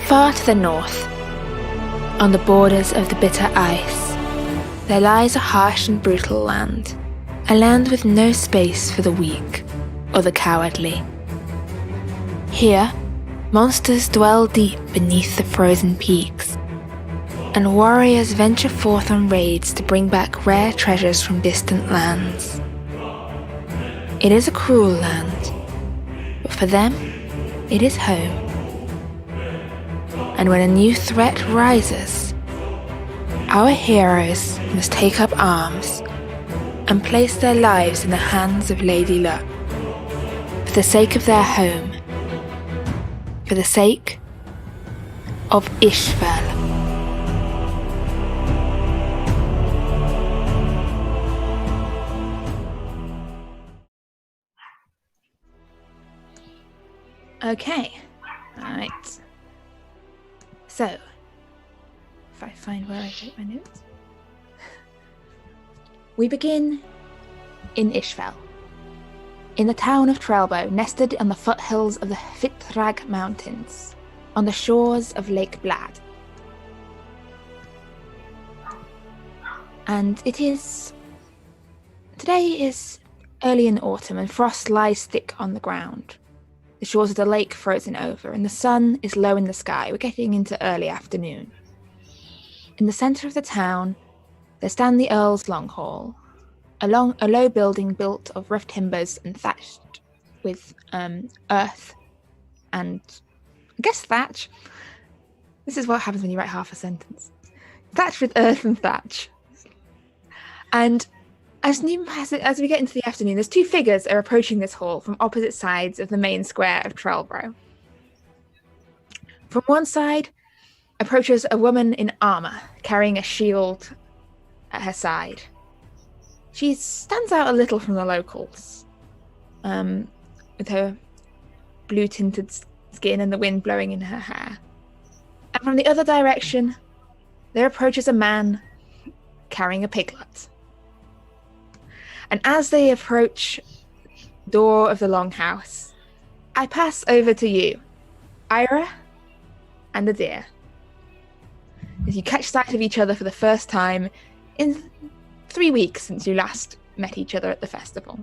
Far to the north, on the borders of the bitter ice, there lies a harsh and brutal land, a land with no space for the weak or the cowardly. Here, monsters dwell deep beneath the frozen peaks, and warriors venture forth on raids to bring back rare treasures from distant lands. It is a cruel land, but for them, it is home. And when a new threat rises, our heroes must take up arms and place their lives in the hands of Lady Luck, for the sake of their home, for the sake of Isfjell. Okay, alright. So, if I find where I take my notes. We begin in Isfjell, in the town of Trelbo, nested on the foothills of the Fittrag Mountains, on the shores of Lake Blad. And today is early in autumn and frost lies thick on the ground. The shores of the lake frozen over, and the sun is low in the sky. We're getting into early afternoon. In the centre of the town, there stand the Earl's Long Hall, a low building built of rough timbers and thatched with earth and, I guess, thatch. This is what happens when you write half a sentence. Thatched with earth and thatch. And as we get into the afternoon, there's two figures are approaching this hall from opposite sides of the main square of Trelbo. From one side approaches a woman in armour, carrying a shield at her side. She stands out a little from the locals, with her blue-tinted skin and the wind blowing in her hair. And from the other direction, there approaches a man carrying a piglet. And as they approach the door of the longhouse, I pass over to you, Eira and the deer, as you catch sight of each other for the first time in 3 weeks since you last met each other at the festival.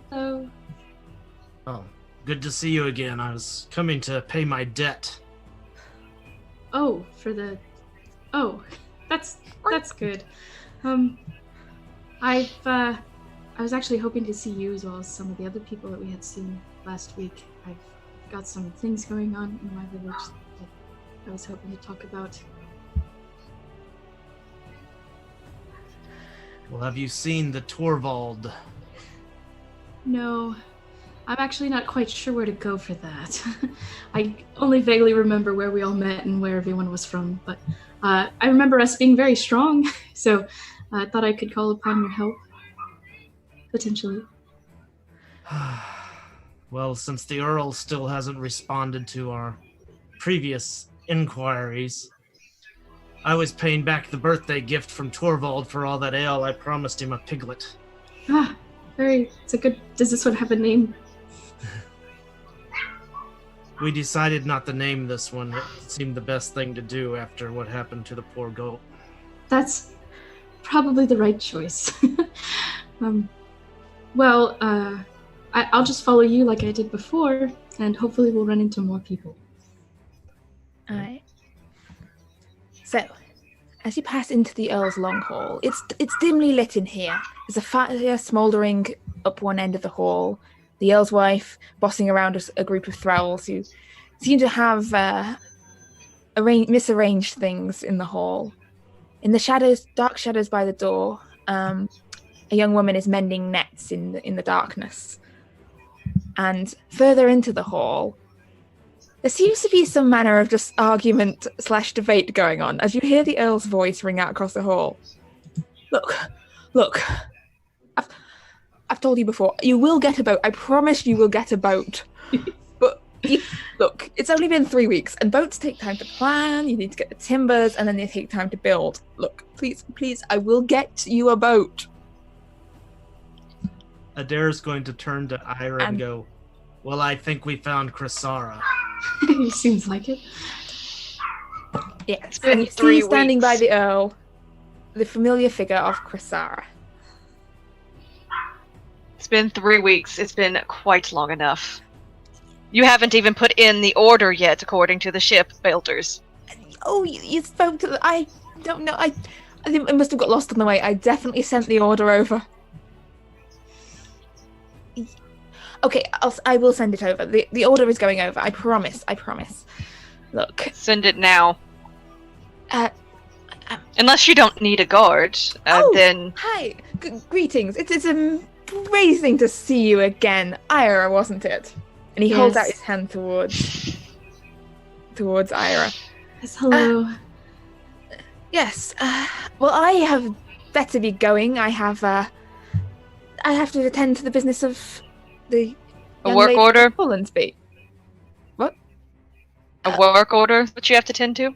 Hello. Oh, good to see you again. I was coming to pay my debt. Oh, that's good. I was actually hoping to see you as well as some of the other people that we had seen last week. I've got some things going on in my village that I was hoping to talk about. Well, have you seen the Torvald? No, I'm actually not quite sure where to go for that. I only vaguely remember where we all met and where everyone was from, but I remember us being very strong, so I thought I could call upon your help, potentially. Well, since the Earl still hasn't responded to our previous inquiries, I was paying back the birthday gift from Torvald for all that ale. I promised him a piglet. Does this one have a name? We decided not to name this one. It seemed the best thing to do after what happened to the poor goat. That's probably the right choice. I'll just follow you like I did before, and hopefully we'll run into more people. Alright. So, as you pass into the Earl's Long Hall, it's dimly lit in here. There's a fire smouldering up one end of the hall. The Earl's wife bossing around a group of thralls who seem to have misarranged things in the hall. In the shadows, dark shadows by the door, a young woman is mending nets in the darkness. And further into the hall, there seems to be some manner of just argument/debate going on as you hear the Earl's voice ring out across the hall. Look, I've told you before, you will get a boat. I promise you will get a boat. But look, it's only been 3 weeks, and boats take time to plan. You need to get the timbers, and then they take time to build. Look, please, I will get you a boat. Adair's going to turn to Eira and go, well, I think we found Chrysara. It seems like it. Yes, It's been and you 3 see standing by weeks. the Earl, the familiar figure of Crisara. It's been 3 weeks. It's been quite long enough. You haven't even put in the order yet, according to the ship builders. Oh, you spoke to I don't know. I think I must have got lost on the way. I definitely sent the order over. Okay, I will send it over. The order is going over. I promise. Look. Send it now. Uh, Unless you don't need a guard, then... Hi. Greetings. It's amazing to see you again. Ira, wasn't it? And he holds out his hand towards Ira. Yes, hello. Yes. Well, I have better be going. I have to attend to the business of the A work order? Sorlandsby. What? A work order that you have to tend to?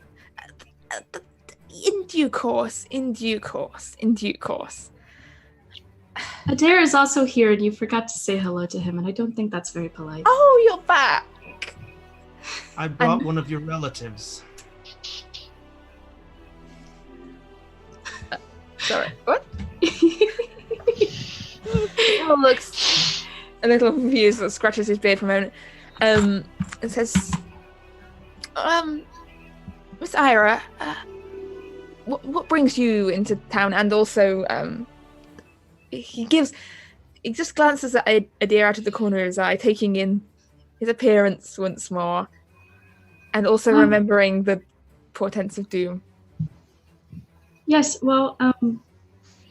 In due course. Adair is also here, and you forgot to say hello to him, and I don't think that's very polite. Oh, you're back. I brought one of your relatives. Sorry. What? Oh, looks a little confused, but scratches his beard for a moment. And says, Miss Ira, what brings you into town? And also, he just glances at Adair out of the corner of his eye, taking in his appearance once more, and also remembering the portents of doom. Yes, well,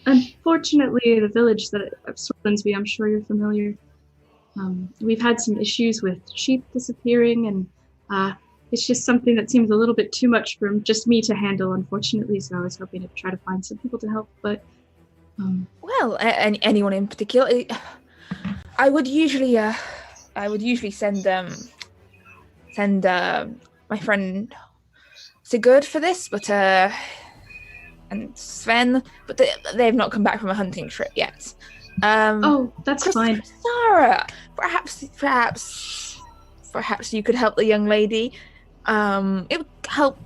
unfortunately, the village of Sorlandsby, I'm sure you're familiar, we've had some issues with sheep disappearing, and it's just something that seems a little bit too much for just me to handle, unfortunately, so I was hoping to try to find some people to help, but... Well, anyone in particular? I would usually send my friend Sigurd for this, but and Sven, but they've not come back from a hunting trip yet. That's fine. Sarah, perhaps you could help the young lady. It would help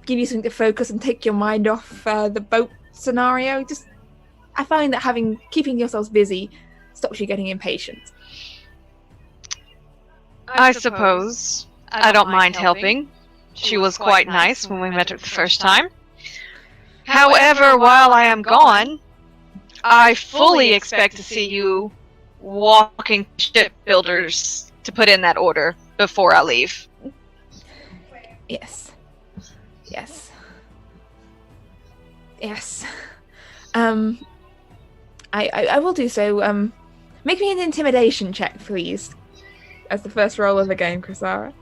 give you something to focus and take your mind off the boat scenario. I find that keeping yourselves busy stops you getting impatient. I suppose. I don't mind helping. She was quite nice when we met her the first time. However, while I am gone, I fully expect to see you walking shipbuilders to put in that order before I leave. Yes. I will do so. Make me an intimidation check, please, as the first roll of the game, Crisara.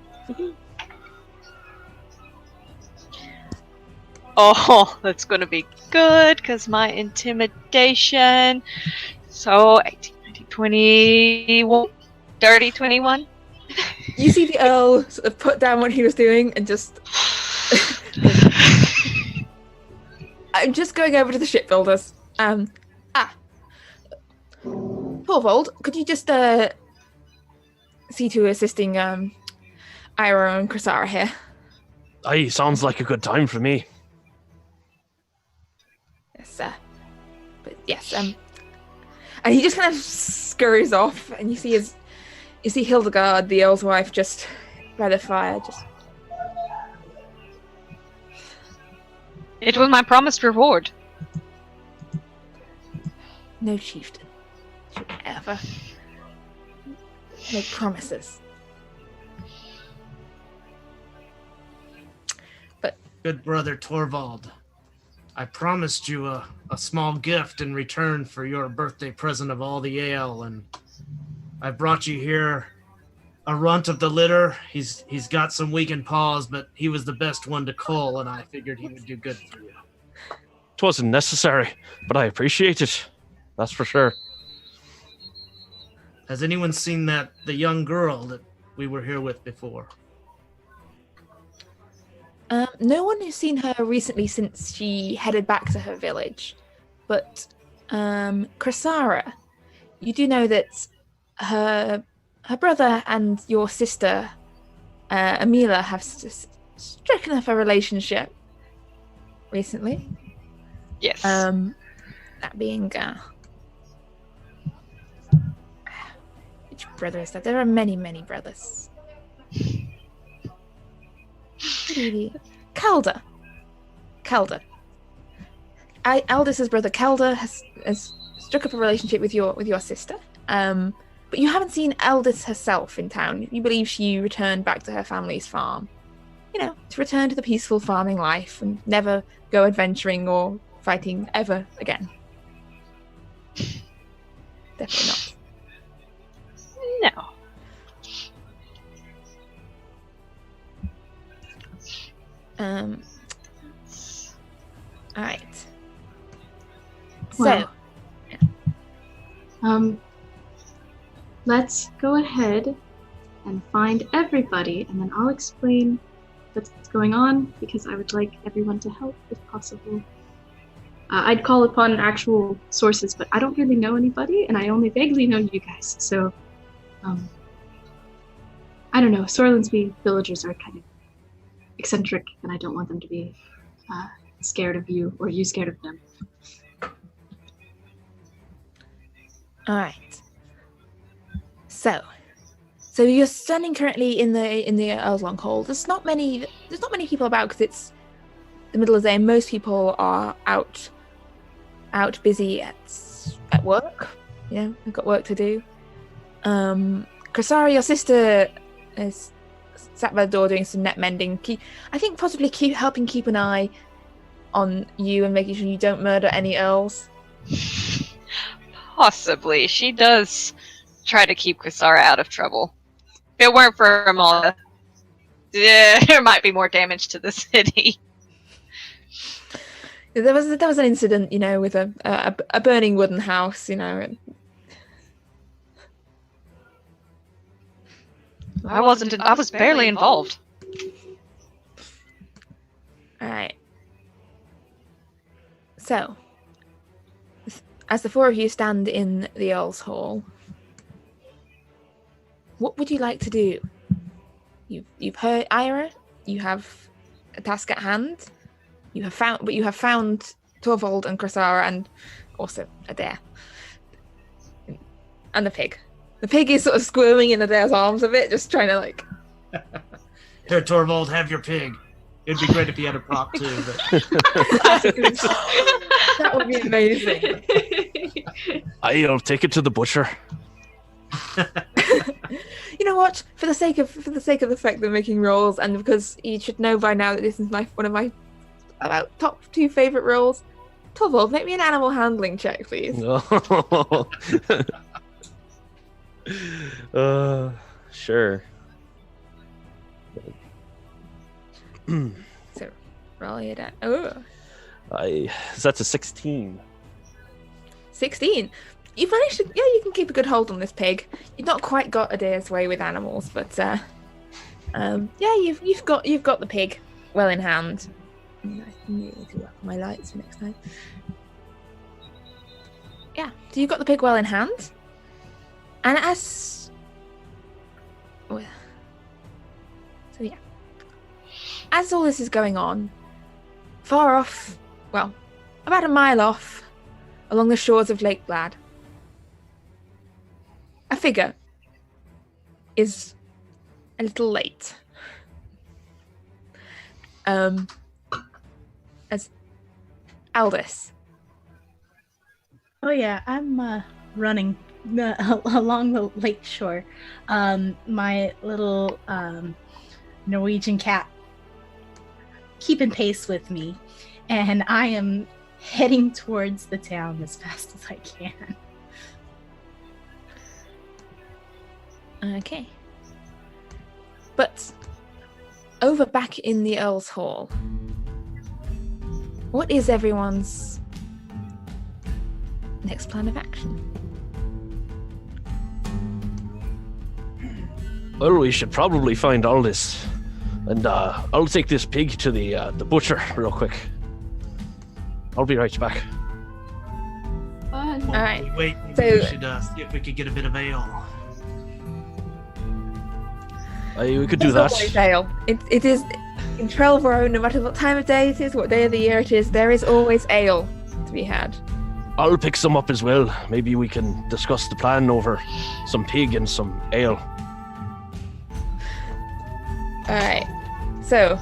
Oh, that's going to be good, because my intimidation... So, 18, 19, 21... Dirty 21? You see the Earl sort of put down what he was doing and just... I'm just going over to the shipbuilders. Torvald, could you just see to assisting Ira and Crisara here? Aye, sounds like a good time for me. Yes, but yes, and he just kind of scurries off, and you see Hildegard, the Earl's wife, just by the fire, just... It was my promised reward. No chieftain should ever make promises. But Good brother Torvald, I promised you a small gift in return for your birthday present of all the ale, and I brought you here a runt of the litter. He's got some weakened paws, but he was the best one to cull, and I figured he would do good for you. It wasn't necessary, but I appreciate it. That's for sure. Has anyone seen the young girl that we were here with before? No one has seen her recently since she headed back to her village. But Crisara, you do know that her brother and your sister Amila have stricken up a relationship recently. Yes. That being which brother is that? There are many, many brothers. Calder. Aldous' brother Calder has struck up a relationship with your sister. But you haven't seen Aldous herself in town. You believe she returned back to her family's farm. To return to the peaceful farming life and never go adventuring or fighting ever again. Definitely not. No. All right. Well, let's go ahead and find everybody, and then I'll explain what's going on, because I would like everyone to help if possible. I'd call upon actual sources, but I don't really know anybody, and I only vaguely know you guys, so I don't know. Sorlandsby villagers are kind of eccentric, and I don't want them to be scared of you or you scared of them. All right. So you're standing currently in the Earl's Long Hall. There's not many people about because it's the middle of the day. Most people are out busy at work. They've got work to do. Krasara, your sister, is sat by the door doing some net mending. I think possibly helping keep an eye on you and making sure you don't murder any earls. Possibly. She does try to keep Krasara out of trouble. If it weren't for Amala, there might be more damage to the city. There was an incident, with a burning wooden house, I was barely involved. All right. So, as the four of you stand in the Earl's Hall, what would you like to do? You've heard Eira. You have a task at hand. You have found Torvald and Krasara, and also Adair. And the pig. The pig is sort of squirming in Adair's arms a bit, just trying to Here, Torvald, have your pig. It'd be great if you had a prop too. But... That would be amazing. I'll take it to the butcher. You know what? For the sake of the fact that we're making rolls, and because you should know by now that this is one of my about top 2 favorite rolls. Torvald, make me an animal handling check, please. Sure. So, roll it at. Oh. That's a 16. 16. You've managed to. Yeah, you can keep a good hold on this pig. You've not quite got Adair's way with animals, but you've got the pig well in hand. I need to work on my lights for next time. Yeah, so you've got the pig well in hand, and as all this is going on, far off, well, about a mile off, along the shores of Lake Blad, a figure is a little late. As Aldous. Oh yeah, I'm running along the lake shore. My little Norwegian cat keeping pace with me, and I am heading towards the town as fast as I can. Okay. But over back in the Earl's Hall, what is everyone's next plan of action? Well, we should probably find Aldous, and I'll take this pig to the butcher real quick. I'll be right back. Fun. All right. Wait, So- we should see if we could get a bit of ale. We could do There's that. always ale. It is in Trelvro, no matter what time of day it is, what day of the year it is, there is always ale to be had. I'll pick some up as well. Maybe we can discuss the plan over some pig and some ale. Alright. So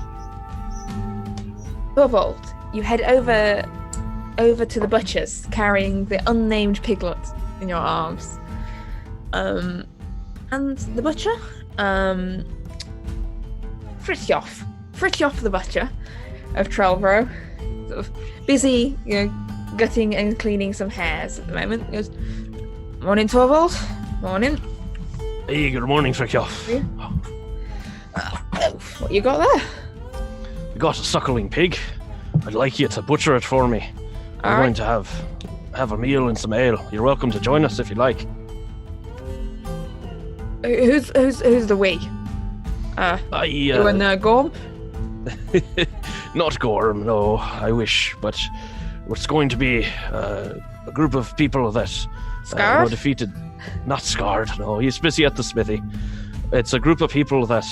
Thorvald, you head over to the butcher's, carrying the unnamed piglet in your arms. And the butcher, Fritjof the butcher of Trelvro, sort of busy, gutting and cleaning some hairs at the moment. He goes, "Morning, Thorvald. Morning." Hey, good morning, Fritjof. What you got there? We got a suckling pig. I'd like you to butcher it for me. We're going to have a meal and some ale. You're welcome to join us if you like. Who's the we? You and Gorm? Not Gorm, no. I wish, but it's going to be a group of people that Scarred? were defeated. Not Scarred, no. He's busy at the smithy. It's a group of people that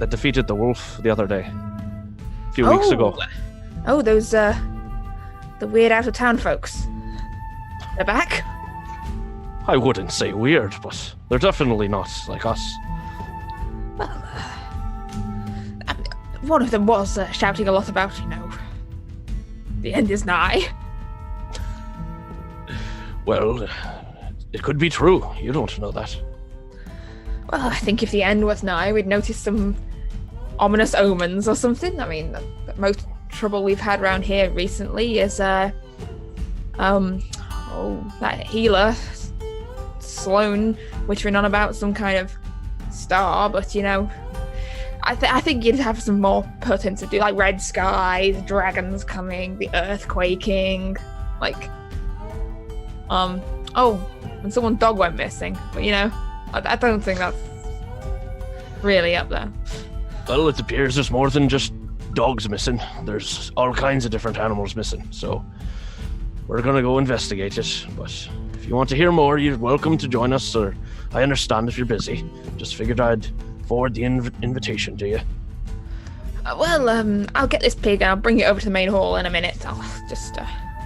defeated the wolf the other day, a few weeks ago. Oh, those the weird out of town folks. They're back? I wouldn't say weird, but they're definitely not like us. Well, one of them was shouting a lot about, the end is nigh. Well, it could be true. You don't know that. Well, I think if the end was nigh, we'd notice some ominous omens or something. I mean, the most trouble we've had around here recently is, that healer, Sloan, whittering on about some kind of star, but, I think you'd have some more portents to do, like red skies, dragons coming, the earth quaking, and someone's dog went missing, but, I don't think that's really up there. Well, it appears there's more than just dogs missing. There's all kinds of different animals missing, so we're gonna go investigate it. But if you want to hear more, you're welcome to join us, or I understand if you're busy. Just figured I'd forward the invitation to you. I'll get this pig and I'll bring it over to the main hall in a minute. I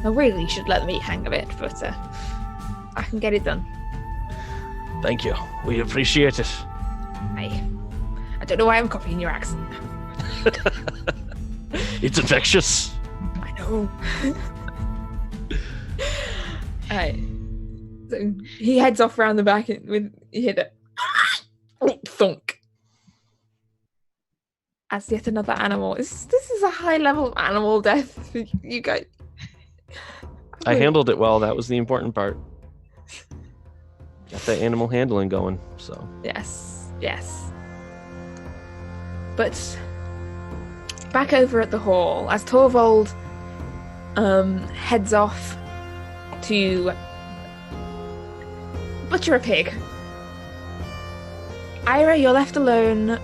really should let the meat hang a bit, but I can get it done. Thank you. We appreciate it. I don't know why I'm copying your accent. It's infectious. I know. So he heads off around the back with he hit it. Thunk. As yet another animal. This is a high level of animal death for you guys. I handled it well. That was the important part. Got that animal handling going, so. Yes. But back over at the hall, as Torvald heads off to butcher a pig, Eira, you're left alone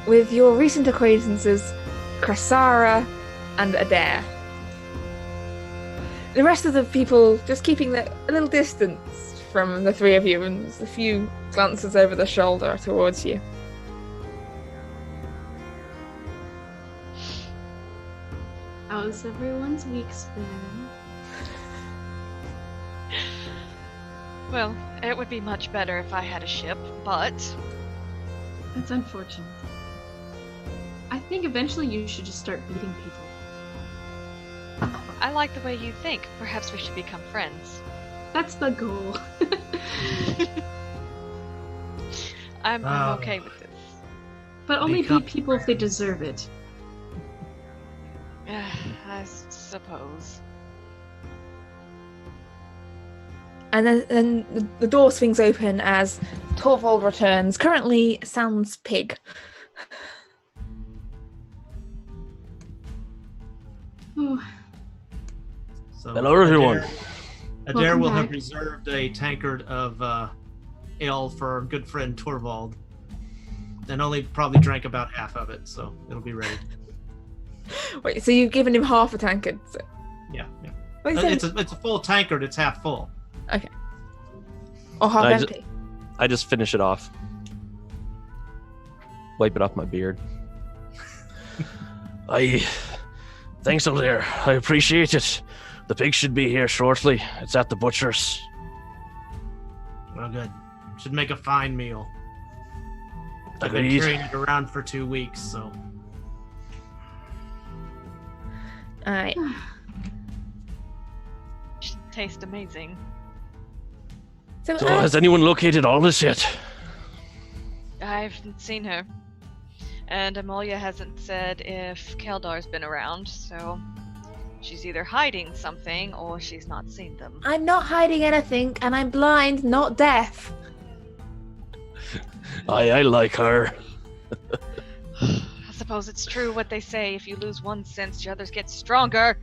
with your recent acquaintances, Krasara and Adair. The rest of the people just keeping a little distance from the three of you, and there's a few glances over the shoulder towards you. How's everyone's week's been? Well, it would be much better if I had a ship, but... That's unfortunate. I think eventually you should just start beating people. I like the way you think. Perhaps we should become friends. That's the goal. I'm okay with this. But only beat people if they deserve it. I suppose. And then the door swings open as Torvald returns, currently sans pig. Oh. So Hello, everyone. Adair will have back. reserved a tankard of ale for our good friend Torvald, and only probably drank about half of it, so it'll be ready. Wait, so you've given him half a tankard? So... Yeah. What you It's a full tankard. It's half full. Okay. Or half I empty? I just finish it off. wipe it off my beard. Thanks, Aldair. I appreciate it. The pig should be here shortly. It's at the butcher's. Well, good. Should make a fine meal. I've Agreed. been carrying it around for 2 weeks, so. Alright. Should taste amazing. So, So, has anyone located Aldous yet? I haven't seen her. And Amalia hasn't said if Keldar's been around, so she's either hiding something or she's not seen them. I'm not hiding anything, and I'm blind, not deaf. I like her. I suppose it's true what they say, if you lose one sense, the others get stronger.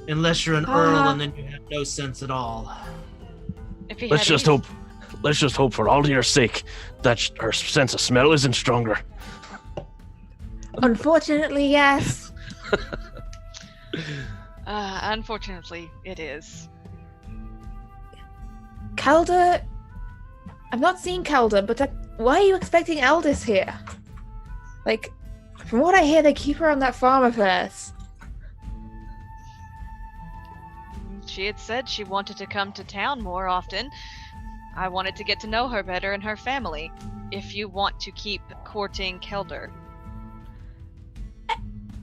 Unless you're an earl and then you have no sense at all. If he Let's had just hope. Let's just hope for Aldier's sake that her sense of smell isn't stronger. Unfortunately, yes. Unfortunately, it is. Calder... I've not seen Calder, but why are you expecting Aldous here? Like, from what I hear, they keep her on that farm of hers. She had said she wanted to come to town more often. I wanted to get to know her better and her family. If you want to keep courting Kelder.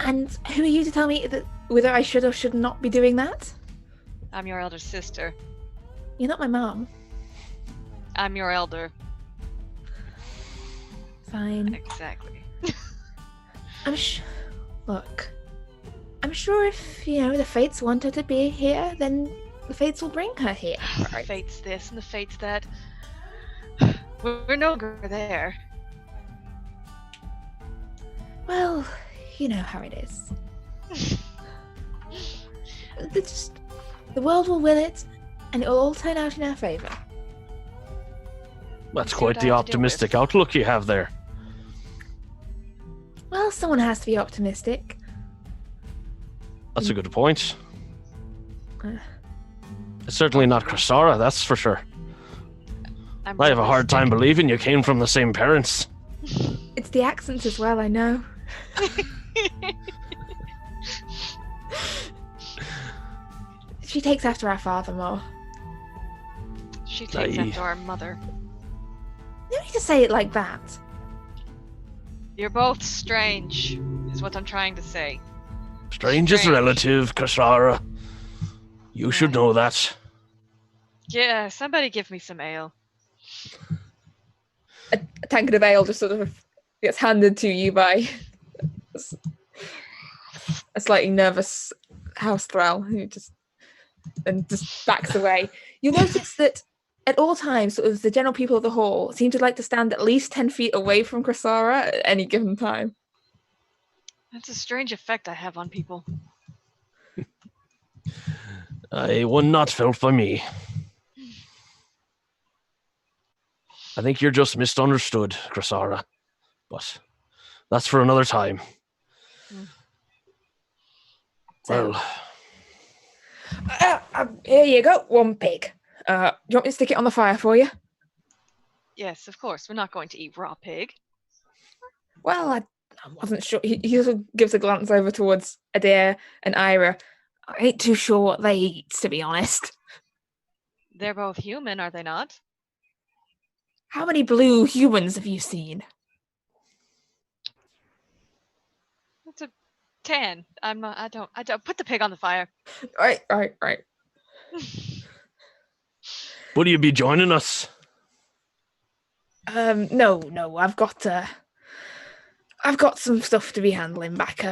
And who are you to tell me that whether I should or should not be doing that? I'm your elder sister. You're not my mom. I'm your elder. Fine. Exactly. Look, I'm sure if, the Fates want her to be here, then the Fates will bring her here. The Fates this and the Fates that. We're no longer there. Well, you know how it is. The world will will it, and it will all turn out in our favor. That's See quite what I the have to deal optimistic with. outlook you have there. Well, someone has to be optimistic. That's a good point. Uh. It's certainly not Cressara, that's for sure. I'm I have a hard time realistic. believing you came from the same parents. It's the accents as well, I know. She takes after our father more. She takes Aye. after our mother. No need to say it like that. You're both strange, is what I'm trying to say. Strange is Strange. relative, Cressara. You should know that. Yeah, somebody give me some ale. A tankard of ale just sort of gets handed to you by a slightly nervous house thrall who just backs away. You'll notice that at all times, sort of the general people of the hall seem to like to stand at least 10 feet away from Cressara at any given time. That's a strange effect I have on people. One not felt by me. I think you're just misunderstood, Cressara. But that's for another time. So- Well, Here you go, one pig. Do you want me to stick it on the fire for you? Yes, of course. We're not going to eat raw pig. Well, I wasn't sure. He sort of gives a glance over towards Adair and Ira. I ain't too sure what they eat, to be honest. They're both human, are they not? How many blue humans have you seen? That's a 10. I don't put the pig on the fire. Right. will you be joining us? No. I've got some stuff to be handling back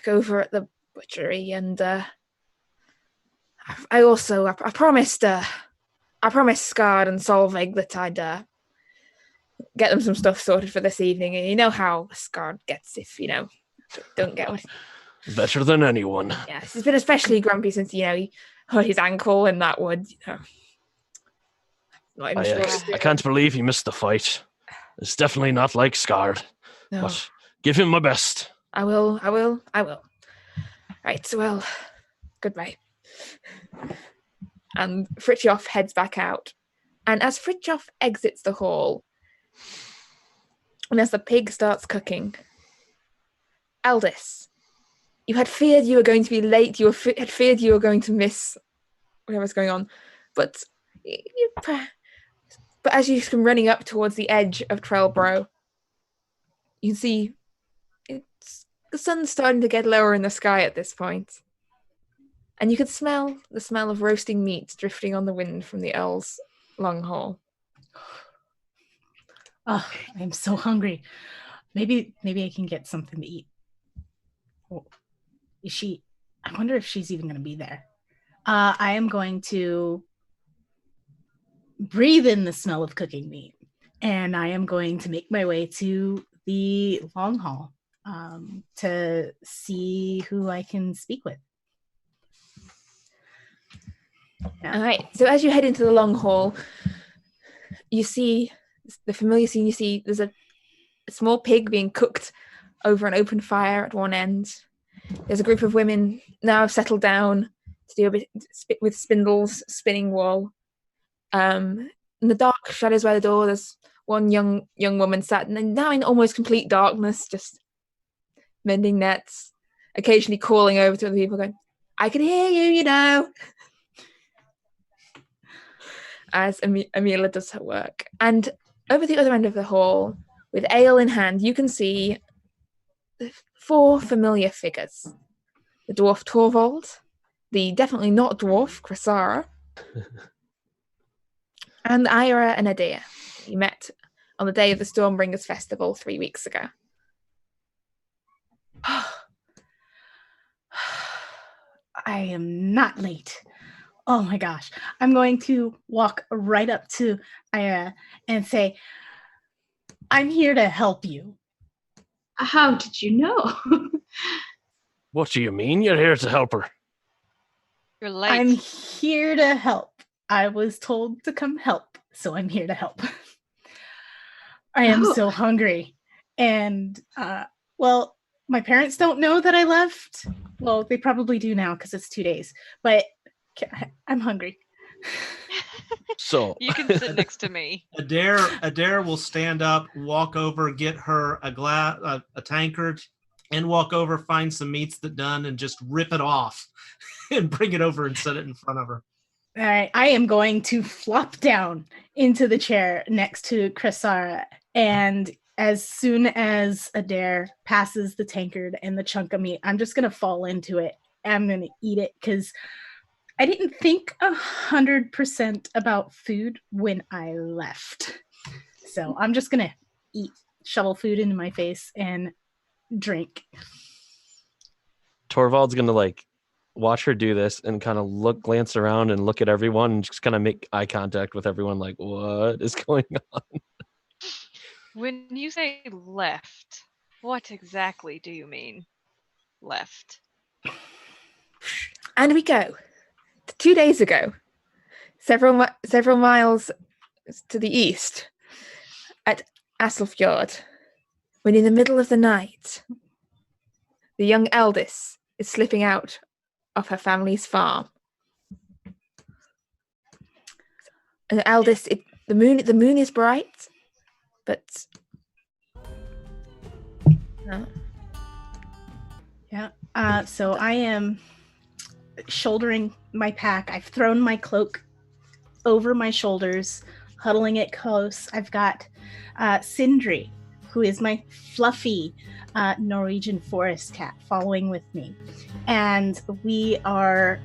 over at the butchery, and I promised Scard and Solveig that I'd get them some stuff sorted for this evening. And you know how Scard gets if don't get what. Better than anyone. Yes, he's been especially grumpy since he hurt his ankle in that wood. Not even sure. what he's I doing. can't believe he missed the fight. It's definitely not like Scarred. No. But give him my best. I will. Right, well, goodbye. And Fritjof heads back out. And as Fritjof exits the hall, And as the pig starts cooking, Aldous, you had feared you were going to be late. You had feared you were going to miss whatever's going on. But as you come running up towards the edge of Trellbro, you can see the sun's starting to get lower in the sky at this point. And you could smell the smell of roasting meat drifting on the wind from the Earl's long hall. Oh, I'm so hungry. Maybe I can get something to eat. Oh, I wonder if she's even going to be there. I am going to breathe in the smell of cooking meat, and I am going to make my way to the long hall to see who I can speak with. Yeah. All right. So as you head into the long hall, you see the familiar scene. You see there's a small pig being cooked over an open fire at one end. There's a group of women now settled down to do a bit with spindles, spinning wool. In the dark shadows by the door, there's one young woman sat now in almost complete darkness, just mending nets, occasionally calling over to other people, going, "I can hear you, you know." As Amelia does her work. And over the other end of the hall, with ale in hand, you can see 4 familiar figures. The dwarf Torvald, the definitely not dwarf Chrysara, and Eira and Actaea. You met on the day of the Stormbringers Festival 3 weeks ago. I am not late. Oh my gosh. I'm going to walk right up to Eira and say, "I'm here to help you." How did you know? What do you mean you're here to help her? You're late. I'm here to help. I was told to come help, so I'm here to help. I am so hungry. And, well, my parents don't know that I left. Well, they probably do now because it's 2 days. But I'm hungry. So You can sit next to me. Adair will stand up, walk over, get her a tankard, and walk over, find some meats that done, and just rip it off and bring it over and set it in front of her. All right, I am going to flop down into the chair next to Chrysara, and as soon as Adair passes the tankard and the chunk of meat, I'm just going to fall into it. I'm going to eat it because I didn't think 100% about food when I left. So I'm just going to eat, shovel food into my face, and drink. Torvald's gonna watch her do this and kind of glance around and look at everyone and just kind of make eye contact with everyone, like, what is going on? When you say left, what exactly do you mean? Left. And we go. 2 days ago, several miles to the east, at Isfjell, when in the middle of the night, the young eldest is slipping out of her family's farm. And the eldest, the moon is bright, but so I am shouldering my pack. I've thrown my cloak over my shoulders, huddling it close. I've got Sindri, who is my fluffy Norwegian forest cat, following with me. And we are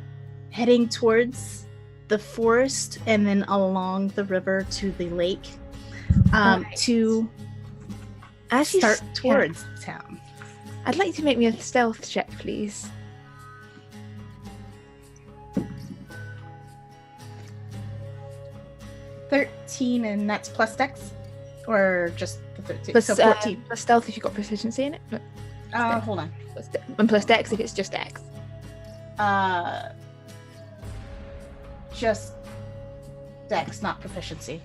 heading towards the forest and then along the river to the lake to start towards town. I'd like to make me a stealth check, please. 13, and that's plus dex? Or just the 13? Plus, so 14. Plus stealth if you've got proficiency in it. But Hold on. And plus dex if it's just dex. Just dex, not proficiency.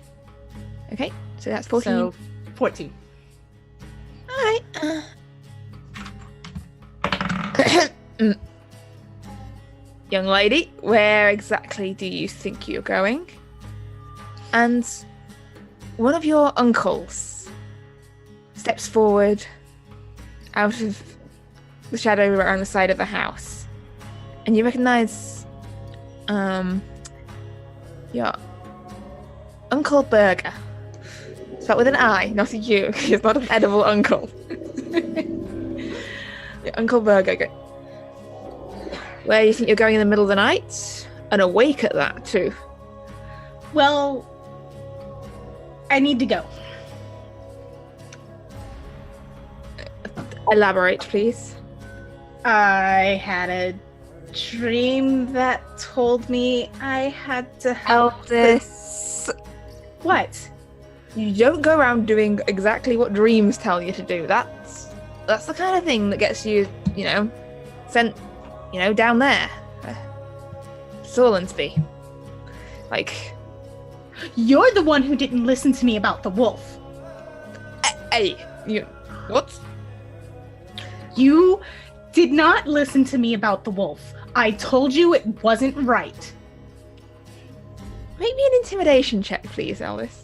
Okay, so that's 14. So 14. Alright. Young lady, where exactly do you think you're going? And one of your uncles steps forward out of the shadow around the side of the house. And you recognize your Uncle Burger. Spelled with an I, not a U. He's not an edible uncle. Your Uncle Burger. Where you think you're going in the middle of the night? And awake at that, too. Well, I need to go. Elaborate, please. I had a dream that told me I had to help this. What? You don't go around doing exactly what dreams tell you to do. That's the kind of thing that gets you, sent, down there. Sorlandsby. Like... You're the one who didn't listen to me about the wolf. Hey, you... What? You did not listen to me about the wolf. I told you it wasn't right. Make me an intimidation check, please, Elvis.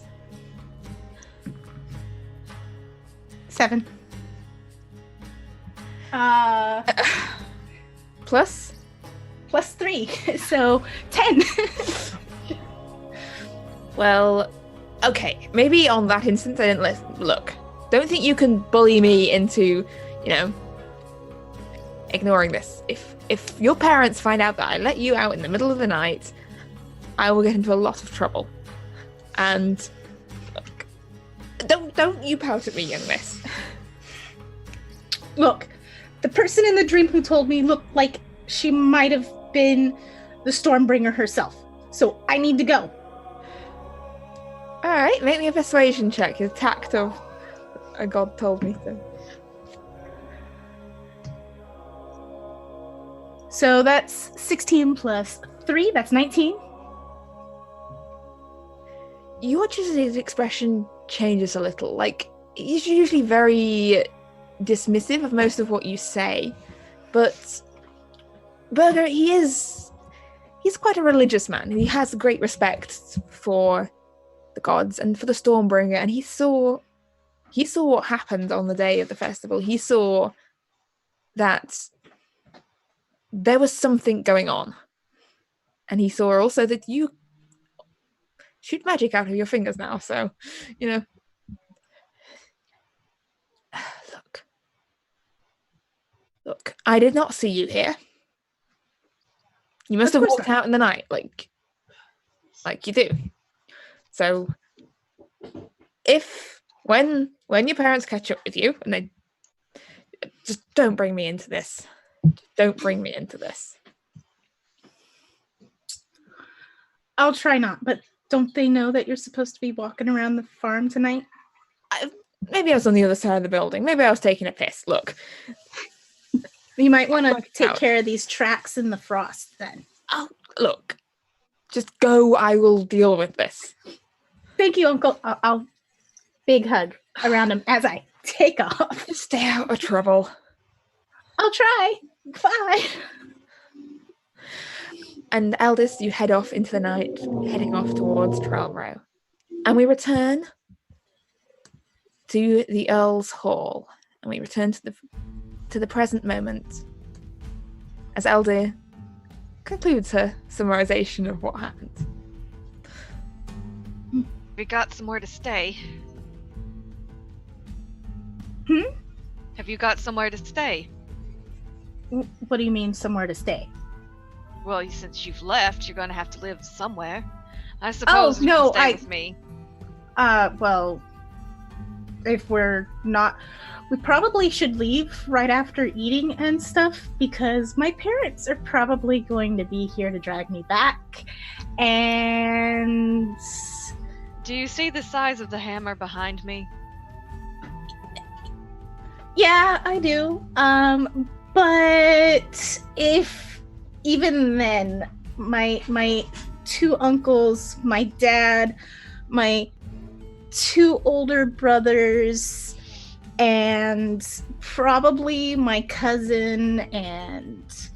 7. Plus 3, so 10. Well, okay, maybe on that instance I didn't listen. Look, don't think you can bully me into, ignoring this. If your parents find out that I let you out in the middle of the night, I will get into a lot of trouble. And look, don't you pout at me, young miss. Look, the person in the dream who told me looked like she might have been the Stormbringer herself. So I need to go. Alright, make me a persuasion check. Your tact of a god told me to. So that's 16 plus 3, that's 19. Your his expression changes a little. Like, he's usually very dismissive of most of what you say, but Burger, he's quite a religious man. He has great respect for the gods and for the Stormbringer, and he saw what happened on the day of the festival. He saw that there was something going on, and he saw also that you shoot magic out of your fingers now, so look, I did not see you here. You must have walked out in the night like you do. So when your parents catch up with you, and they just don't bring me into this. Don't bring me into this. I'll try not, but don't they know that you're supposed to be walking around the farm tonight? Maybe I was on the other side of the building. Maybe I was taking a piss. Look. You might want to take care of these tracks in the frost then. Oh, look. Just go. I will deal with this. Thank you, Uncle. I'll big hug around him as I take off. Just stay out of trouble. I'll try. Bye. And Eldest, you head off into the night, heading off towards Trellrow. And we return to the Earl's Hall. And we return to the present moment as Eldir concludes her summarization of what happened. We got somewhere to stay. Have you got somewhere to stay? What do you mean, somewhere to stay? Well, since you've left, you're going to have to live somewhere. I suppose you can stay with me. Well, if we're not... We probably should leave right after eating and stuff, because my parents are probably going to be here to drag me back. And... Do you see the size of the hammer behind me? Yeah, I do. But if even then, my two uncles, my dad, my two older brothers, and probably my cousin, and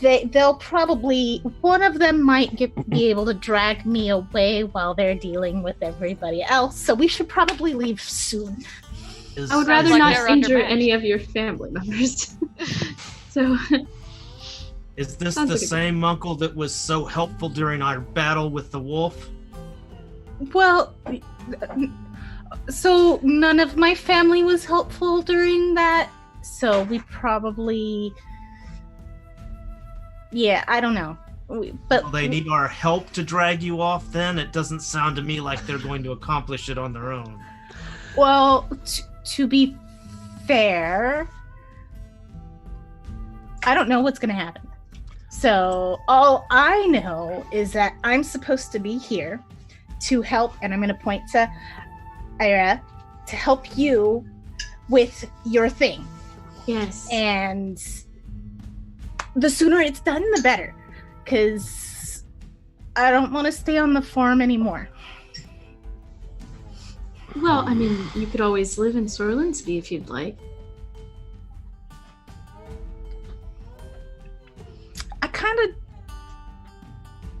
they'll probably, one of them might be able to drag me away while they're dealing with everybody else, so we should probably leave soon. I would rather like not they're injure undermatched. any of your family members. So, Is this Sounds the like a- same uncle that was so helpful during our battle with the wolf? Well, so none of my family was helpful during that. So we probably, yeah, I don't know. But Will they need our help to drag you off then? It doesn't sound to me like they're going to accomplish it on their own. well, to be fair, I don't know what's going to happen. So all I know is that I'm supposed to be here to help, and I'm going to point to Eira, to help you with your thing. yes. And the sooner it's done, the better. Because I don't want to stay on the farm anymore. Well, I mean, you could always live in Sorlandsby if you'd like. I kind of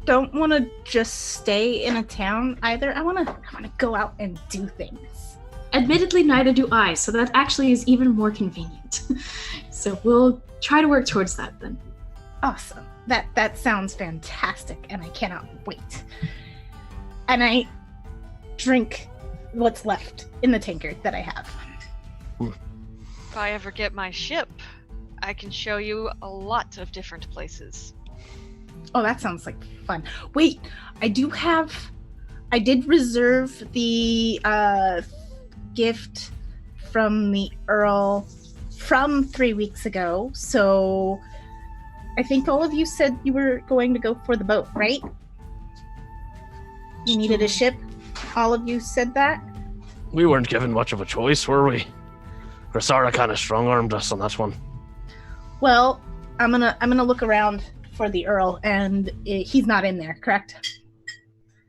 don't want to just stay in a town either. I want to go out and do things. Admittedly, neither do I, so that actually is even more convenient. So we'll try to work towards that then. Awesome. That sounds fantastic, and I cannot wait. And I drink what's left in the tankard that I have. If I ever get my ship, I can show you a lot of different places. Oh, that sounds like fun. Wait, I did reserve the gift from the Earl from 3 weeks ago, so I think all of you said you were going to go for the boat, right? You needed a ship? All of you said that? We weren't given much of a choice, were we? Grisara kind of strong-armed us on that one. Well, I'm gonna look around for the Earl, and he's not in there, correct?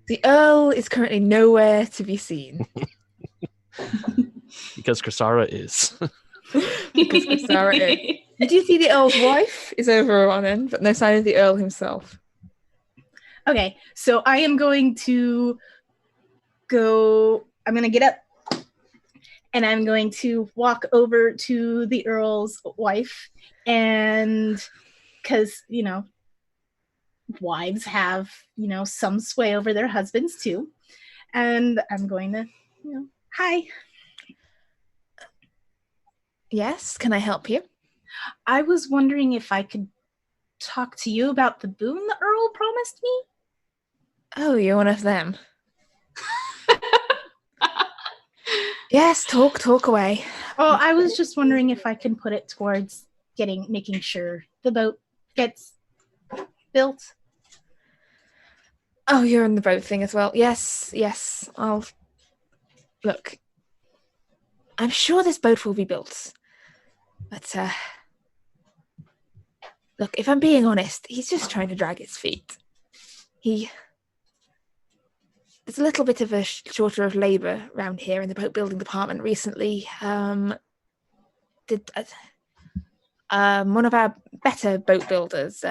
The Earl is currently nowhere to be seen. Because Grisara is. Because Sarah is. Did you see the Earl's wife is over on end, but no sign of the Earl himself? Okay, so I am going to go. I'm going to get up and I'm going to walk over to the Earl's wife. And because, wives have, some sway over their husbands too. And I'm going to, hi. Yes, can I help you? I was wondering if I could talk to you about the boon the Earl promised me. Oh, you're one of them. Yes, talk away. Oh, I was just wondering if I can put it towards making sure the boat gets built. Oh, you're in the boat thing as well. Yes, I'll... Look, I'm sure this boat will be built. But, look, if I'm being honest, he's just trying to drag his feet. There's a little bit of a shortage of labour around here in the boat building department recently. One of our better boat builders,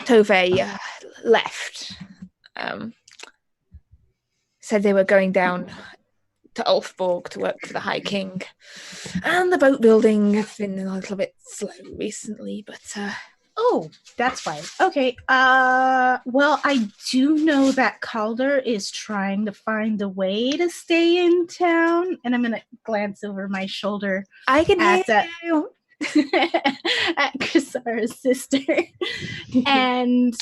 Tove, left. Said they were going down to Ulfborg to work for the High King. And the boat building has been a little bit slow recently, but... Oh, that's fine. Okay. Well, I do know that Calder is trying to find a way to stay in town, and I'm gonna glance over my shoulder I can hear you. at Grisara's sister. And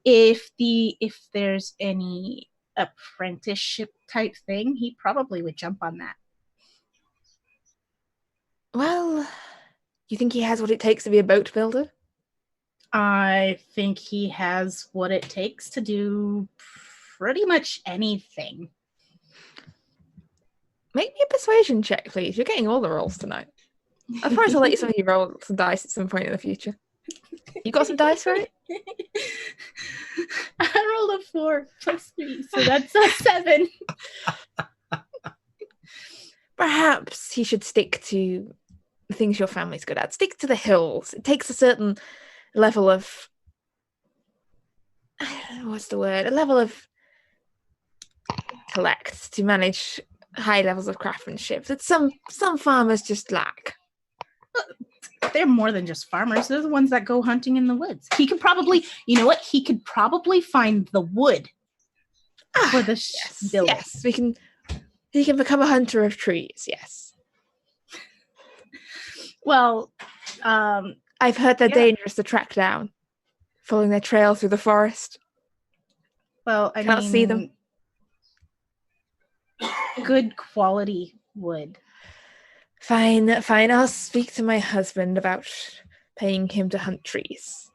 if there's any apprenticeship type thing, he probably would jump on that. Well, you think he has what it takes to be a boat builder? I think he has what it takes to do pretty much anything. Make me a persuasion check, please. You're getting all the rolls tonight. I promise I'll let you some of you roll some dice at some point in the future. You got some dice for it? I rolled a 4 plus 3, so that's a 7. Perhaps he should stick to the things your family's good at. Stick to the hills. It takes a certain level of... I don't know what's the word. A level of intellect to manage high levels of craftsmanship that some farmers just lack. They're more than just farmers. They're the ones that go hunting in the woods. He could probably, you know what? He could probably find the wood for the building. Yes, he can become a hunter of trees. Yes. Well, I've heard they're dangerous to track down, following their trail through the forest. Well, I Can't see them. Good quality wood. Fine. I'll speak to my husband about paying him to hunt trees.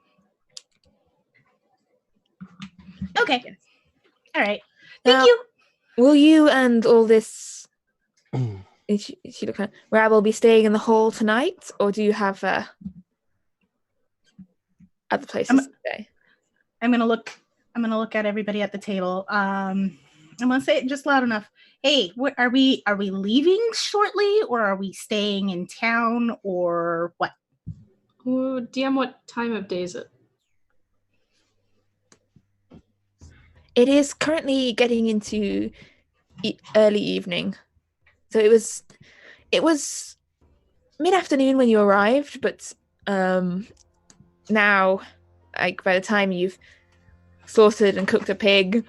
Okay. Yes. All right. Now, Thank you. Will you and all this rabble be staying in the hall tonight, or do you have other places to stay? I'm gonna look at everybody at the table. I'm gonna say it just loud enough. Hey, are we leaving shortly, or are we staying in town, or what? Oh, DM, what time of day is it? It is currently getting into early evening, so it was mid-afternoon when you arrived, but now, like, by the time you've slaughtered and cooked a pig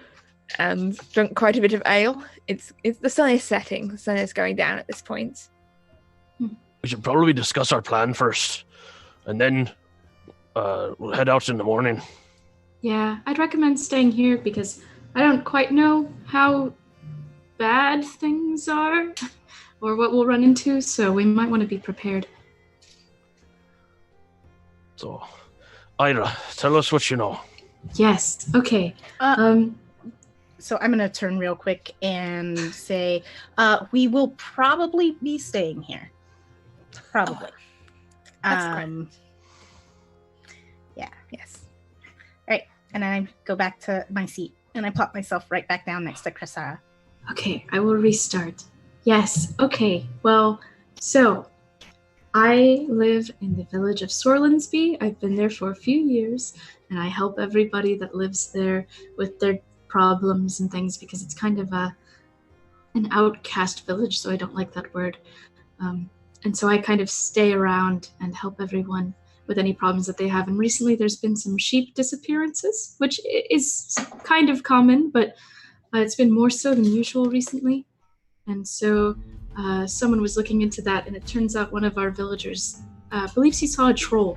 and drunk quite a bit of ale, it's the sun is setting. The sun is going down at this point. We should probably discuss our plan first, and then we'll head out in the morning. Yeah, I'd recommend staying here because I don't quite know how bad things are or what we'll run into, so we might want to be prepared. So, Eira, tell us what you know. Yes, okay. So I'm going to turn real quick and say, we will probably be staying here. Probably. That's great. Yeah. Yes. All right. And I go back to my seat and I plop myself right back down next to Krasara. Okay, I will restart. Yes, okay. Well, so I live in the village of Sorlandsby. I've been there for a few years, and I help everybody that lives there with their problems and things because it's kind of an outcast village, so I don't like that word. And so I kind of stay around and help everyone with any problems that they have. And recently there's been some sheep disappearances, which is kind of common, but it's been more so than usual recently. And so someone was looking into that, and it turns out one of our villagers believes he saw a troll,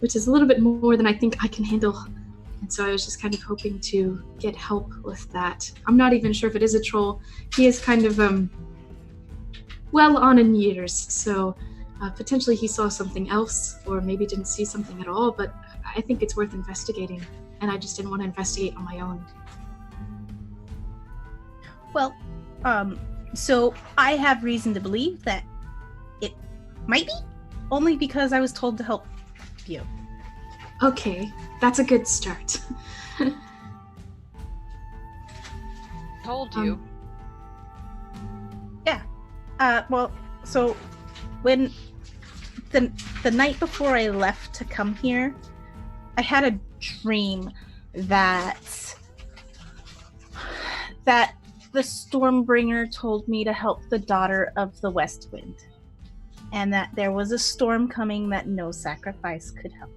which is a little bit more than I think I can handle. And so I was just kind of hoping to get help with that. I'm not even sure if it is a troll. He is kind of well on in years, so potentially he saw something else, or maybe didn't see something at all, but I think it's worth investigating, and I just didn't want to investigate on my own. Well, so I have reason to believe that it might be, only because I was told to help you. Okay, that's a good start. Told you. Well, so when the night before I left to come here, I had a dream that the Stormbringer told me to help the daughter of the West Wind, and that there was a storm coming that no sacrifice could help.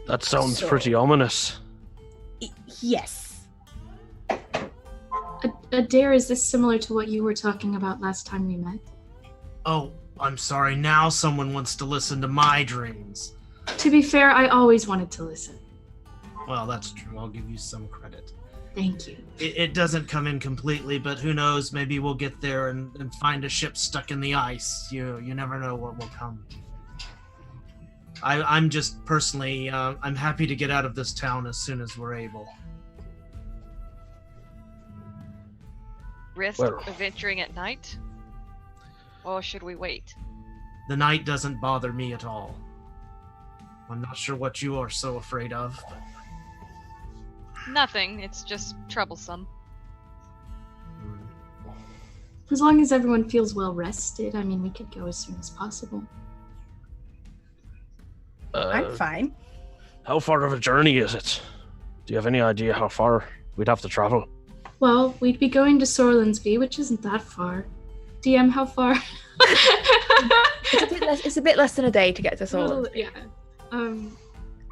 That sounds pretty ominous. Yes. Adair, is this similar to what you were talking about last time we met? Oh, I'm sorry. Now someone wants to listen to my dreams. To be fair, I always wanted to listen. Well, that's true. I'll give you some credit. Thank you. It doesn't come in completely, but who knows? Maybe we'll get there and find a ship stuck in the ice. You never know what will come. I'm just personally, I'm happy to get out of this town as soon as we're able. Risk Well. of venturing at night? Or should we wait? The night doesn't bother me at all. I'm not sure what you are so afraid of. Nothing, it's just troublesome. As long as everyone feels well rested, I mean, we could go as soon as possible. I'm fine. How far of a journey is it? Do you have any idea how far we'd have to travel? Well, we'd be going to Sorlandsby, which isn't that far. DM, how far? It's a bit less than a day to get to Sorlandsby. Yeah.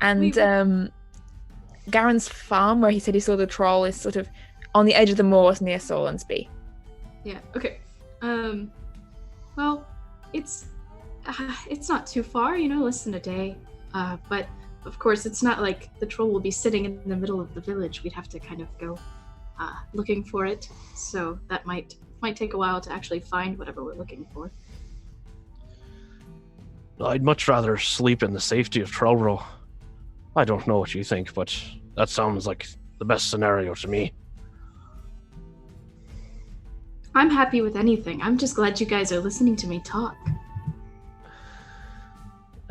And Garen's farm, where he said he saw the troll, is sort of on the edge of the moors near Sorlandsby. Yeah. Okay. Well, it's not too far, less than a day. But of course, it's not like the troll will be sitting in the middle of the village. We'd have to kind of go looking for it. So that might take a while to actually find whatever we're looking for. I'd much rather sleep in the safety of Trollrow. I don't know what you think, but that sounds like the best scenario to me. I'm happy with anything. I'm just glad you guys are listening to me talk.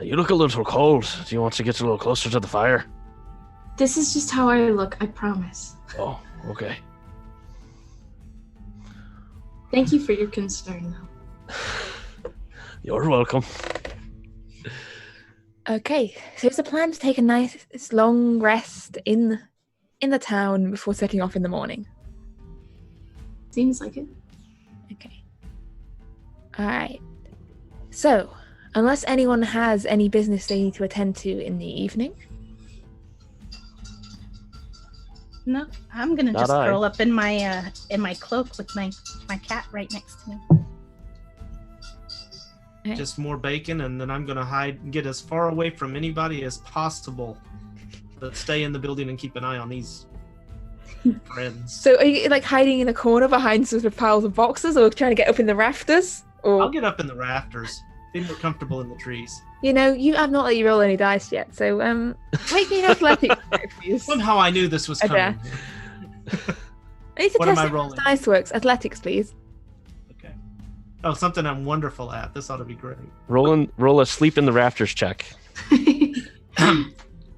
You look a little cold. Do you want to get a little closer to the fire? This is just how I look, I promise. Oh, okay. Thank you for your concern, though. You're welcome. Okay, so it's a plan to take a nice long rest in the town before setting off in the morning. Seems like it. Okay. Alright. So, unless anyone has any business they need to attend to in the evening. No, I'm gonna Not just I. curl up in my cloak with my cat right next to me. Just more bacon, and then I'm gonna hide and get as far away from anybody as possible. But stay in the building and keep an eye on these friends. So are you like hiding in a corner behind sort of piles of boxes, or trying to get up in the rafters? Or I'll get up in the rafters. Be more comfortable in the trees. you have not let you roll any dice yet, so make me an athletics check, please. Somehow I knew this was Okay. coming. I need to What am test I if rolling? dice works. Athletics, please. Okay. Oh, something I'm wonderful at. This ought to be great. Roll a sleep in the rafters check.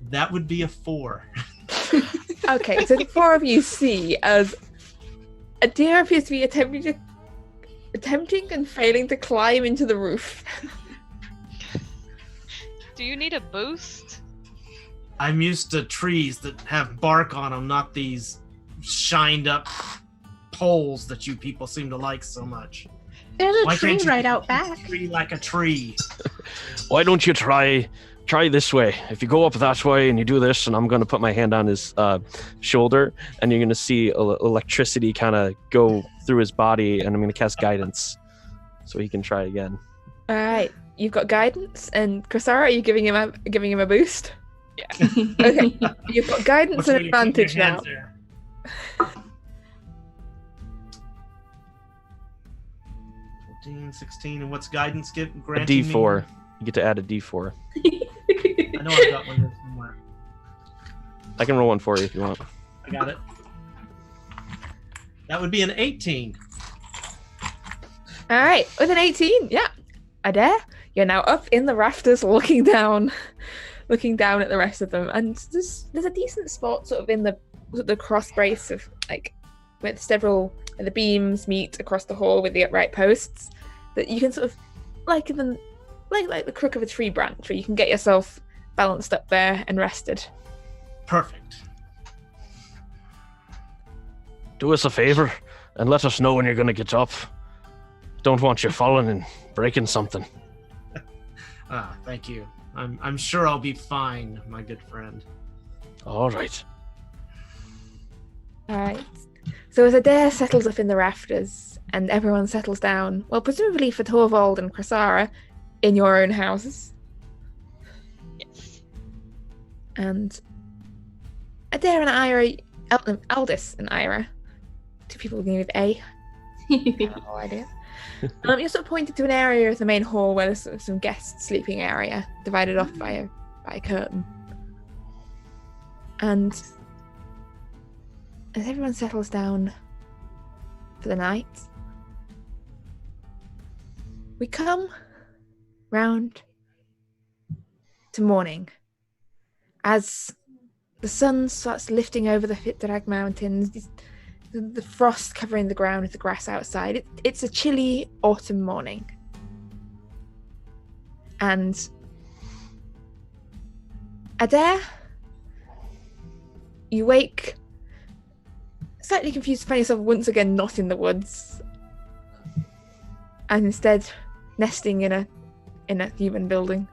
That would be a 4. Okay, so the four of you see as a deer appears to be attempting and failing to climb into the roof. Do you need a boost? I'm used to trees that have bark on them, not these shined up poles that you people seem to like so much. There's a Why tree can't you right keep out a back. tree like a tree? Why don't you try this way? If you go up that way and you do this, and I'm going to put my hand on his shoulder, and you're going to see electricity kind of go through his body, and I'm going to cast guidance so he can try again. All right, you've got guidance, and Chrysara, are you giving him a boost? Yeah. Okay, you've got guidance What's and where you keep advantage your now. hands there? 14, 16, and what's guidance A granting me? D4. You get to add a D4. I know I've got one here somewhere. I can roll one for you if you want. I got it. That would be an 18. All right, with an 18, yeah. Adair, you're now up in the rafters, looking down at the rest of them, and there's a decent spot sort of in the cross brace of like where the beams meet across the hall with the upright posts, that you can sort of like the crook of a tree branch, where you can get yourself balanced up there and rested. Perfect. Do us a favor and let us know when you're going to get up. Don't want you falling and breaking something. Thank you. I'm sure I'll be fine, my good friend. All right. All right. So as Adair settles up in the rafters and everyone settles down, well, presumably for Torvald and Chrysara, in your own houses. Yes. And Adair and Ira, Aldous and Ira, two people beginning with A. I have no idea. You're sort of pointed to an area of the main hall where there's sort of some guest sleeping area divided off by a curtain. And as everyone settles down for the night, we come round to morning as the sun starts lifting over the Fitdrag Mountains, the frost covering the ground with the grass outside. It's a chilly autumn morning. And Adair, you wake slightly confused to find yourself once again not in the woods, and instead nesting in a human building.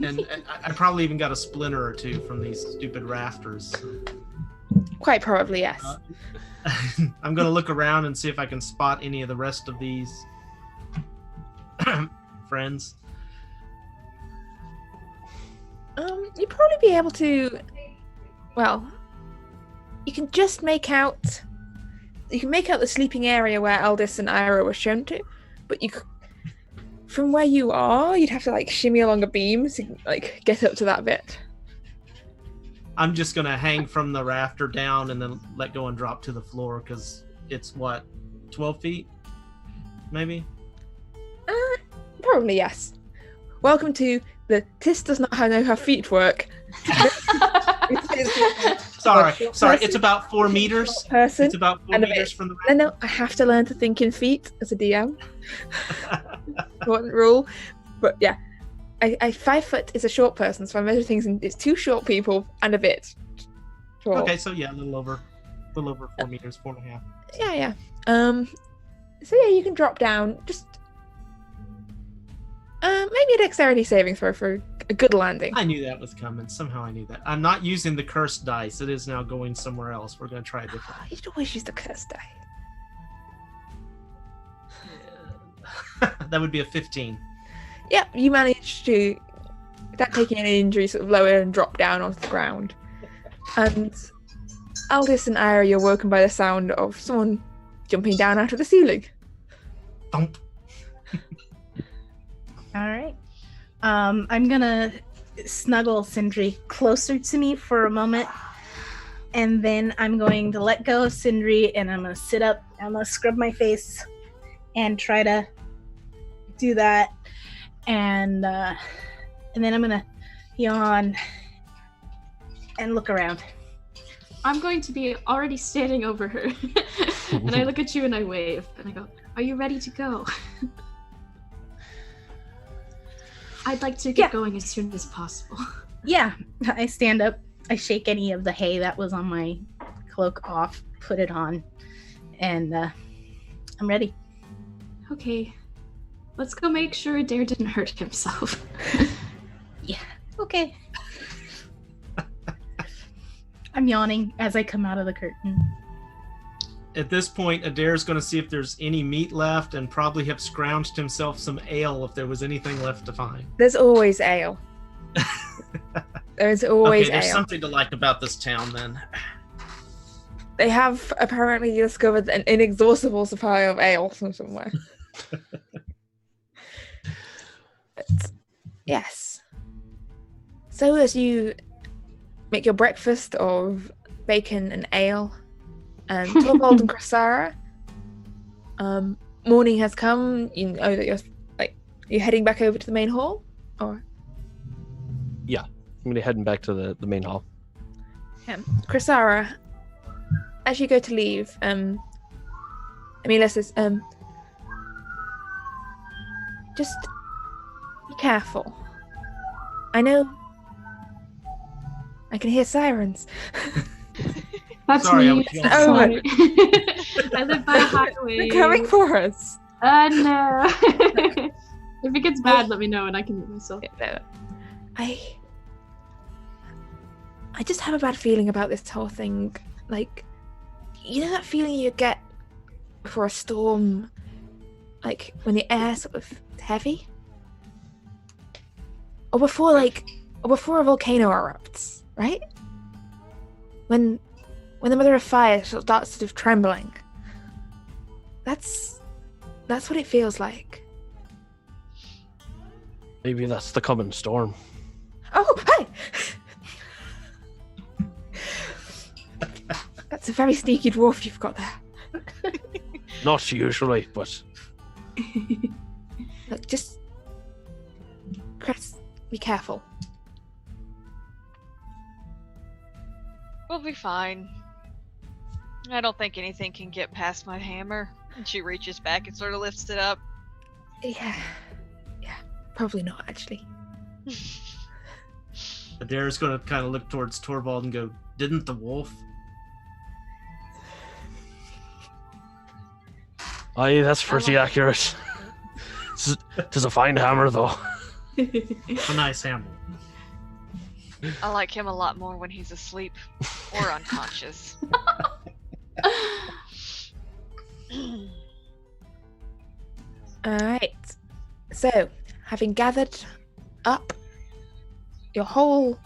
And I probably even got a splinter or two from these stupid rafters. Quite probably, yes. I'm going to look around and see if I can spot any of the rest of these friends. You'd probably be able to. Well, you can just make out. You can make out the sleeping area where Aldous and Ira were shown to, but from where you are, you'd have to like shimmy along a beam to like get up to that bit. I'm just going to hang from the rafter down and then let go and drop to the floor because it's what, 12 feet? Maybe? Probably yes. Welcome to the Tis does not know how feet work. Sorry. It's about 4 meters. Person It's about 4 meters from the rafter. No, I have to learn to think in feet as a DM. Important rule. But yeah, I 5 foot is a short person, so I measure things in it's 2 short people and a bit. Short. Okay, so yeah, a little over 4 meters, 4.5. Yeah. So yeah, you can drop down. Just maybe a dexterity saving throw for a good landing. I knew that was coming. Somehow I knew that. I'm not using the cursed dice. It is now going somewhere else. We're going to try a different. You'd always use the cursed die. That would be a 15. Yep, you managed to, without taking any injury, sort of lower and drop down onto the ground. And Aldous and Ira, you're woken by the sound of someone jumping down out of the ceiling. Thump. All right. I'm gonna snuggle Sindri closer to me for a moment, and then I'm going to let go of Sindri, and I'm gonna sit up. I'm gonna scrub my face and try to do that, and then I'm gonna yawn and look around. I'm going to be already standing over her, and I look at you and I wave, and I go, "Are you ready to go?" I'd like to get going as soon as possible. Yeah, I stand up. I shake any of the hay that was on my cloak off, put it on, and I'm ready. Okay, let's go make sure Adair didn't hurt himself. Yeah, okay. I'm yawning as I come out of the curtain. At this point, Adair's going to see if there's any meat left and probably have scrounged himself some ale if there was anything left to find. There's always ale. There's always okay, there's ale. something to like about this town then. They have apparently discovered an inexhaustible supply of ale from somewhere. But, yes. So as you make your breakfast of bacon and ale, and Torvald and Cressara, morning has come. You know that you're heading back over to the main hall, or Yeah, I'm gonna be heading back to the main hall. Cressara, as you go to leave, Amelia says, just be careful. I know I can hear sirens. That's Sorry, me. I was Oh, I live by a highway. They're coming for us. No. If it gets bad, let me know and I can move myself. No. I just have a bad feeling about this whole thing. Like, you know that feeling you get before a storm? Like, when the air's sort of heavy? Or before a volcano erupts, right? When the Mother of Fire starts sort of trembling. That's what it feels like. Maybe that's the coming storm. Oh, hey! That's a very sneaky dwarf you've got there. Not usually, but Look, just... Cress, be careful. We'll be fine. I don't think anything can get past my hammer. And she reaches back and sort of lifts it up. Yeah, probably not, actually. Adair's going to kind of look towards Torvald and go, "Didn't the wolf?" Aye, that's pretty accurate. Tis a fine hammer, though. A nice hammer. I like him a lot more when he's asleep or unconscious. Alright. So, having gathered up your whole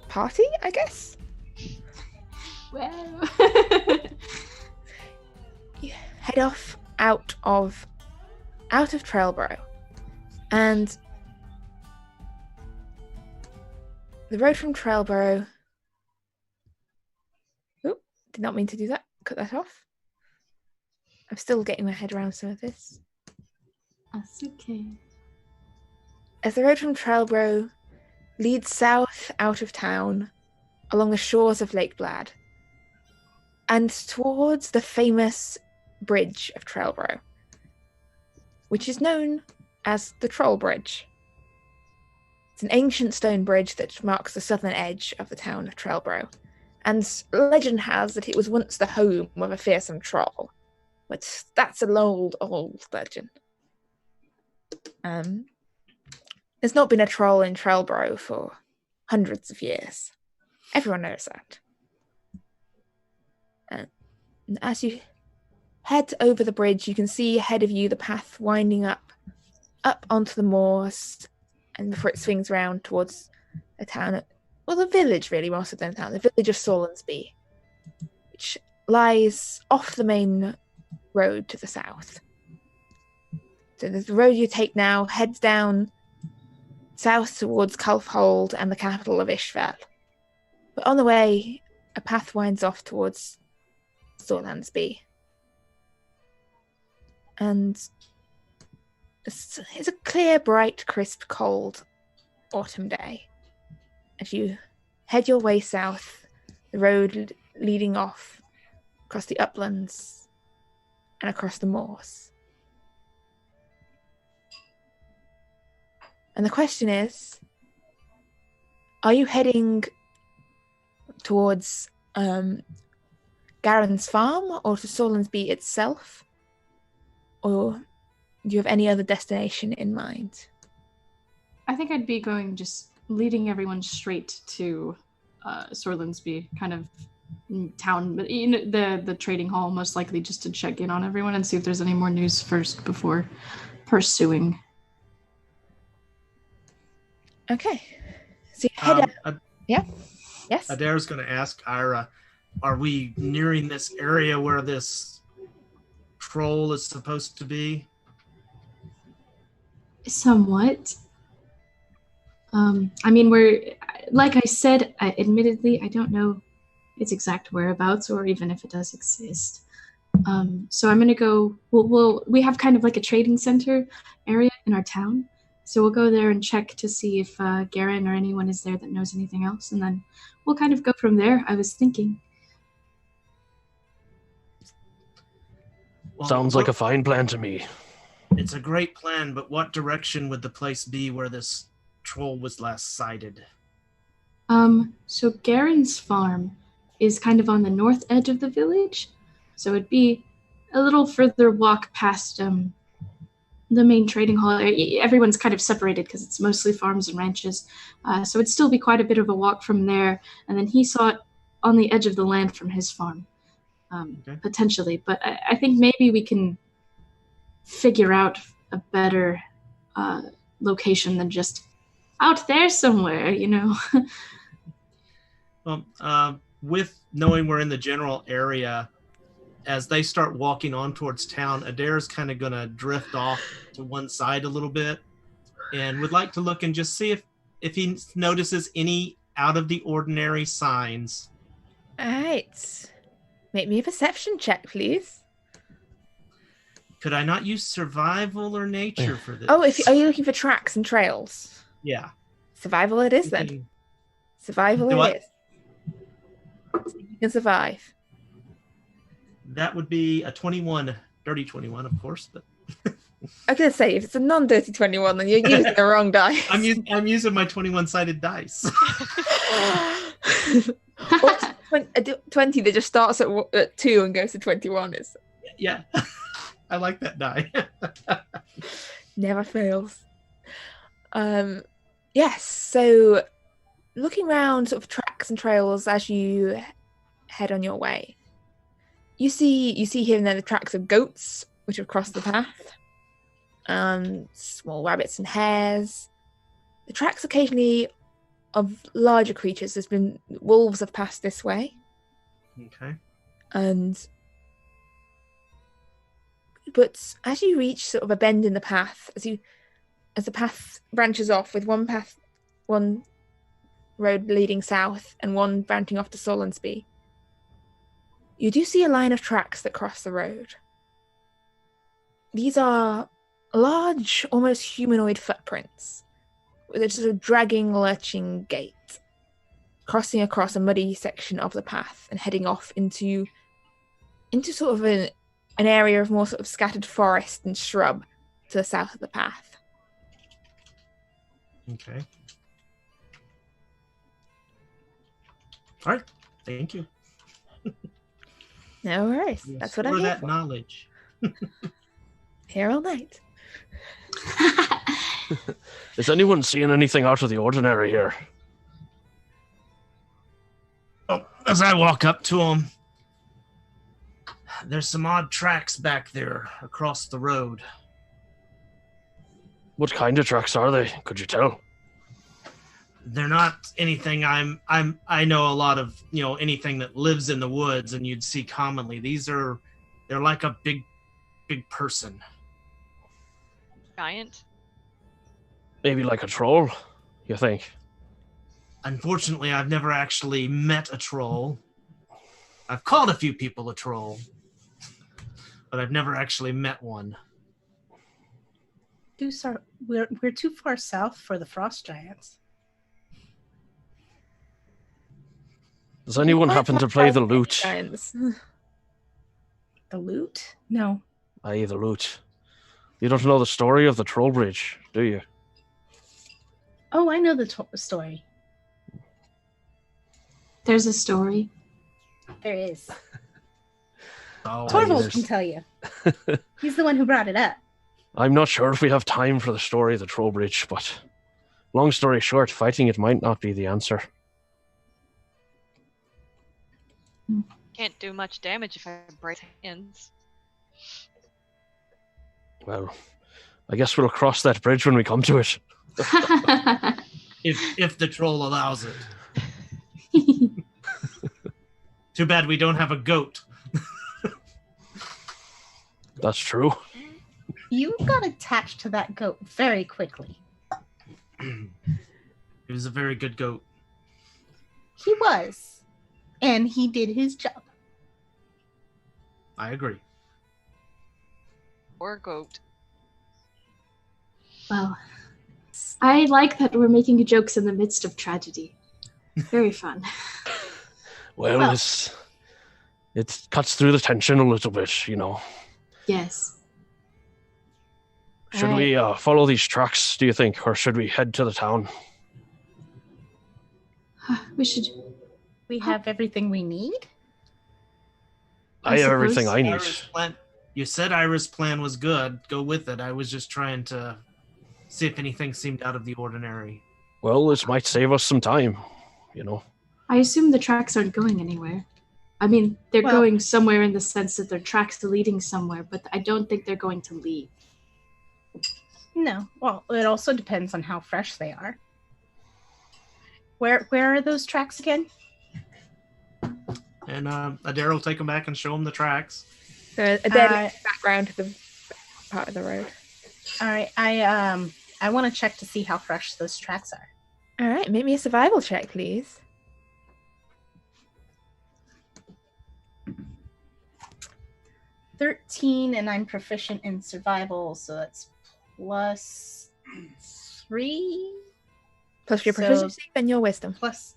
party, I guess? Well. You head off out of Trailborough. And the road from Trailborough... Oop, did not mean to do that. Cut that off. I'm still getting my head around some of this. That's okay. As the road from Trailborough leads south out of town along the shores of Lake Blad and towards the famous bridge of Trailborough, which is known as the Troll Bridge. It's an ancient stone bridge that marks the southern edge of the town of Trailborough, and legend has that it was once the home of a fearsome troll. But that's an old legend. There's not been a troll in Trailborough for hundreds of years. Everyone knows that. And as you head over the bridge, you can see ahead of you the path winding up onto the moors, and before it swings round towards the town, well, the village really, more so than the town, the village of Sorlandsby, which lies off the main road to the south. So the road you take now heads down south towards Culfhold and the capital of Isfjell. But on the way, a path winds off towards Sorlandsby. And it's a clear, bright, crisp, cold autumn day. As you head your way south, the road leading off across the uplands and across the moors. And the question is, are you heading towards Garen's farm or to Sorlandsby itself? Or do you have any other destination in mind? I think I'd be going just leading everyone straight to Sorlandsby, kind of town, but the trading hall, most likely just to check in on everyone and see if there's any more news first before pursuing. Okay. So you head up. Yeah? Yes? Adair's going to ask Eira, are we nearing this area where this troll is supposed to be? Somewhat. I mean, we're, like I said, admittedly, I don't know its exact whereabouts or even if it does exist. So I'm going to go, we have kind of like a trading center area in our town. So we'll go there and check to see if Garen or anyone is there that knows anything else. And then we'll kind of go from there, I was thinking. Well, sounds like a fine plan to me. It's a great plan, but what direction would the place be where this troll was last sighted? So Garen's farm is kind of on the north edge of the village. So it'd be a little further walk past the main trading hall. Everyone's kind of separated because it's mostly farms and ranches. So it'd still be quite a bit of a walk from there. And then he saw it on the edge of the land from his farm, potentially. But I think maybe we can figure out a better location than just out there somewhere, you know. Well, with knowing we're in the general area, as they start walking on towards town, Adair's kind of going to drift off to one side a little bit and would like to look and just see if he notices any out of the ordinary signs. All right. Make me a perception check, please. Could I not use survival or nature for this? Oh, are you looking for tracks and trails? Yeah. Survival it is then. Survival it is. You can survive. That would be a 21, dirty 21, of course. But I was going to say, if it's a non-dirty 21, then you're using the wrong dice. I'm using my 21-sided dice. 20 that just starts at 2 and goes to 21 is. Yeah. I like that die. Never fails. Yes, so looking around sort of tracks and trails as you head on your way, you see here and there the tracks of goats which have crossed the path, small rabbits and hares. The tracks occasionally of larger creatures. There's been wolves have passed this way. Okay. But as you reach sort of a bend in the path, as the path branches off with one road leading south and one branching off to Sorlandsby, you do see a line of tracks that cross the road. These are large, almost humanoid footprints with a sort of dragging, lurching gait, crossing across a muddy section of the path and heading off into sort of an area of more sort of scattered forest and shrub to the south of the path. Okay. All right. Thank you. No worries. That's what I'm here that for. Knowledge. Here all night. Is anyone seeing anything out of the ordinary here? Oh, as I walk up to him, there's some odd tracks back there across the road. What kind of tracks are they? Could you tell? They're not anything I know a lot of, anything that lives in the woods and you'd see commonly. They're like a big person. Giant? Maybe like a troll, you think? Unfortunately, I've never actually met a troll. I've called a few people a troll, but I've never actually met one. We're too far south for the frost giants. Does anyone happen to play the lute? The lute? No. Aye, the lute. You don't know the story of the troll bridge, do you? Oh, I know the story. There's a story. There is. Oh, Torvald can tell you. He's the one who brought it up. I'm not sure if we have time for the story of the troll bridge, but long story short, fighting it might not be the answer. Can't do much damage if I break hands. Well, I guess we'll cross that bridge when we come to it. If the troll allows it. Too bad we don't have a goat. That's true. You got attached to that goat very quickly. He was a very good goat. He was. And he did his job. I agree. Or goat. Well, I like that we're making jokes in the midst of tragedy. Very fun. Well, it cuts through the tension a little bit, Yes. Should we follow these tracks, do you think, or should we head to the town? We should. We have everything we need? I have everything I need. Ira's plan, you said Ira's plan was good. Go with it. I was just trying to see if anything seemed out of the ordinary. Well, this might save us some time, I assume the tracks aren't going anywhere. I mean, they're going somewhere in the sense that their tracks are leading somewhere, but I don't think they're going to leave. No. Well, it also depends on how fresh they are. Where are those tracks again? And Adair will take them back and show them the tracks. So a dead background to the part of the road. All right. I want to check to see how fresh those tracks are. All right, make me a survival check, please. 13, and I'm proficient in survival, so that's +3. Plus your proficiency and your wisdom. +2.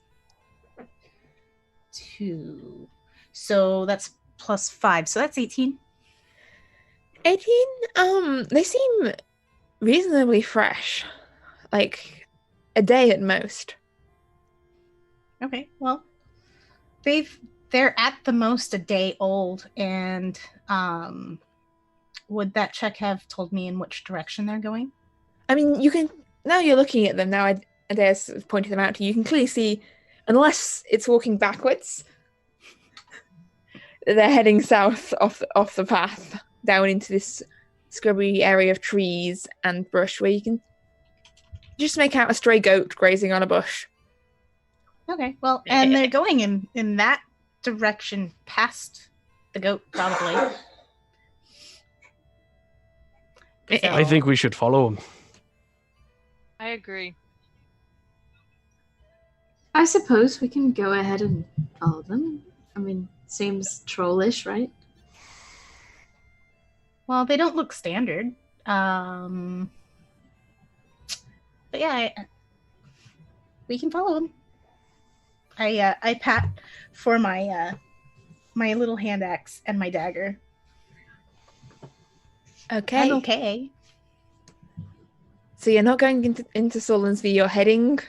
So that's +5. So that's 18. 18? They seem reasonably fresh. Like a day at most. Okay, well, they're at the most a day old, and would that check have told me in which direction they're going? I mean, you can, now you're looking at them, now Adair's pointed them out to you, you can clearly see, unless it's walking backwards, they're heading south off the path, down into this scrubby area of trees and brush where you can just make out a stray goat grazing on a bush. Okay, well, and they're going in that direction past the goat, probably. So, I think we should follow him. I agree. I suppose we can go ahead and follow them. I mean, seems trollish, right? well, they don't look standard. But yeah, we can follow them. I pat for my my little hand axe and my dagger. Okay. I'm okay. So you're not going into Sorlandsby, you're heading...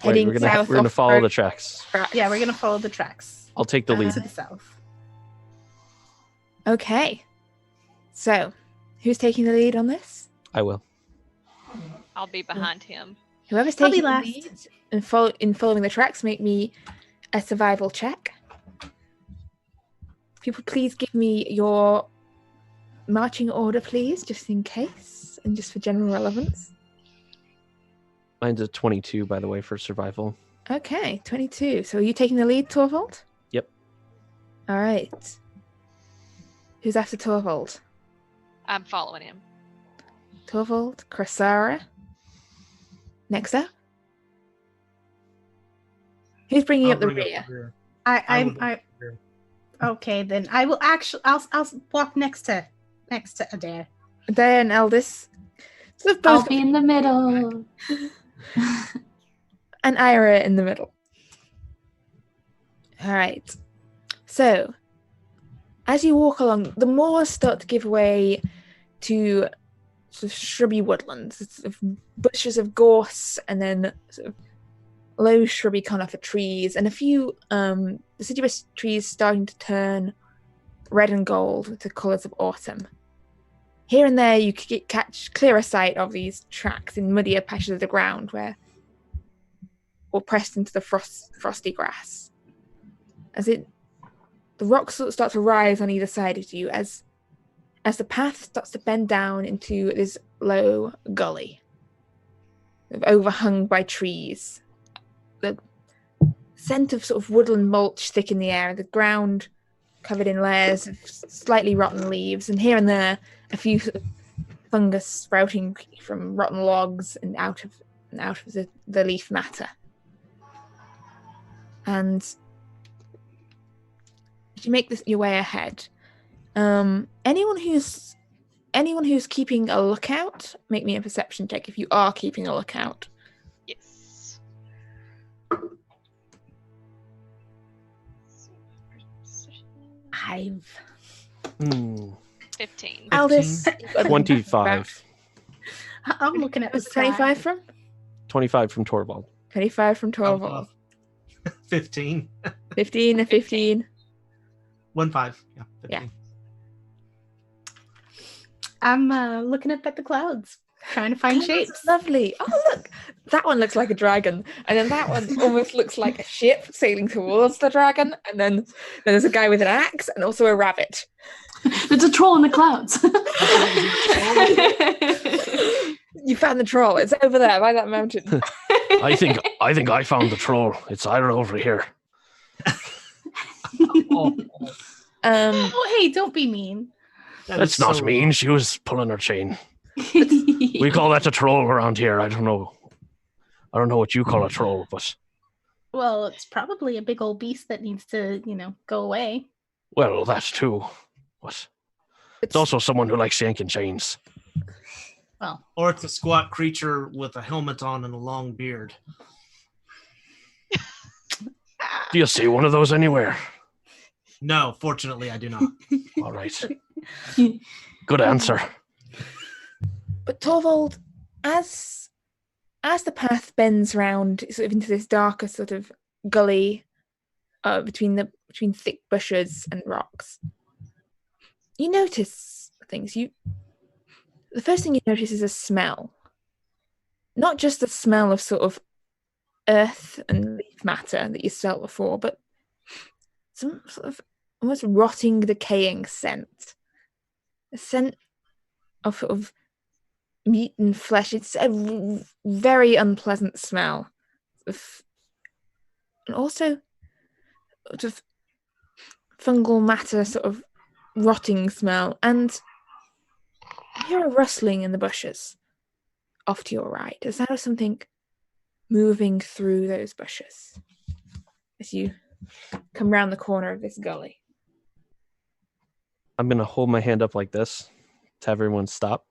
Wait, we're south. gonna follow the tracks. Yeah, we're gonna follow the tracks I'll take the lead. to the south. Okay. So, who's taking the lead on this? I will. I'll be behind him. Whoever's I'll be taking the last. lead in following the tracks, make me a survival check. People, please give me your marching order, please, just in case, and just for general relevance. Mine's a 22, by the way, for survival. Okay, 22. So are you taking the lead, Torvald? Yep. All right. Who's after Torvald? I'm following him. Torvald, Cressara. Next up. Who's bringing up the rear? I okay, then I will actually. I'll walk next to Adair. Adair and Eldis. So they've I'll both be in the middle. and Eira in the middle. All right. So, as you walk along, the moors start to give way to sort of shrubby woodlands, sort of bushes of gorse, and then sort of low shrubby conifer trees, and a few deciduous trees starting to turn red and gold with the colours of autumn. Here and there, you could catch clearer sight of these tracks in muddier patches of the ground or pressed into the frosty grass. The rocks sort of start to rise on either side of you as the path starts to bend down into this low gully, overhung by trees. The scent of sort of woodland mulch thick in the air, the ground covered in layers of slightly rotten leaves, and here and there a few sort of fungus sprouting from rotten logs and out of the leaf matter. And as you make your way ahead, anyone who's keeping a lookout, make me a perception check if you are keeping a lookout. Yes. 5. 15. Aldous, 25. I'm looking at the What's 25 from? 25 from Torvald. 25 from Torvald. 15. 15 and 15. 1-5. Yeah. 15. Yeah. I'm looking up at the clouds, trying to find Oh, shapes. that's lovely. Oh, look. That one looks like a dragon. And then that one almost looks like a ship sailing towards the dragon. And then there's a guy with an axe and also a rabbit. There's a troll in the clouds. You found the troll. It's over there by that mountain. I think I found the troll. It's Ira over here. Oh, hey, don't be mean. That's not so mean. She was pulling her chain. We call that a troll around here. I don't know what you call a troll, but Well, it's probably a big old beast that needs to, go away. well, that too. But it's also someone who likes yanking chains. Well, Or it's a squat creature with a helmet on and a long beard. Do you see one of those anywhere? No, fortunately, I do not. All right. Good answer. But Torvald, as the path bends round sort of into this darker sort of gully, between thick bushes and rocks. You notice things. The first thing you notice is a smell. Not just the smell of sort of earth and leaf matter that you smelled before, but some sort of almost rotting, decaying scent. A scent of sort of meat and flesh. It's a very unpleasant smell. And also sort of fungal matter, sort of rotting smell. And you hear a rustling in the bushes off to your right. The sound of something moving through those bushes as you come round the corner of this gully. I'm going to hold my hand up like this to have everyone stop.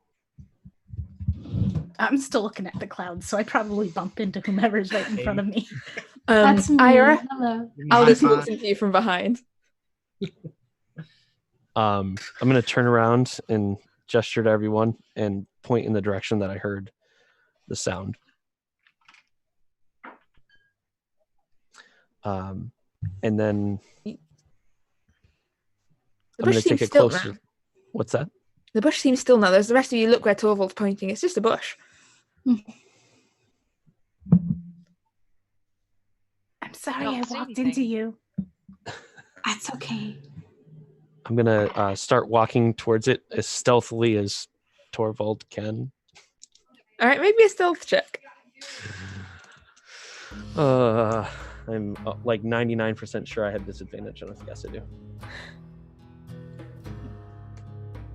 I'm still looking at the clouds, so I probably bump into whomever's right in front of me. That's me. Ira, Hello. Aldous looks into you from behind. I'm going to turn around and gesture to everyone and point in the direction that I heard the sound. And then The I'm going bush to take seems a still closer. now. What's that? The bush seems still now. There's the rest of you. Look where Torvald's pointing. It's just a bush. I'm sorry don't I see walked anything. into you. That's okay. I'm going to start walking towards it as stealthily as Torvald can. All right, maybe a stealth check. I'm like 99% sure I have disadvantage on this. Yes, I do.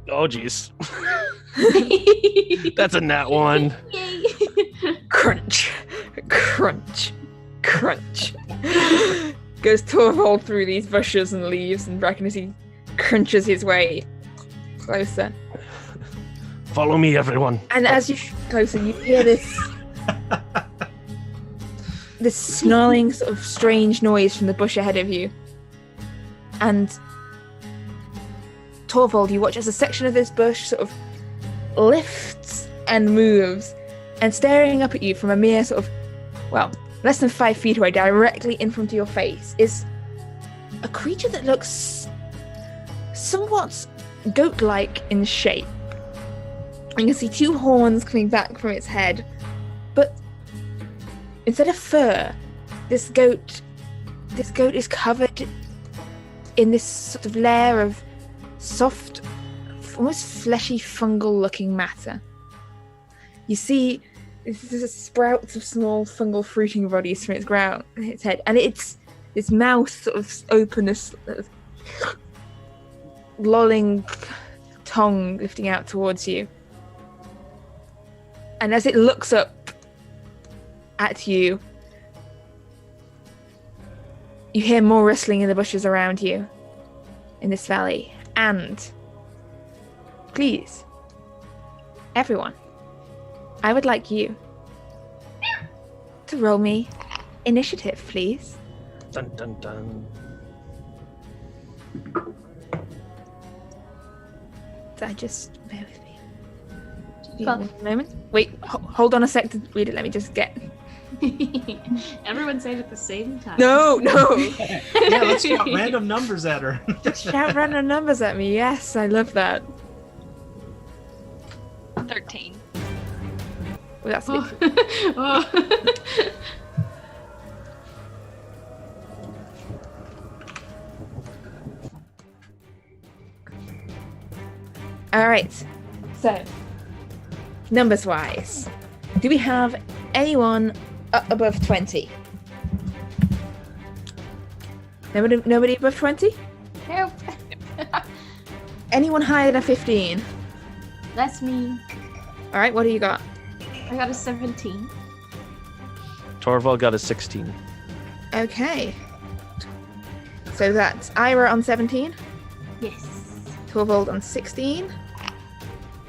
Oh, jeez. That's a nat one. Yay. Crunch, crunch, crunch. Goes Torvald through these bushes and leaves and bracken as he crunches his way closer. Follow me, everyone. And as you closer, you hear this snarling sort of strange noise from the bush ahead of you. And Torvald, you watch as a section of this bush sort of lifts and moves, and staring up at you from a mere sort of, well, less than 5 feet away, directly in front of your face, is a creature that looks somewhat goat-like in shape. You can see 2 horns coming back from its head, but instead of fur, this goat is covered in this sort of layer of soft, almost fleshy, fungal-looking matter. You see there's sprouts of small fungal fruiting bodies from its head, and its mouth sort of open, this sort of lolling tongue lifting out towards you. And as it looks up at you, you hear more rustling in the bushes around you in this valley. And please, everyone, I would like you to roll me initiative, please. Dun dun dun. I just bear with me. One moment. Wait, hold on a sec to read it. Let me just get. Everyone say it at the same time. No. Yeah, let's shout random numbers at her. Just shout random numbers at me. Yes, I love that. 13. Well, that's Oh. it. Oh. All right. So, numbers wise, do we have anyone up above 20? Nobody above 20? Nope. Anyone higher than 15? That's me. All right, what do you got? I got a 17. Torvald got a 16. Okay. So that's Ira on 17, Yes. Torvald on 16.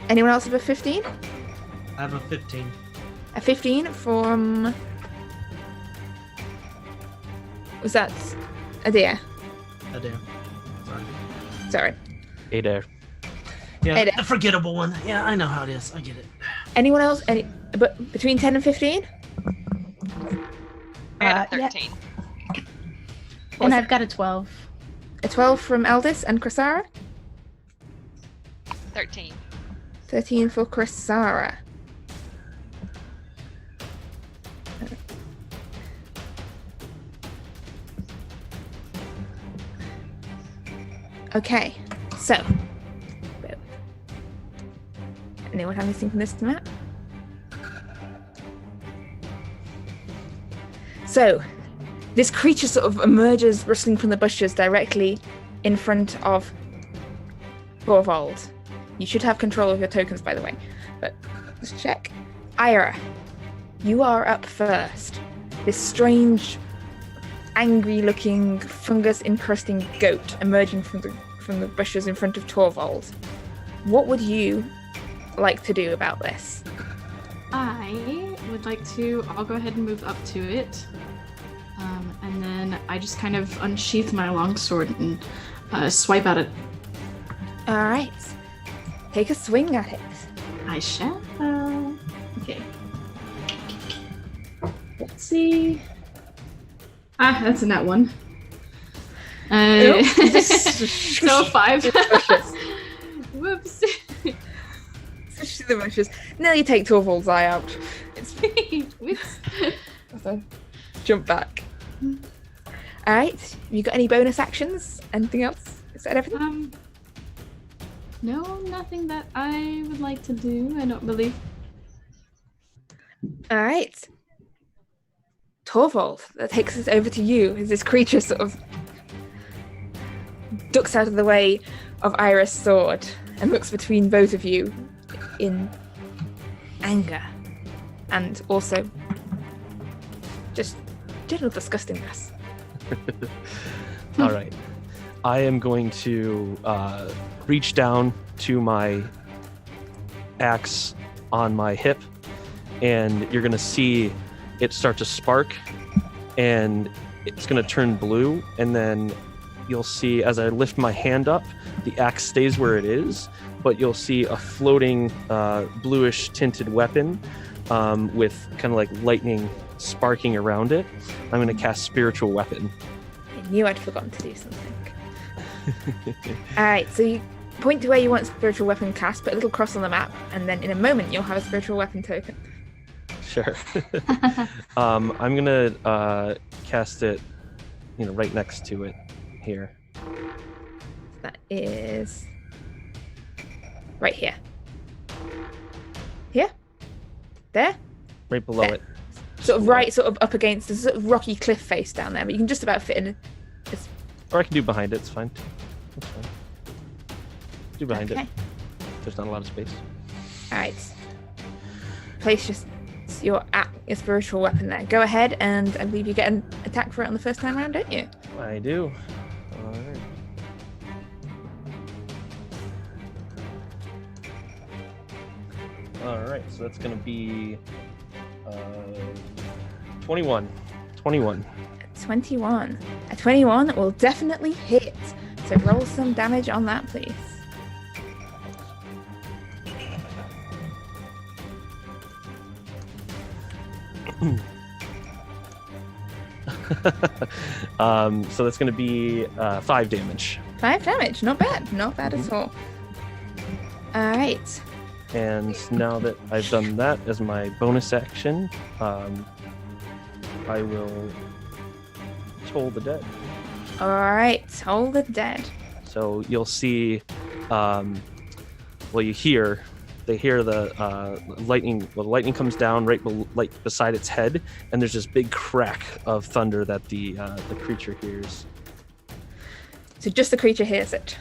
Anyone else above 15? I have a 15. A 15 from... Was that Actaea? I do. Sorry. Sorry. Adair. Yeah, Hey, the forgettable one. Yeah, I know how it is. I get it. Anyone else? But between 10 and 15? I got a Yeah. 13. And I've got a 12. A 12 from Aldis and Chrysara? 13. 13 for Chrysara. Okay, so. Anyone have anything from this map? So, this creature sort of emerges, rustling from the bushes directly in front of Thorvald. You should have control of your tokens, by the way. But let's check. Eira, you are up first. This strange, angry-looking, fungus-encrusting goat emerging from the bushes in front of Thorvald. What would you like to do about this? I would like to. I'll go ahead and move up to it. And then I just kind of unsheath my longsword and swipe at it. Alright. Take a swing at it. I shall. Okay. Let's see. That's a nat one. So 5. Whoops. Switch to the bushes. Nearly take Thorvald's eye out. It's Whoops. so, jump back. Alright. You got any bonus actions? Anything else? Is that everything? No, nothing that I would like to do, I don't believe. Alright. Thorvald, that takes us over to you as this creature sort of ducks out of the way of Eira's sword and looks between both of you in anger and also just general disgustingness. All right. I am going to reach down to my axe on my hip, and you're going to see it start to spark, and it's going to turn blue, and then you'll see as I lift my hand up, the axe stays where it is, but you'll see a floating bluish tinted weapon with kind of like lightning sparking around it. I'm going to cast Spiritual Weapon. I knew I'd forgotten to do something. Alright, so you point to where you want Spiritual Weapon cast, put a little cross on the map, and then in a moment you'll have a Spiritual Weapon token. Sure. I'm going to cast it, right next to it here. That is right here. Here? There? Right below there. it. Sort of right, sort of up against the sort of rocky cliff face down there, but you can just about fit in. Or I can do behind it, it's fine. That's fine. Do behind it. There's not a lot of space. Alright. Place your spiritual weapon there. Go ahead, and I believe you get an attack for it on the first time around, don't you? I do. Alright. Alright, so that's going to be 21. 21. 21. A 21 will definitely hit. So roll some damage on that, please. So that's going to be 5 damage. 5 damage. Not bad. Not bad at all. Alright. And now that I've done that as my bonus action, I will Toll the Dead. Alright, Toll the Dead. So you'll see, they hear the lightning. Well, the lightning comes down right beside its head, and there's this big crack of thunder that the creature hears. So just the creature hears it.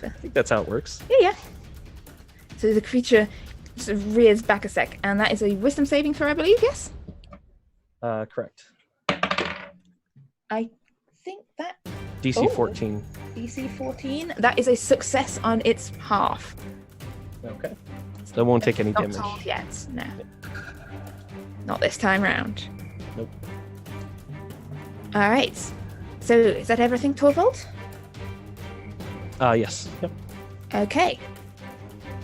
I think that's how it works. Yeah. So the creature sort of rears back a sec, and that is a wisdom saving throw, I believe, yes? Correct. I think that... DC 14. DC 14. That is a success on its half. Okay. So that won't take any Not damage. told yet, no. Not this time round. Nope. Alright. So is that everything, Thorvald? Yes. Yep. Okay.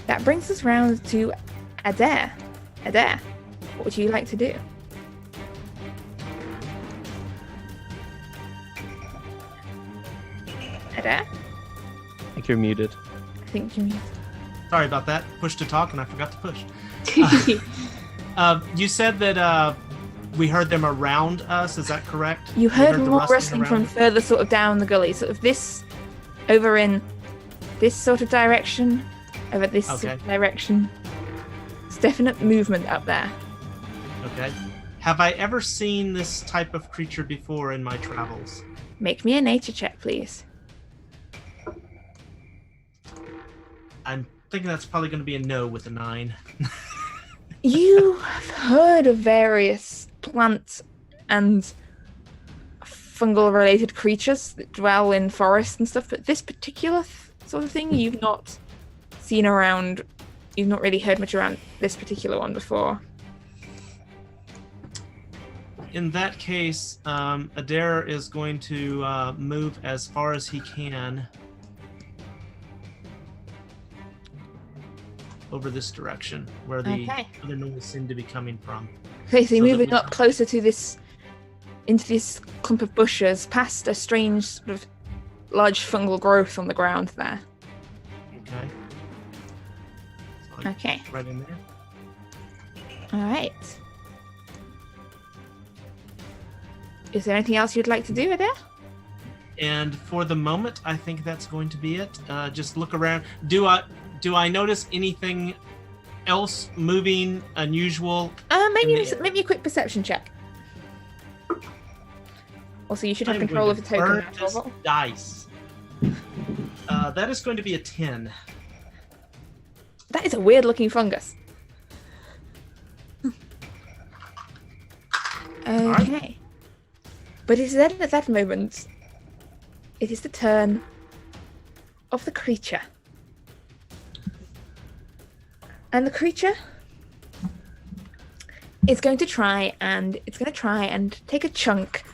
That brings us round to Adair. Adair, what would you like to do? Ada? I think you're muted. I think you're muted. Sorry about that. Push to talk, and I forgot to push. You said that we heard them around us. Is that correct? You heard the more rustling around from us? further sort of down the gully. Sort of this, over in this sort of direction, over this sort of direction. There's definite movement up there. Okay. Have I ever seen this type of creature before in my travels? Make me a nature check, please. I'm thinking that's probably going to be a no with a 9. You have heard of various plant and fungal-related creatures that dwell in forests and stuff, but this particular sort of thing you've not seen around. You've not really heard much around this particular one before. In that case, Adair is going to move as far as he can over this direction, where the other noise seem to be coming from. Okay, so you're moving up closer to this, into this clump of bushes, past a strange sort of large fungal growth on the ground there. Okay. So Okay. Right in there. All right. Is there anything else you'd like to do, Adair? And for the moment, I think that's going to be it. Just look around. Do I notice anything else moving, unusual? Maybe a quick perception check. Also, you should have control of the token. This dice. That is going to be a 10. That is a weird-looking fungus. Okay. Right. But it is then at that moment, it is the turn of the creature. And the creature is going to try and take a chunk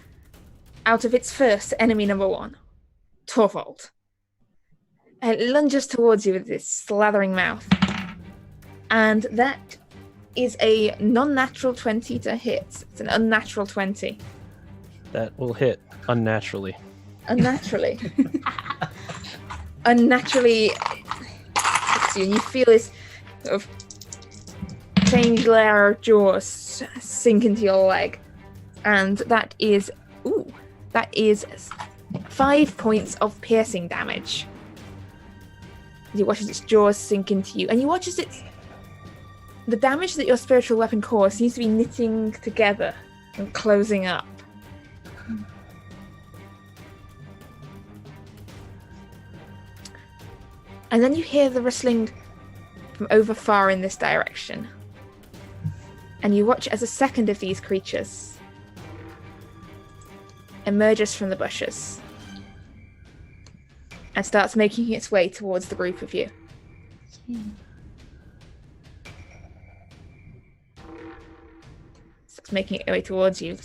out of its first enemy number 1, Torvald. And it lunges towards you with this slathering mouth. And that is a non-natural 20 to hit. It's an unnatural 20. That will hit unnaturally. Unnaturally. Unnaturally hits you, and you feel this sort of change layer of jaws sink into your leg. And that is 5 points of piercing damage. You watch as its jaws sink into you, and you watch as the damage that your spiritual weapon caused seems to be knitting together and closing up. And then you hear the rustling from over far in this direction. And you watch as a second of these creatures emerges from the bushes and starts making its way towards the group of you. Starts making its way towards you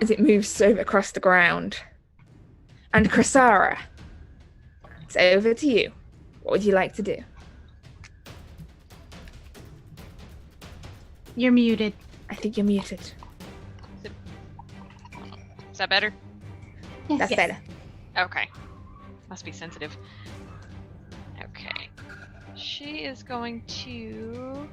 as it moves over across the ground. And Krasara, it's over to you. What would you like to do? You're muted. I think you're muted. Is that better? Yes. That's better. Okay. Must be sensitive. Okay. She is going to...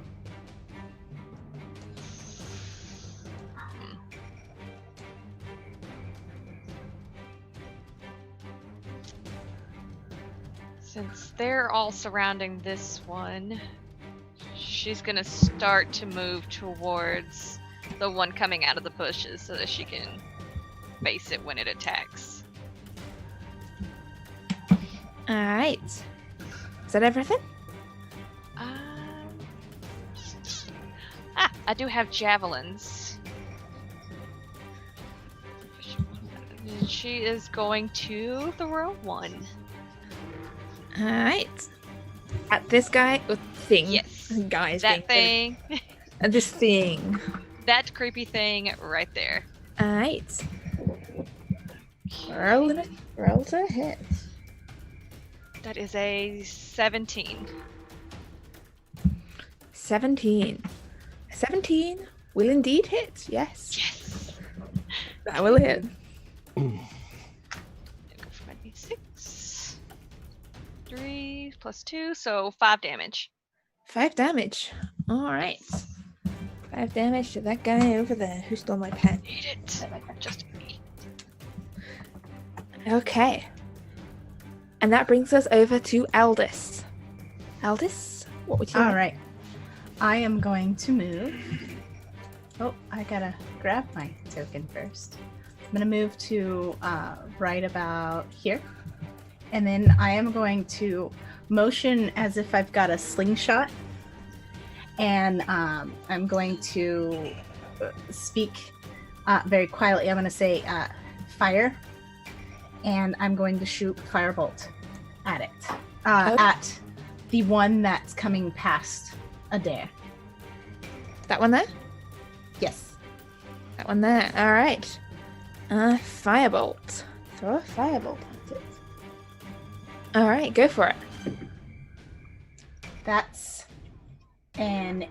Since they're all surrounding this one, she's gonna start to move towards the one coming out of the bushes so that she can face it when it attacks. Alright. Is that everything? I do have javelins. She is going to throw one. Alright. At this guy or thing? Yes. Guys. That thing. At this thing. That creepy thing right there. Alright. Roll to hit. That is a 17. 17. 17 will indeed hit, yes. Yes. That will hit. D6. 3 plus 2, so 5 damage. 5 damage. All right. 5 damage to that guy over there who stole my pen. Eat it. Just eat. Okay. And that brings us over to Aldous. Aldous, what would you All like? right. I am going to move. Oh, I gotta grab my token first. I'm gonna move to right about here. And then I am going to motion as if I've got a slingshot. And I'm going to speak very quietly. I'm going to say fire. And I'm going to shoot firebolt at it. At the one that's coming past Adair. That one there? Yes. That one there. All right. Firebolt. Throw a firebolt at it. All right, go for it. That's an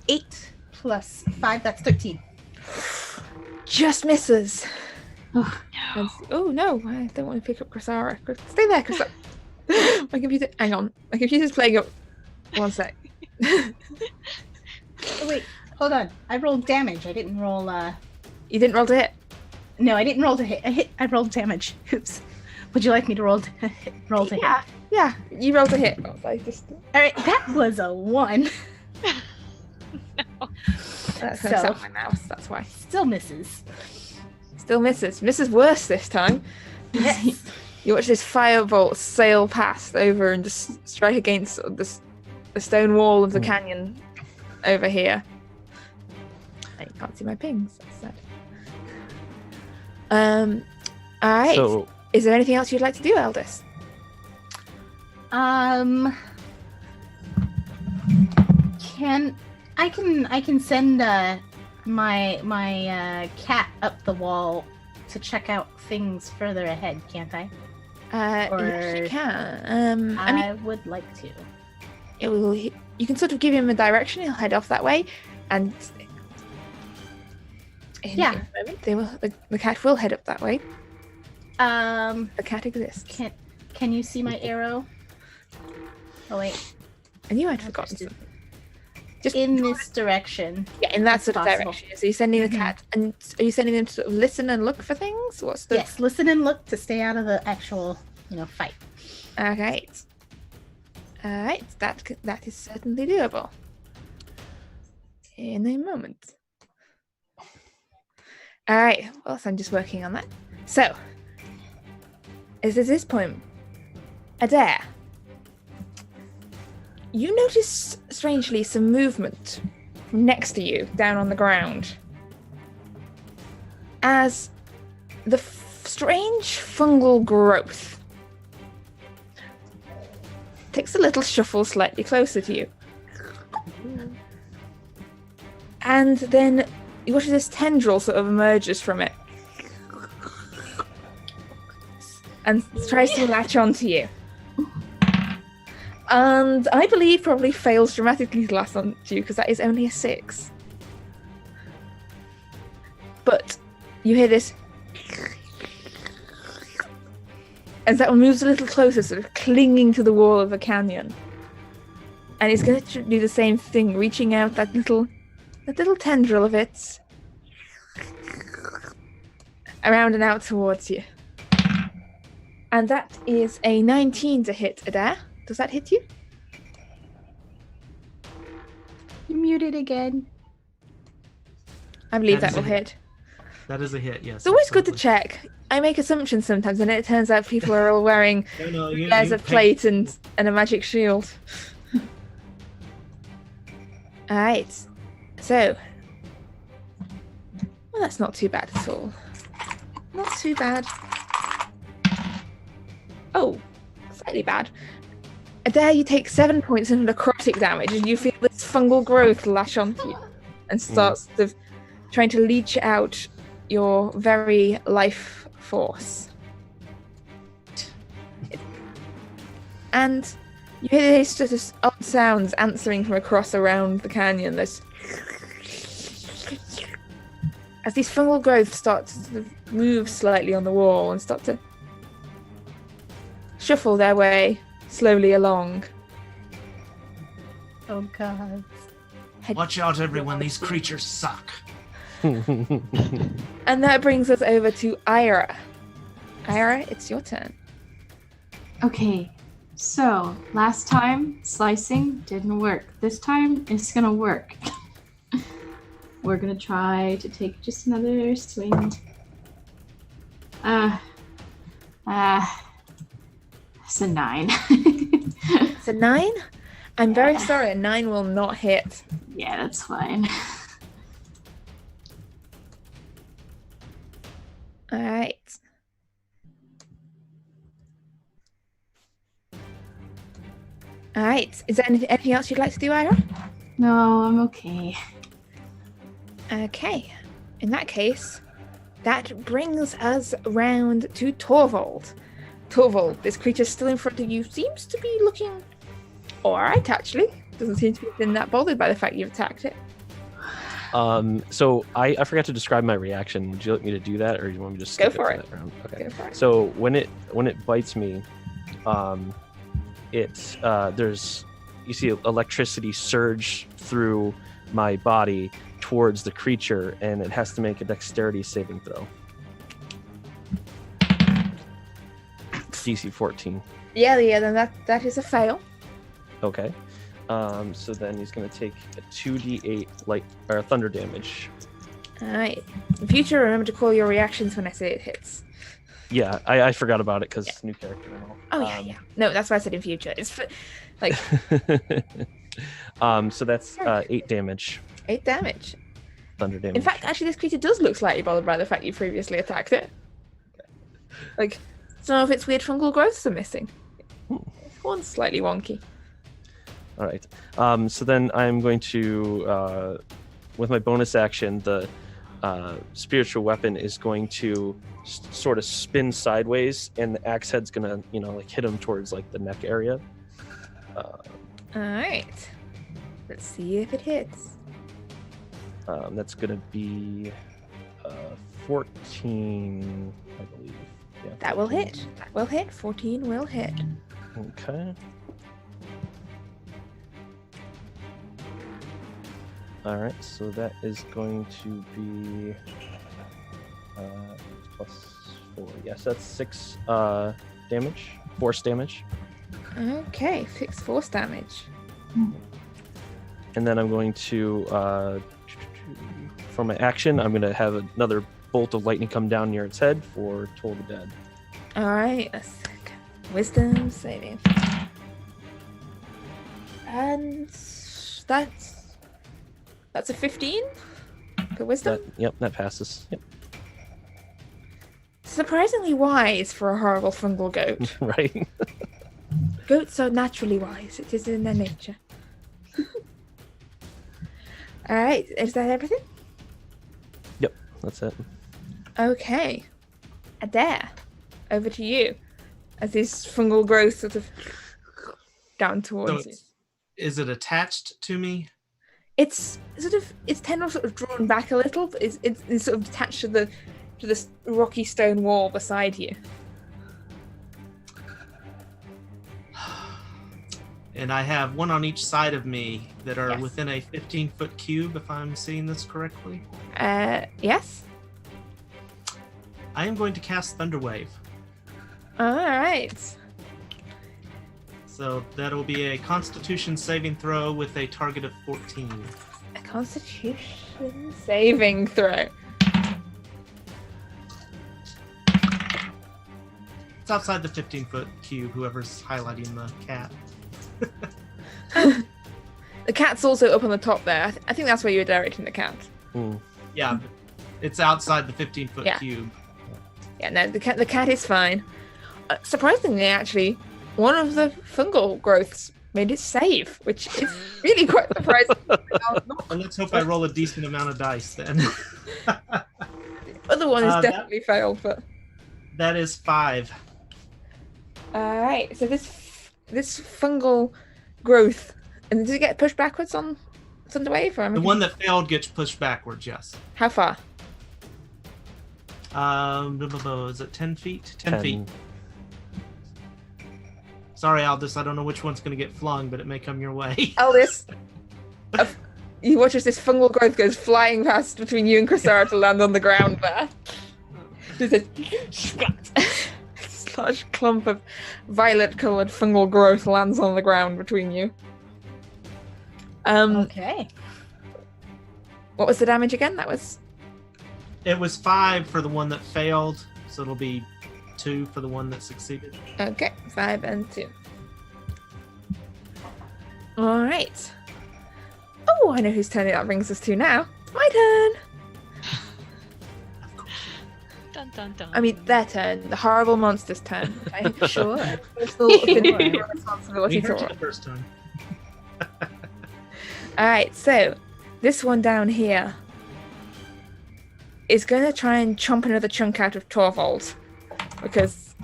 8 plus 5. That's 13. Just misses. Oh, Oh no, I don't want to pick up Chrysara. Stay there, Chrysara. My computer. Hang on. My computer's playing up. One sec. Oh, wait, hold on. I rolled damage. I didn't roll. You didn't roll to hit? No, I didn't roll to hit. I rolled damage. Oops. Would you like me to roll to hit? Yeah. You rolled to hit. Oh, I just. All right, that was a 1. That's So- gonna sound my mouse. That's why. Still misses. Still misses. Misses worse this time. Yes. You watch this firebolt sail past over and just strike against sort of the stone wall of the canyon over here. I can't see my pings. That's sad. All right. So, Is there anything else you'd like to do, Aldous? I can send my cat up the wall to check out things further ahead, can't I? Yes, you can. I mean, I would like to. it will. You can sort of give him a direction. He'll head off that way, and in Yeah. a moment, they will. The cat will head up that way. The cat exists. Can you see my arrow? Oh wait, And you had forgotten Just- something. Just in this direction. yeah, in that it's sort of possible. direction. So you're sending the Mhm. cat, and are you sending them to sort of listen and look for things? What's the Yes, listen and look to stay out of the actual, fight. Okay. All right. That is certainly doable. In a moment. All right. Well, so I'm just working on that. So, is at this point, Adair, you notice strangely some movement next to you down on the ground as the strange fungal growth takes a little shuffle slightly closer to you. And then you watch this tendril sort of emerges from it and tries to latch onto you. And I believe probably fails dramatically to latch onto you because that is only a 6. But you hear this as that one moves a little closer, sort of clinging to the wall of the canyon. And it's going to do the same thing, reaching out that little tendril of it around and out towards you. And that is a 19 to hit, Adair. Does that hit you? You're muted again. I believe That that is will a hit. That is a hit, yes. It's always good to absolutely. check. I make assumptions sometimes, and it turns out people are all wearing No, layers of plate and a magic shield. Alright. So. Well, that's not too bad at all. Not too bad. Oh, slightly bad. Adair, you take 7 points of necrotic damage, and you feel this fungal growth lash onto you and starts sort of trying to leech out your very life force. And you hear these sort of odd sounds answering from across around the canyon. There's as these fungal growths start to sort of move slightly on the wall and start to shuffle their way slowly along. Oh god. Watch out, everyone. These creatures suck. And that brings us over to Eira. Eira, it's your turn. Okay, so last time slicing didn't work. This time it's gonna work. We're gonna try to take just another swing. It's a 9. It's a 9? I'm very sorry, a 9 will not hit. Yeah, that's fine. Alright. Alright, is there anything else you'd like to do, Eira? No, I'm okay. Okay, in that case, that brings us round to Torvald. Torvald, this creature still in front of you seems to be looking alright, actually. Doesn't seem to have been that bothered by the fact you've attacked it. So I forgot to describe my reaction. Would you like me to do that, or do you want me to just Go skip for to it. that round? Okay. Go for it. So when it bites me, there's you see electricity surge through my body towards the creature, and it has to make a dexterity saving throw. DC 14. Yeah, then that is a fail. Okay. So then he's going to take a 2d8 thunder damage. Alright. In future, remember to call your reactions when I say it hits. Yeah, I forgot about it because new character and all. Oh, yeah. No, that's why I said in future. It's like... So that's 8 damage. 8 damage. Thunder damage. In fact, actually, this creature does look slightly bothered by the fact you previously attacked it. Like, some of its weird fungal growths are missing. One's slightly wonky. All right. So then I'm going to, with my bonus action, the spiritual weapon is going to sort of spin sideways, and the axe head's gonna, hit him towards the neck area. All right. Let's see if it hits. That's gonna be 14, I believe. Yeah, that 14. will hit. That will hit. 14 will hit. Okay. All right, so that is going to be +4. Yes, that's 6 damage, force damage. Okay, 6 force damage. And then I'm going to, for my action, I'm going to have another bolt of lightning come down near its head for Toll the Dead. All right, a sec. Wisdom saving. And that's a 15 for wisdom. That passes. Yep. Surprisingly wise for a horrible fungal goat. Right. Goats are naturally wise. It is in their nature. All right, is that everything? Yep, that's it. Okay, Adair, over to you. As this fungal growth sort of down towards you. Is it attached to me? It's its tendrils sort of drawn back a little, but it's sort of attached to the rocky stone wall beside you. And I have one on each side of me that are Yes. within a 15-foot cube, if I'm seeing this correctly. Yes. I am going to cast Thunderwave. All right. So that'll be a Constitution saving throw with a target of 14. A Constitution saving throw. It's outside the 15-foot cube, whoever's highlighting the cat. The cat's also up on the top there. I think that's where you were directing the cat. Yeah, it's outside the 15-foot Yeah. cube. Yeah, no, the cat is fine. Surprisingly, actually, one of the fungal growths made it save, which is really quite surprising. Well, let's hope I roll a decent amount of dice then. The other one is definitely failed, but That is 5. all right. So this fungal growth, and does it get pushed backwards on Thunderwave? Or The one that failed gets pushed backwards, yes. How far? Is it 10 feet? 10 feet. Sorry, Aldous, I don't know which one's going to get flung, but it may come your way. Aldous, you watch as this fungal growth goes flying past between you and Chrysara to land on the ground there. There's a large clump of violet-coloured fungal growth lands on the ground between you. Okay. What was the damage again? That was... It was 5 for the one that failed, so it'll be 2 for the one that succeeded. Okay, 5 and 2. Alright. Oh, I know whose turn that brings us to now. My turn! Dun, dun, dun. I mean, their turn. The horrible monster's turn. Okay? Sure. Responsibility We to heard you all. the first time. Alright, so this one down here is going to try and chomp another chunk out of Torvald because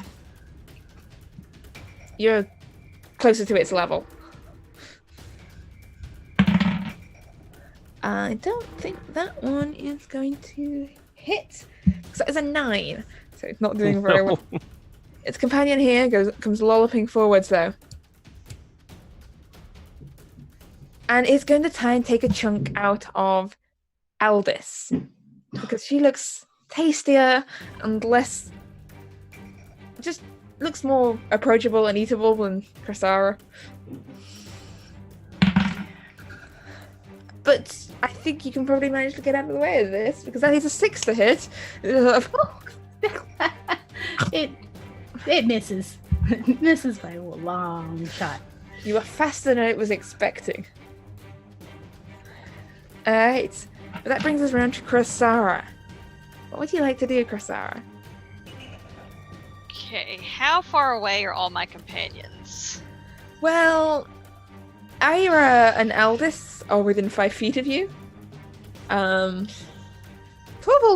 you're closer to its level. I don't think that one is going to hit because that is a 9, so it's not doing very well. Its companion here comes lolloping forwards though. And is going to try and take a chunk out of Aldous because she looks tastier and less. Just looks more approachable and eatable than Chrysara. But I think you can probably manage to get out of the way of this because that is a 6 to hit. It misses. It misses by a long shot. You were faster than it was expecting. Alright, but that brings us around to Chrysara. What would you like to do, Chrysara? Okay, how far away are all my companions? Well, Eira and Aldous are within 5 feet of you. Torvald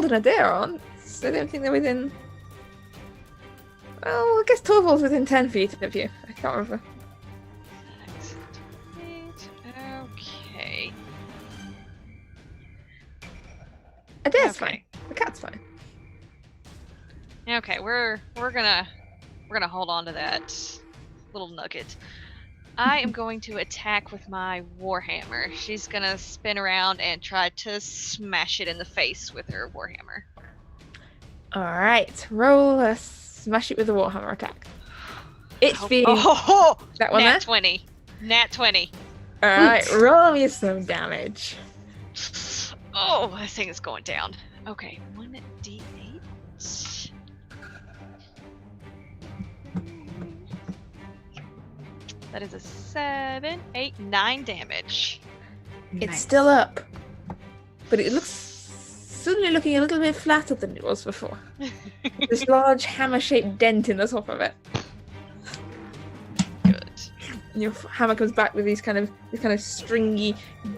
and Adair aren't, so I don't think they're within... Well, I guess Torvald's within 10 feet of you. I can't remember. Okay. Adair's Okay. fine. The cat's fine. Okay, we're gonna hold on to that little nugget. I am going to attack with my warhammer. She's gonna spin around and try to smash it in the face with her warhammer. Alright, roll a smash it with a warhammer attack. It's being... Oh, that one nat there? 20. Nat 20. Alright, roll me some damage. Oh, this thing is going down. Okay, 1d8. That is a 7, 8, 9 damage. It's Nice. still up. But it looks suddenly looking a little bit flatter than it was before. This large hammer-shaped dent in the top of it. Good. And your hammer comes back with these kind of stringy,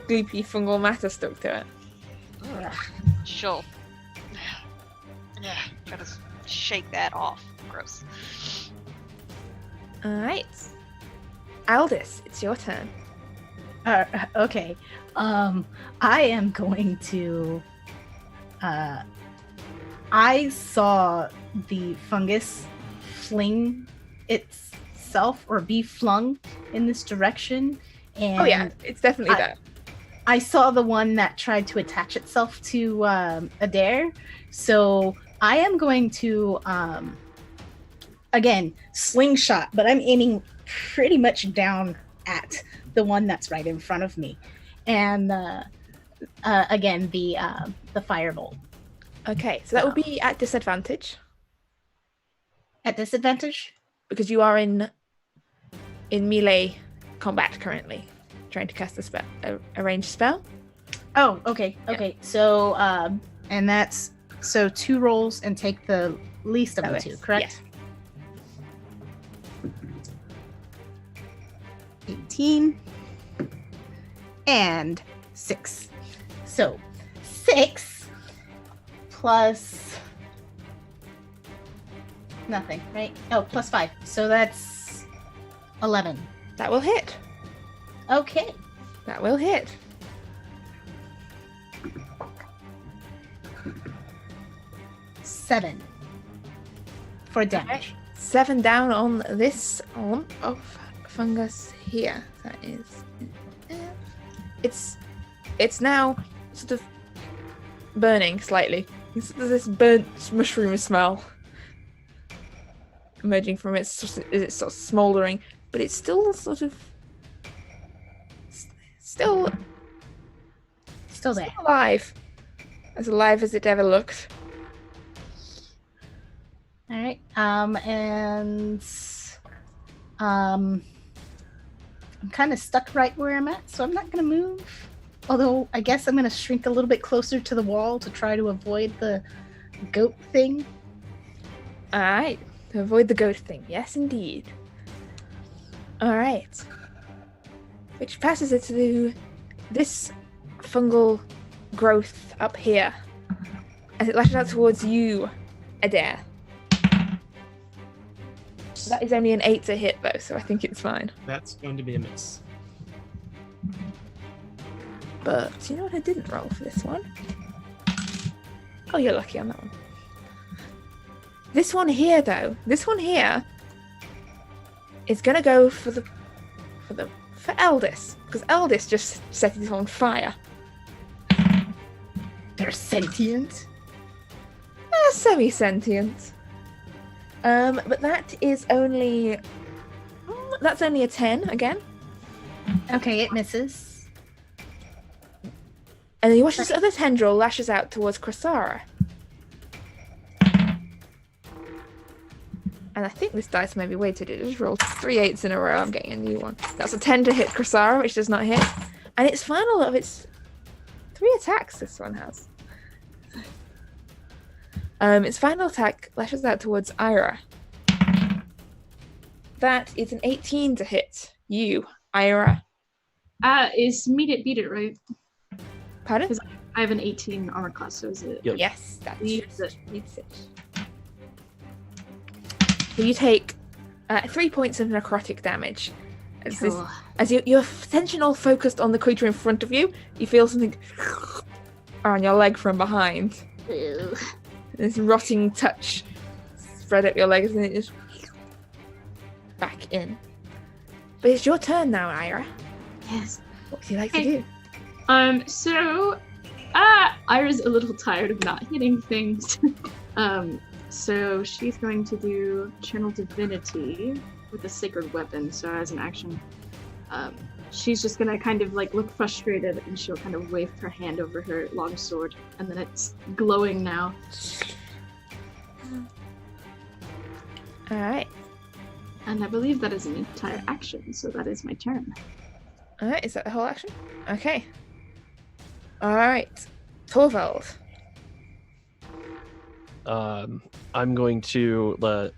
gloopy fungal matter stuck to it. Sure. Gotta shake that off. Gross. Alright. Aldous, it's your turn. Okay. I am going to. I saw the fungus fling itself or be flung in this direction, and Oh yeah, it's definitely there. I saw the one that tried to attach itself to Adair, so I am going to again slingshot, but I'm aiming pretty much down at the one that's right in front of me, and again the firebolt. Okay, so that will be at disadvantage At disadvantage? because you are in melee combat currently, trying to cast a spell, a ranged spell. Oh, okay, okay. So and that's 2 rolls and take the least of the 2, correct? Yes. 18 and 6. So 6 plus nothing, right? Oh, plus 5. So that's 11. That will hit. Okay. That will hit. Seven for damage. 7 down on this lump of fungus here. That is... It's now sort of burning slightly. There's this burnt mushroom smell emerging from it. It's sort of smouldering, but it's still sort of... Still there. alive. As alive as it ever looked. All right. I'm kind of stuck right where I'm at, so I'm not going to move. Although I guess I'm going to shrink a little bit closer to the wall to try to avoid the goat thing. All right. To avoid the goat thing. Yes, indeed. All right. Which passes it to this fungal growth up here. As it lashes out towards you, Adair. That is only an 8 to hit, though, so I think it's fine. That's going to be a miss. But you know what I didn't roll for this one? Oh, you're lucky on that one. This one here, though. This one here is gonna go for Eldis, because Eldis just set it on fire. They're sentient. Semi-sentient. But that is only... That's only a 10 again. Okay, it misses. And then you watch this other tendril lashes out towards Krasara. And I think this dice may be weighted. It just rolled 3 8s in a row. I'm getting a new one. That's a 10 to hit Krasara, which does not hit. And its final of its 3 attacks this one has. Its final attack lashes out towards Eira. That is an 18 to hit you, Eira. Is beat it, right? Pardon? Because I have an 18 armor class, so is it? Yep. Yes, that Beats it. beats it. So you take 3 points of necrotic damage. As your attention all focused on the creature in front of you, you feel something on your leg from behind. Ew. This rotting touch spread up your legs and it just back in. But it's your turn now, Eira. Yes. What would you like to do? So, Ira's a little tired of not hitting things. So she's going to do Channel Divinity with a sacred weapon. So as an action, she's just gonna kind of like look frustrated, and she'll kind of wave her hand over her long sword, and then it's glowing now. All right. And I believe that is an entire action, so that is my turn. All right. Is that the whole action? Okay. All right. Torvald. I'm going to... The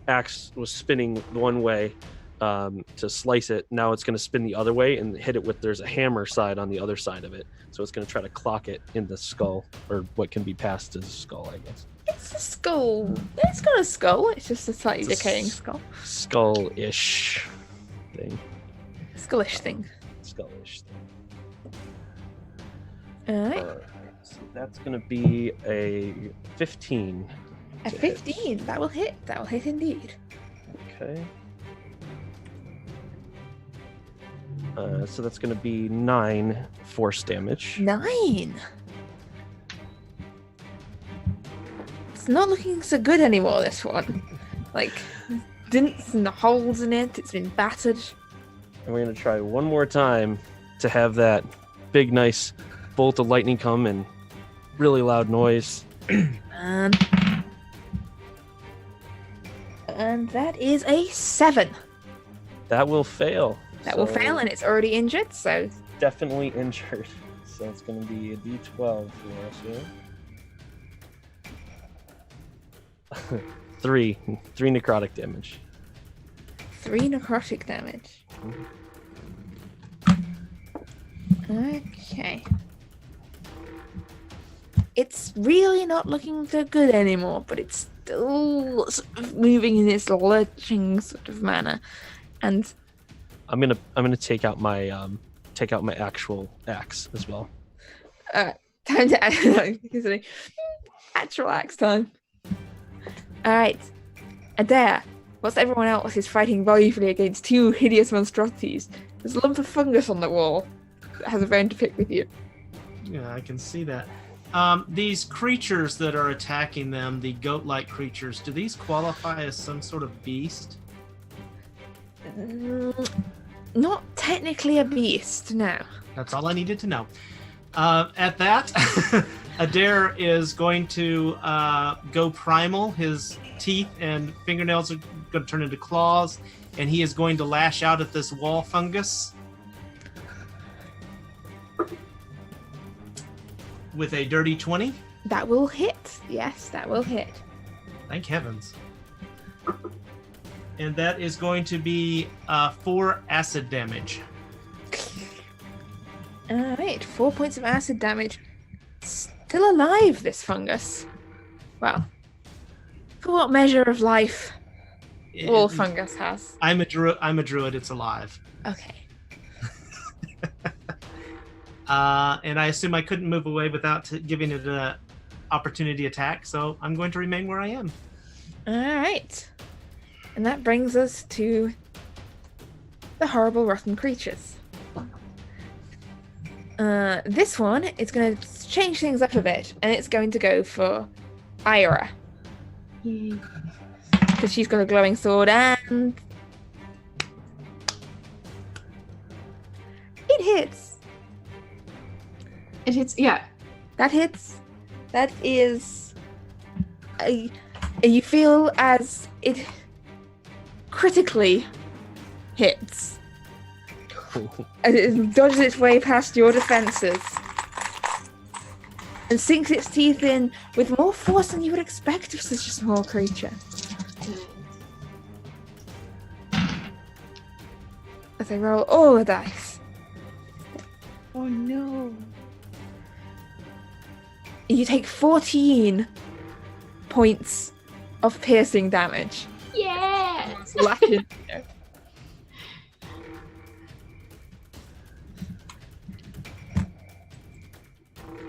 axe was spinning one way to slice it. Now it's going to spin the other way and hit it with... There's a hammer side on the other side of it. So it's going to try to clock it in the skull, or what can be passed as a skull, I guess. It's a skull. It's got a skull. It's just a slightly decaying skull. Skull-ish thing. Skullish thing. Skull-ish thing. All right. So that's going to be a 15. A 15. That will hit. That will hit indeed. Okay. So that's going to be 9 force damage. 9. It's not looking so good anymore, this one. Like, dents and holes in it. It's been battered. And we're going to try one more time to have that big, nice bolt of lightning come and really loud noise. And that is a 7. That will fail. That will fail, and it's already injured, so... Definitely injured. So it's going to be a d12 for us here. 3 necrotic damage. 3 necrotic damage. Okay. It's really not looking so good anymore, but it's still sort of moving in this lurching sort of manner. And I'm gonna take out my actual axe as well. time to actual axe time. All right, Adair, whilst everyone else is fighting bravely against two hideous monstrosities, there's a lump of fungus on the wall that has a bone to pick with you. Yeah, I can see that. These creatures that are attacking them, the goat-like creatures, do these qualify as some sort of beast? Not technically a beast, no. That's all I needed to know. At that, Adair is going to go primal. His teeth and fingernails are going to turn into claws, and he is going to lash out at this wall fungus with a dirty 20. That will hit. Yes, that will hit. Thank heavens. And that is going to be 4 acid damage. Alright, 4 points of acid damage. Still alive, this fungus. Well, for what measure of life all fungus has. I'm a druid, it's alive. Okay. And I assume I couldn't move away without giving it an opportunity attack, so I'm going to remain where I am. Alright. And that brings us to the horrible rotten creatures. This one is going to change things up a bit, and it's going to go for Eira. Because she's got a glowing sword, and it hits. It hits, yeah. That hits. That is... you feel as it critically hits. And it dodges its way past your defenses and sinks its teeth in with more force than you would expect of such a small creature. As I roll all the dice. Oh no. You take 14 points of piercing damage. Yeah! Slashing.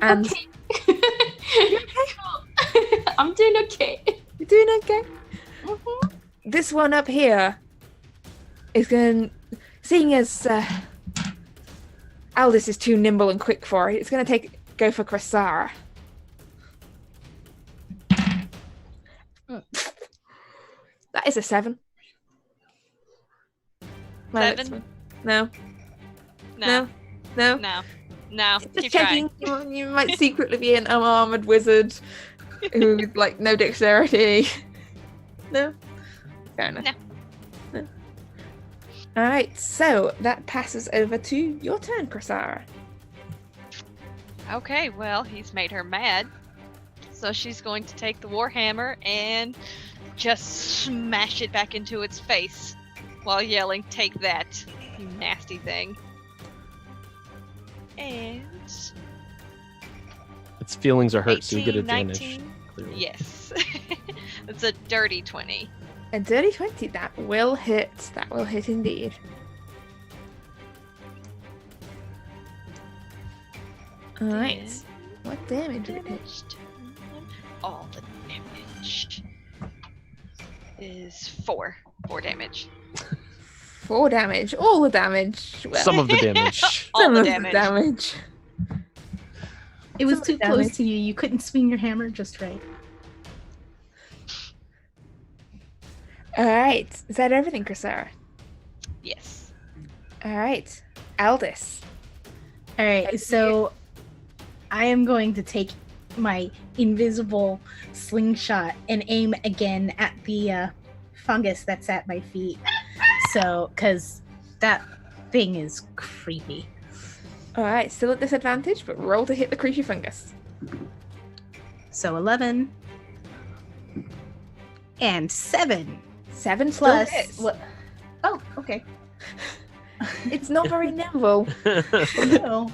And okay. I'm doing okay. You're doing okay. Mm-hmm. This one up here is going, seeing as Aldous is too nimble and quick for it, it's going to go for Krasara. That is a 7. Well, 7? No. No. No. No. No. Just Keep checking. trying. You might secretly be an unarmored wizard who like no dexterity. No. Fair enough. No. All right. So that passes over to your turn, Krasara. Okay, well, he's made her mad. So she's going to take the warhammer and just smash it back into its face while yelling, "Take that, you nasty thing." And Its feelings are hurt, 18, so you get advantage. 19? Clearly. Yes. It's a dirty 20. A dirty 20. That will hit. That will hit indeed. All right. What damage did it hit? All the damage is 4. 4 damage. 4 damage. All the damage. Well, Some of the damage. All some the of damage. the damage. It was Some too damage. close to you. You couldn't swing your hammer just right. All right. Is that everything, Krasara? Yes. All right. Aldous. All right, so I am going to take my invisible slingshot and aim again at the fungus that's at my feet. So, because that thing is creepy. All right. Still at disadvantage, but roll to hit the creepy fungus. So 11 and 7 7 plus still hits. what? Oh, okay. It's not very nimble. No.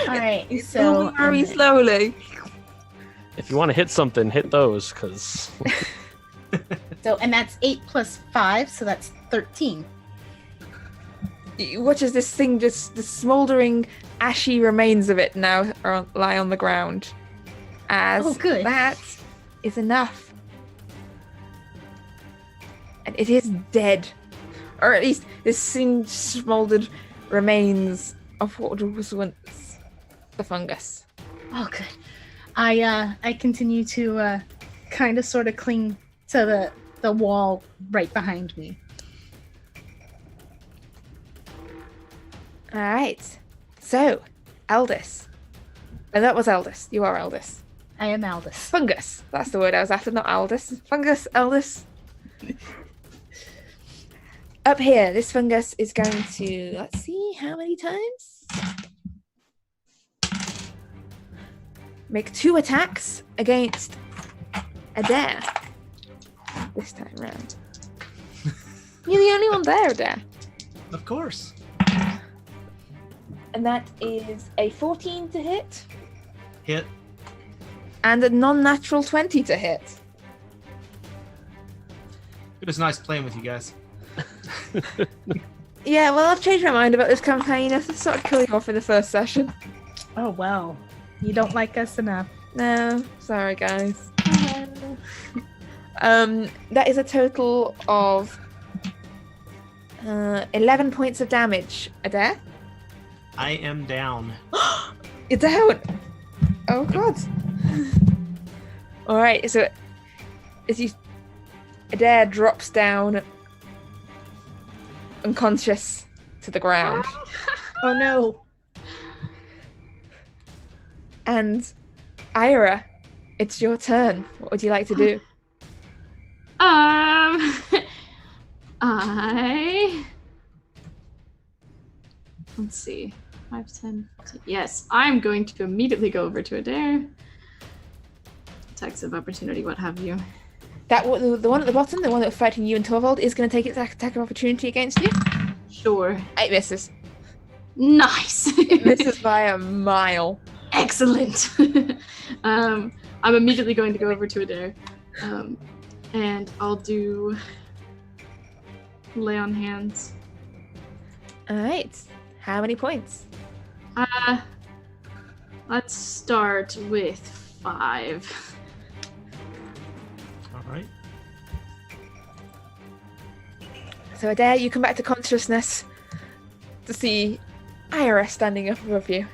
All right, It's so moving very slowly. If you want to hit something, hit those, because and that's 8 plus 5, so that's 13. You watch as this thing the smouldering, ashy remains of it now lie on the ground. As Oh, good. that is enough. and it is dead. Or at least this singed, smoldered remains of what was once the fungus. Oh, good. I continue to kind of sort of cling to the wall right behind me. All right. So, Aldous. And that was Aldous. You are Aldous. I am Aldous. Fungus. That's the word I was after, not Aldous. Fungus, Aldous. Up here, this fungus is going to, let's see, how many times? Make 2 attacks against Adair this time round. You're the only one there, Adair. Of course. And that is a 14 to hit Hit. and a non-natural 20 to hit. It was nice playing with you guys. Yeah, well, I've changed my mind about this campaign. I sort of kill you off in the first session. Oh, well. You don't like us enough. No, sorry, guys. That is a total of 11 points of damage. Adair? I am down. You're down! Oh, God. Alright, so as Adair drops down unconscious to the ground. Oh, no. And Ira, it's your turn. What would you like to do? Let's see. 5, 10, 15. Yes, I'm going to immediately go over to Adair. Attacks of opportunity, what have you. The one at the bottom, the one that was fighting you and Torvald, is going to take its attack of opportunity against you. Sure. It misses. Nice. It misses by a mile. Excellent. I'm immediately going to go over to Adair. And I'll do lay on hands. Alright. How many points? Let's start with 5. All right. So Adair, you come back to consciousness to see Ira standing up above you.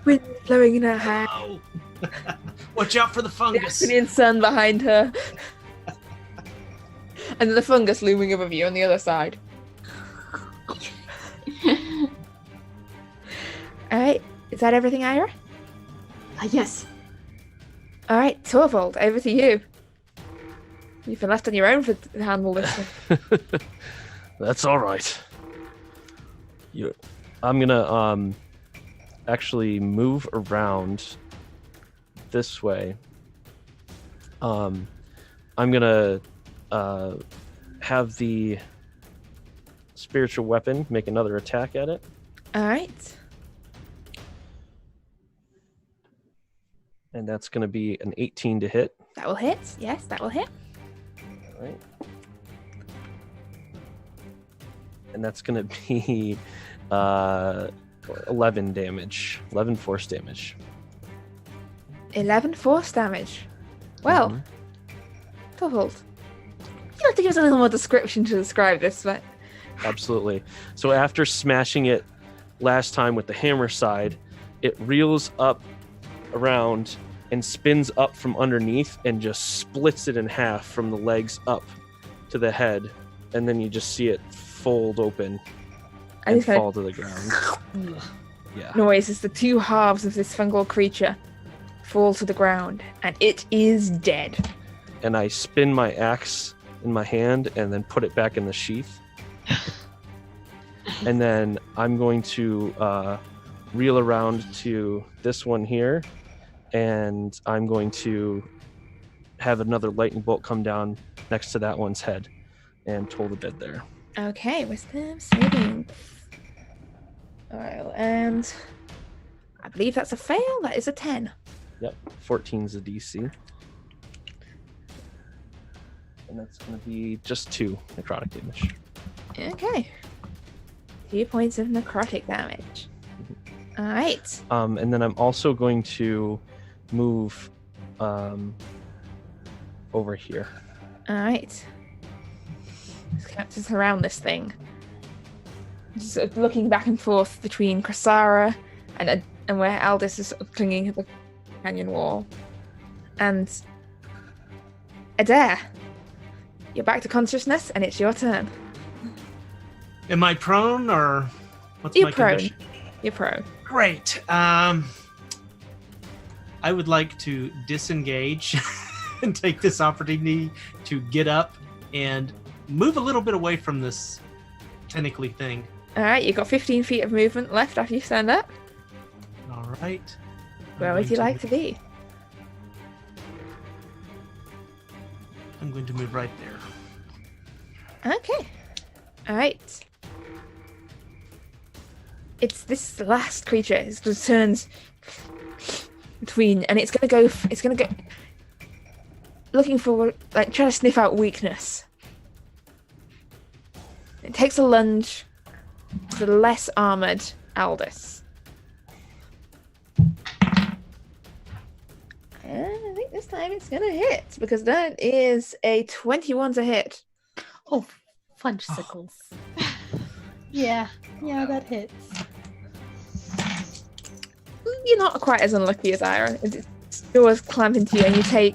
Wind blowing in her hair. Oh. Watch out for the The fungus. afternoon sun behind her. And the fungus looming above you on the other side. Alright, is that everything, Ira? Yes. Alright, Torvald, over to you. You've been left on your own to handle this one. That's all right. I'm gonna actually move around this way. I'm gonna have the spiritual weapon make another attack at it. Alright. And that's gonna be an 18 to hit. That will hit. Yes, that will hit. All right. And that's gonna be 11 damage. 11 force damage. 11 force damage. Well, Torvald, you have to give us a little more description to describe this, but Absolutely. So after smashing it last time with the hammer side, it reels up around and spins up from underneath and just splits it in half from the legs up to the head, and then you just see it fold open and fall to the ground. Yeah. noise as the two halves of this fungal creature fall to the ground, and it is dead. And I spin my axe in my hand and then put it back in the sheath. And then I'm going to reel around to this one here, and I'm going to have another lightning bolt come down next to that one's head and toll the dead there. Okay, wisdom saving. Alright, and I believe that's a fail. That is a 10. Yep, 14's the DC. And that's going to be just 2 necrotic damage. Okay. 2 points of necrotic damage. Alright. And then I'm also going to move over here. Alright. to surround this thing. Just sort of looking back and forth between Krasara and where Aldous is sort of clinging to the canyon wall. And Adair, you're back to consciousness, and it's your turn. Am I prone, or what's You're my prone. condition? You're prone. Great. I would like to disengage and take this opportunity to get up and move a little bit away from this tentacly thing. Alright, you've got 15 feet of movement left after you stand up. All right. Where would you like to be? I'm going to move right there. Okay. Alright. It's this last creature. It just turns between, and it's gonna go looking for, like, trying to sniff out weakness. It takes a lunge to the less armored Aldous. And I think this time it's gonna hit, because that is a 21 to hit. Oh, fudgesicles. Yeah, that hits. You're not quite as unlucky as Ira. It still was clamp into you, and you take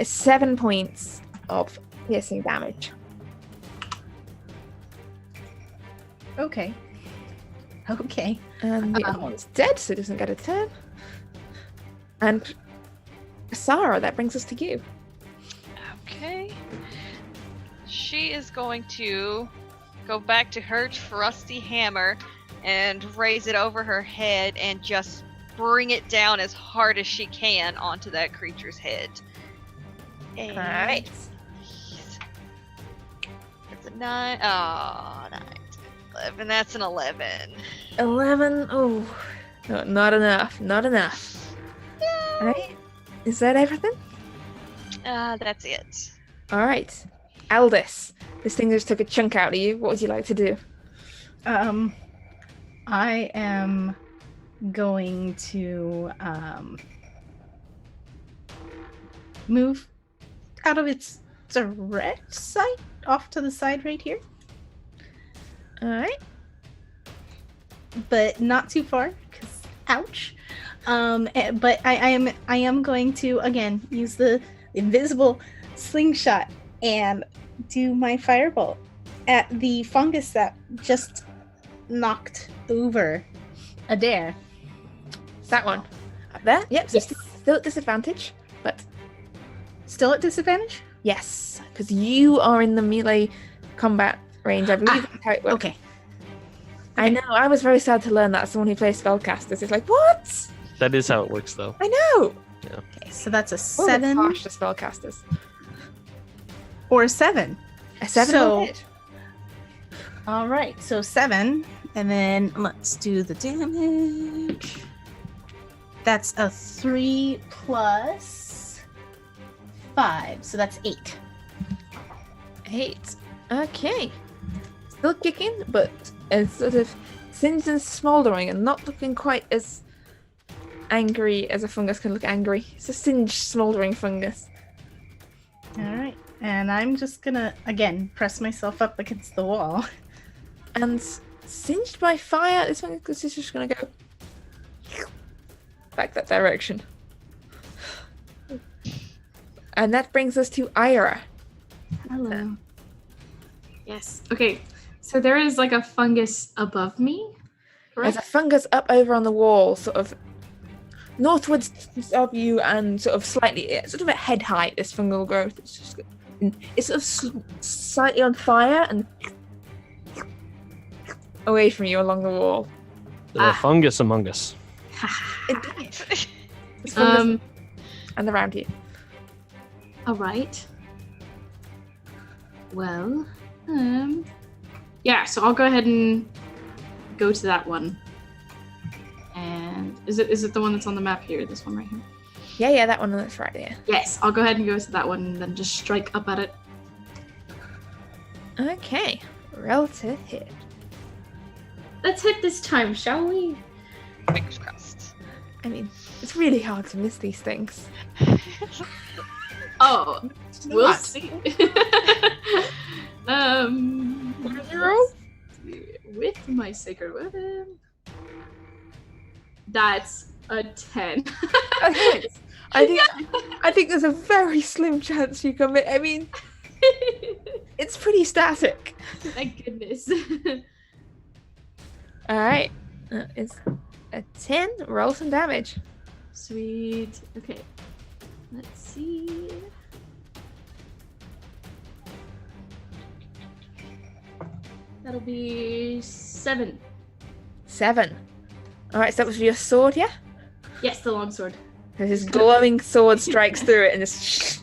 7 points of piercing damage. Okay. And the other one's dead, so it doesn't get a turn. And Sarah, that brings us to you. Okay. She is going to go back to her trusty hammer and raise it over her head and just bring it down as hard as she can onto that creature's head. And Alright. It's a 9. Oh, 9. 11. That's an 11. 11. Oh, no, not enough. Not enough. Alright. Is that everything? That's it. Alright. Aldous, this thing just took a chunk out of you. What would you like to do? I am going to move out of its direct sight off to the side right here, Alright. but not too far because ouch. But I am going to again use the invisible slingshot and do my firebolt at the fungus that just knocked over Adair. That one. Up there? Yep, so Yes. still at disadvantage, but Still at disadvantage? yes, because you are in the melee combat range. I believe that's how it works. Okay. I know, I was very sad to learn that as someone who plays spellcasters. It's like, what? That is how it works, though. I know! Okay, so that's a Well, it's 7 harsh to spellcasters. or a 7. A 7 So- will hit. All right, so 7, and then let's do the damage. That's a 3 plus 5, so that's 8. 8. Okay. Still kicking, but it's sort of singed and smouldering and not looking quite as angry as a fungus can look angry. It's a singed, smouldering fungus. All right, and I'm just gonna again press myself up against the wall. And singed by fire, this fungus is just going to go back that direction. And that brings us to Eira. Hello. Yes. Okay. So there is like a fungus above me. There's Correct? a fungus up over on the wall, sort of northwards of you, and sort of slightly, sort of at head height. This fungal growth. It's sort of slightly on fire and away from you along the wall. There's a fungus among us. Indeed. This fungus and around you. All right. Well, yeah. So I'll go ahead and go to that one. And is it the one that's on the map here? This one right here. Yeah, that one that's right there. Yes, I'll go ahead and go to that one and then just strike up at it. Okay, roll to hit. Let's hit this time, shall we? Fingers crossed. I mean, it's really hard to miss these things. Oh, we'll not. see. What did you roll? With my sacred weapon, that's a 10. Okay. I think there's a very slim chance you can make. I mean, it's pretty static. Thank goodness. All right, it's a 10. Roll some damage. Sweet. Okay. Let's see. That'll be 7. 7. All right, so that was your sword, yeah? Yes, the longsword. His glowing sword strikes through it, and this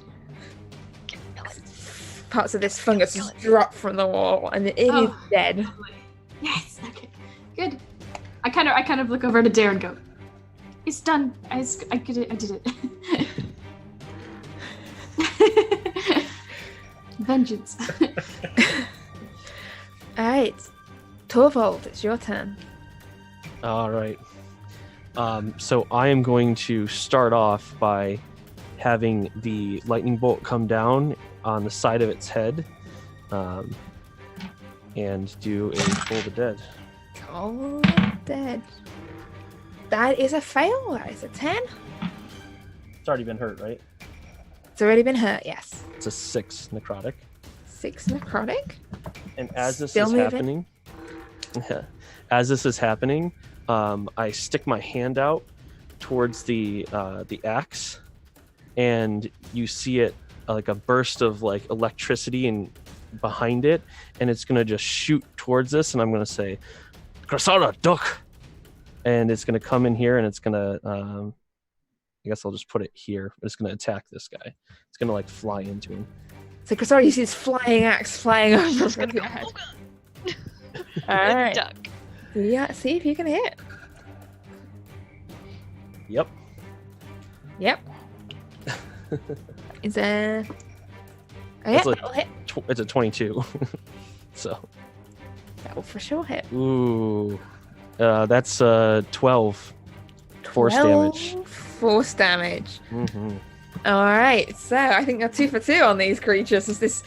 parts of this fungus just drop from the wall, and it is dead. Yes. Okay. Good. I kind of look over to Dare and go, "It's done. I did it. Vengeance." All right, Torvald, it's your turn. All right. So I am going to start off by having the lightning bolt come down on the side of its head, and do a Toll the Dead. Toll the Dead. That is a fail. That is a 10. It's already been hurt, right? It's already been hurt, yes. It's a 6 necrotic. 6 necrotic. And as this Still is moving. happening, I stick my hand out towards the axe, and you see it like a burst of like electricity and behind it, and it's gonna just shoot towards this, and I'm gonna say, "Krasara, duck!" And it's gonna come in here, and it's gonna I guess I'll just put it here. It's gonna attack this guy. It's gonna like fly into him. So Krasara, you see this flying axe flying over It's from gonna your go, head. "Oh god." All right. Duck. Yeah, see if you can hit. Yep. Yep. It's a... Oh, yeah, That's that'll hit. It's a 22. So. That will for sure hit. Ooh. That's 12 force 12 damage. Force damage. Mm-hmm. All right, so I think you're 2 for 2 on these creatures as this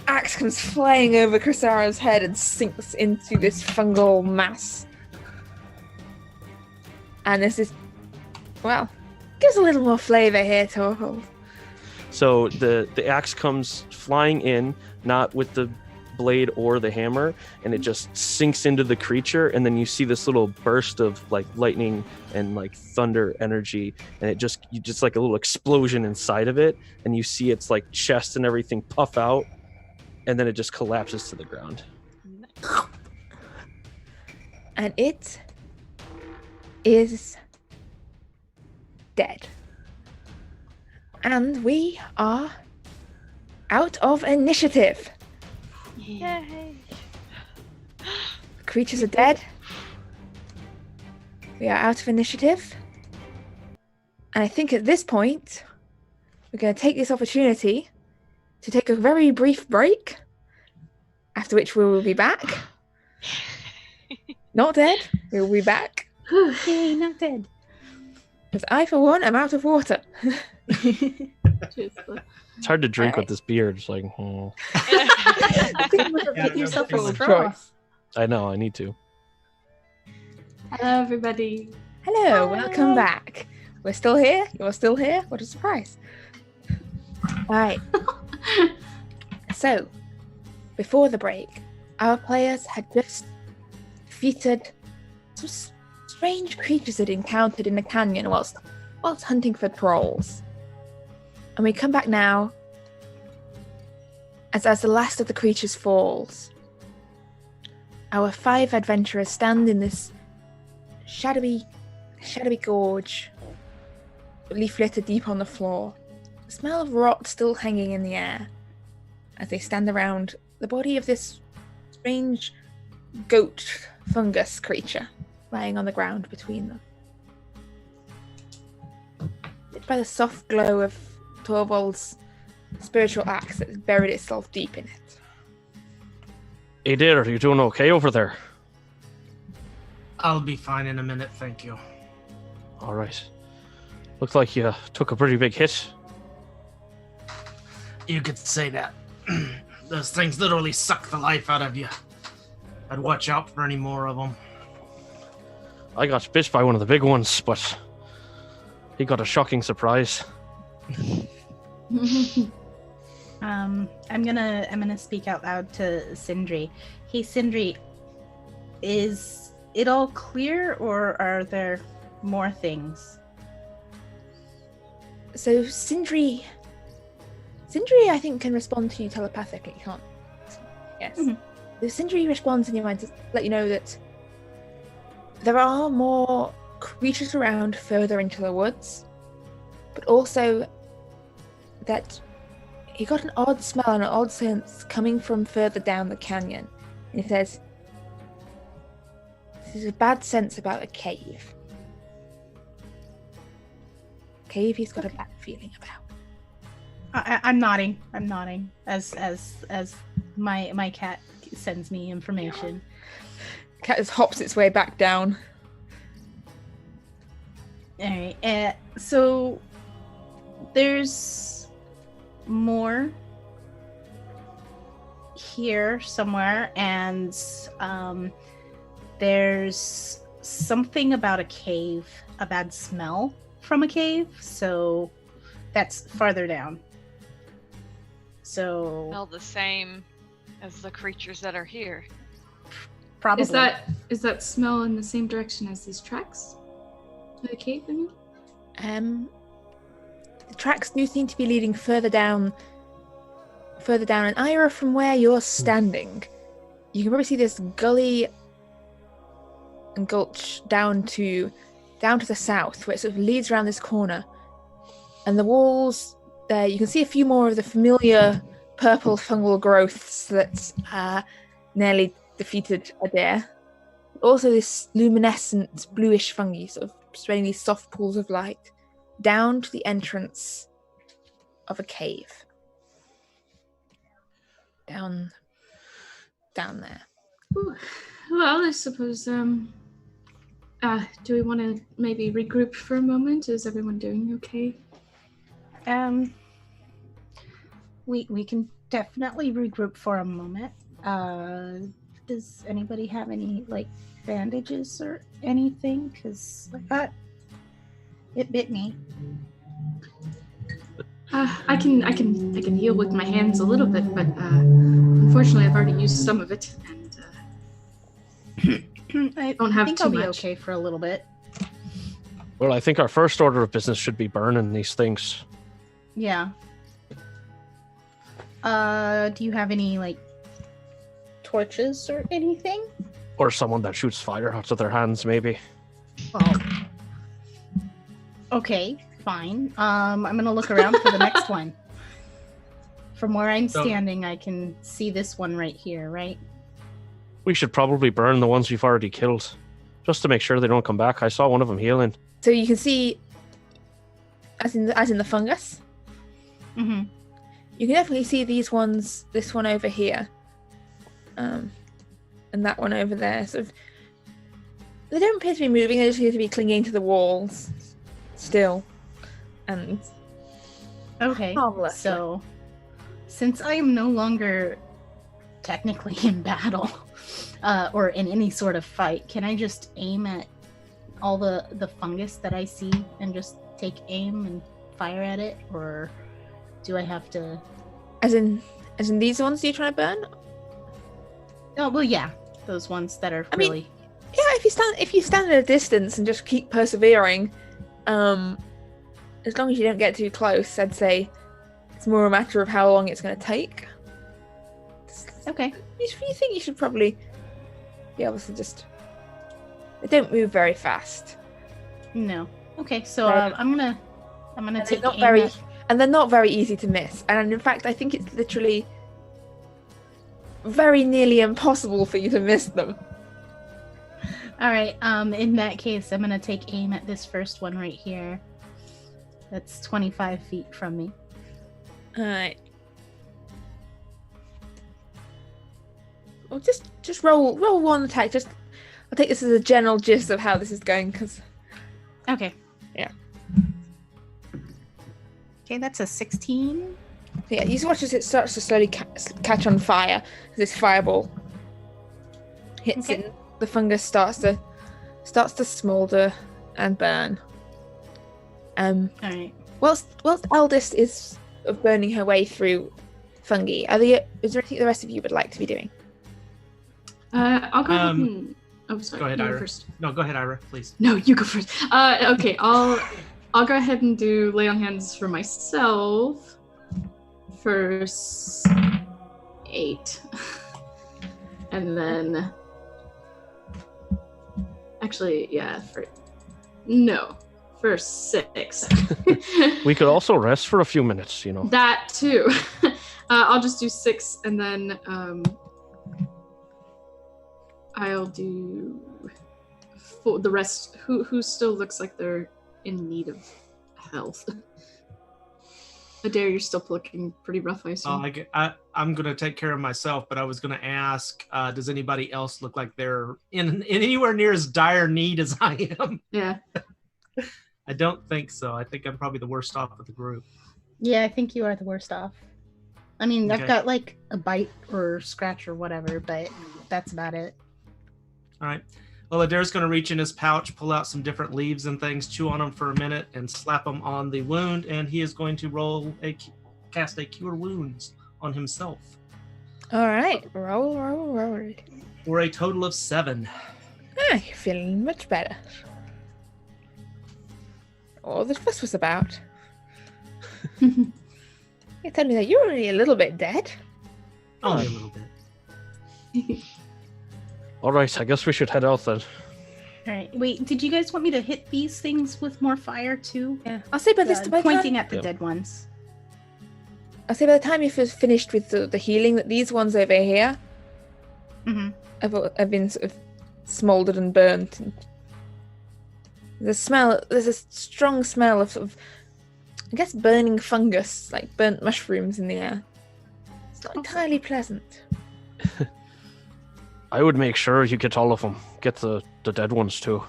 axe comes flying over Krasara's head and sinks into this fungal mass. And this is, well, gives a little more flavor here, Torvald. So the axe comes flying in, not with the blade or the hammer, and it just sinks into the creature, and then you see this little burst of like lightning and like thunder energy, and you just like a little explosion inside of it, and you see its like chest and everything puff out, and then it just collapses to the ground. And it is dead. And we are out of initiative. Yay. The creatures are dead. We are out of initiative. And I think at this point, we're going to take this opportunity to take a very brief break, after which we will be back. Not dead. We will be back. Yay, not dead. Because I, for one, am out of water. It's hard to drink with this beard. It's like, I think you would have picked yourself a Good straw. choice. I know, I need to. Hello, everybody. Hello, Hi. welcome back. We're still here. You're still here. What a surprise. All right. So, before the break, our players had just defeated some strange creatures they'd encountered in the canyon whilst hunting for trolls. And we come back now as the last of the creatures falls. Our 5 adventurers stand in this shadowy gorge, leaf litter deep on the floor. The smell of rot still hanging in the air as they stand around the body of this strange goat fungus creature lying on the ground between them. Lit by the soft glow of Torvald's spiritual axe that has buried itself deep in it. Hey there, are you doing okay over there? I'll be fine in a minute, thank you. All right. Looks like you took a pretty big hit. You could say that. Those things literally suck the life out of you. I'd watch out for any more of them. I got bit by one of the big ones, but he got a shocking surprise. I'm gonna speak out loud to Sindri. Hey Sindri, is it all clear or are there more things? So Sindri, I think, can respond to you telepathically, can't? Yes. Mm-hmm. So Sindri responds in your mind to let you know that there are more creatures around further into the woods, but also that he got an odd smell and an odd sense coming from further down the canyon. And he says, "This is a bad sense about a cave. Cave he's got a bad feeling about." I'm nodding as my cat sends me information. Cat just hops its way back down. All right. So there's more here somewhere, and there's something about a cave, a bad smell from a cave. So that's farther down. So Smell the same as the creatures that are here. probably Is that smell in the same direction as these tracks? The cave, I mean? The tracks do seem to be leading further down. And Ira, from where you're standing, you can probably see this gully and gulch down to the south, where it sort of leads around this corner. And the walls there, you can see a few more of the familiar purple fungal growths that nearly defeated Adair. Also this luminescent bluish fungi sort of spreading these soft pools of light down to the entrance of a cave. Down there. Ooh. Well, I suppose, do we want to maybe regroup for a moment? Is everyone doing okay? We can definitely regroup for a moment. Does anybody have any bandages or anything? Because it bit me. I can heal with my hands a little bit, but unfortunately I've already used some of it, and I don't have think too I'll be much. okay for a little bit. Well, I think our first order of business should be burning these things. Yeah. Do you have any torches or anything? Or someone that shoots fire out of their hands, maybe. Oh. Okay, fine. I'm gonna look around for the next one. From where I'm standing, I can see this one right here, right? We should probably burn the ones we've already killed, just to make sure they don't come back. I saw one of them healing. So you can see, as in the fungus. Mm-hmm. You can definitely see these ones. This one over here, and that one over there. Sort of, they don't appear to be moving. They just appear to be clinging to the walls still, and Okay. harmless. So, since I am no longer technically in battle, or in any sort of fight, can I just aim at all the fungus that I see and just take aim and fire at it, or do I have to? As in these ones you're trying to burn? Oh well, yeah, those ones that are I mean, really. Yeah, if you stand at a distance and just keep persevering, as long as you don't get too close, I'd say it's more a matter of how long it's going to take. Okay. You think you should probably be able to just. They don't move very fast. No. Okay, so Right. I'm gonna And take they're not aim very, at- and they're not very easy to miss. And in fact, I think it's literally very nearly impossible for you to miss them. All right. In that case, I'm gonna take aim at this first one right here. That's 25 feet from me. All right. Well, just roll one attack. I'll take this as a general gist of how this is going, because Okay. Yeah. Okay, that's a 16. Yeah, you watch as it starts to slowly catch on fire. As this fireball hits it, the fungus starts to smolder and burn. All right. Whilst Eldest is burning her way through fungi, is there anything the rest of you would like to be doing? I'll go ahead and... Oh, sorry. Go ahead, you Ira. First. No, go ahead, Ira, please. No, you go first. Okay, I'll go ahead and do lay on hands for myself. First 8. And then... Actually, yeah, first 6. We could also rest for a few minutes, That too. I'll just do 6 and then I'll do for the rest who still looks like they're in need of health. Adair, you're still looking pretty rough, I assume. I'm going to take care of myself, but I was going to ask, does anybody else look like they're in anywhere near as dire need as I am? Yeah. I don't think so. I think I'm probably the worst off of the group. Yeah, I think you are the worst off. I mean, Okay. I've got like a bite or scratch or whatever, but that's about it. All right. Well, Adair's going to reach in his pouch, pull out some different leaves and things, chew on them for a minute, and slap them on the wound, and he is going to cast a Cure Wounds on himself. All right, roll. For a total of 7. You're feeling much better. All this fuss was about. You told me that you were only a little bit dead. Only a little bit. All right, I guess we should head out then. All right. Wait, did you guys want me to hit these things with more fire too? Yeah, I'll say by Pointing at the dead ones. I'll say by the time you've finished with the healing, that these ones over here have been sort of smoldered and burnt. And there's a strong smell of sort of, I guess, burning fungus, like burnt mushrooms in the air. It's not entirely pleasant. I would make sure you get all of them. Get the dead ones too.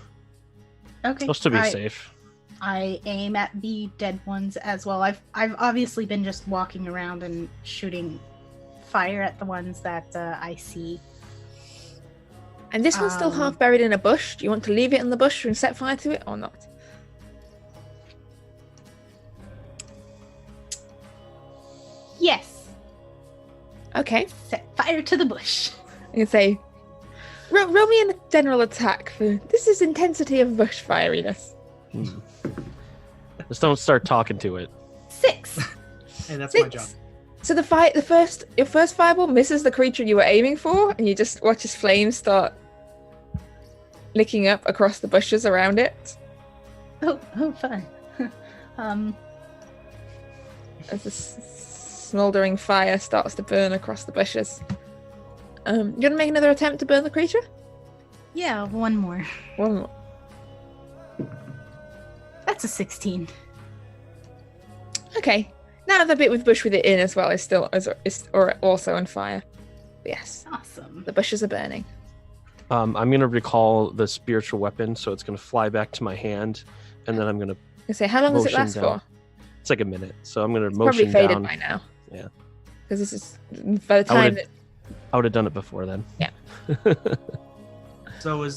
Okay. Just to be safe. I aim at the dead ones as well. I've obviously been just walking around and shooting fire at the ones that I see. And this one's still half buried in a bush. Do you want to leave it in the bush and set fire to it or not? Yes. Okay. Set fire to the bush. You can say, roll me in a general attack for this is intensity of bush fieriness. Just don't start talking to it. 6. Hey, that's 6. my job. So your first fireball misses the creature you were aiming for, and you just watch his flames start licking up across the bushes around it. Oh, fun. As the smoldering fire starts to burn across the bushes. You want to make another attempt to burn the creature? Yeah, one more. One more. That's a 16. Okay. Now the bit with bush with it in as well is also on fire. Yes. Awesome. The bushes are burning. I'm going to recall the spiritual weapon, so it's going to fly back to my hand, and then I'm going to I say, how long does it last down. for? It's like a minute, so I'm going to It's motion probably faded down. by now. Yeah. Because this is by the time I would have done it before then. Yeah. So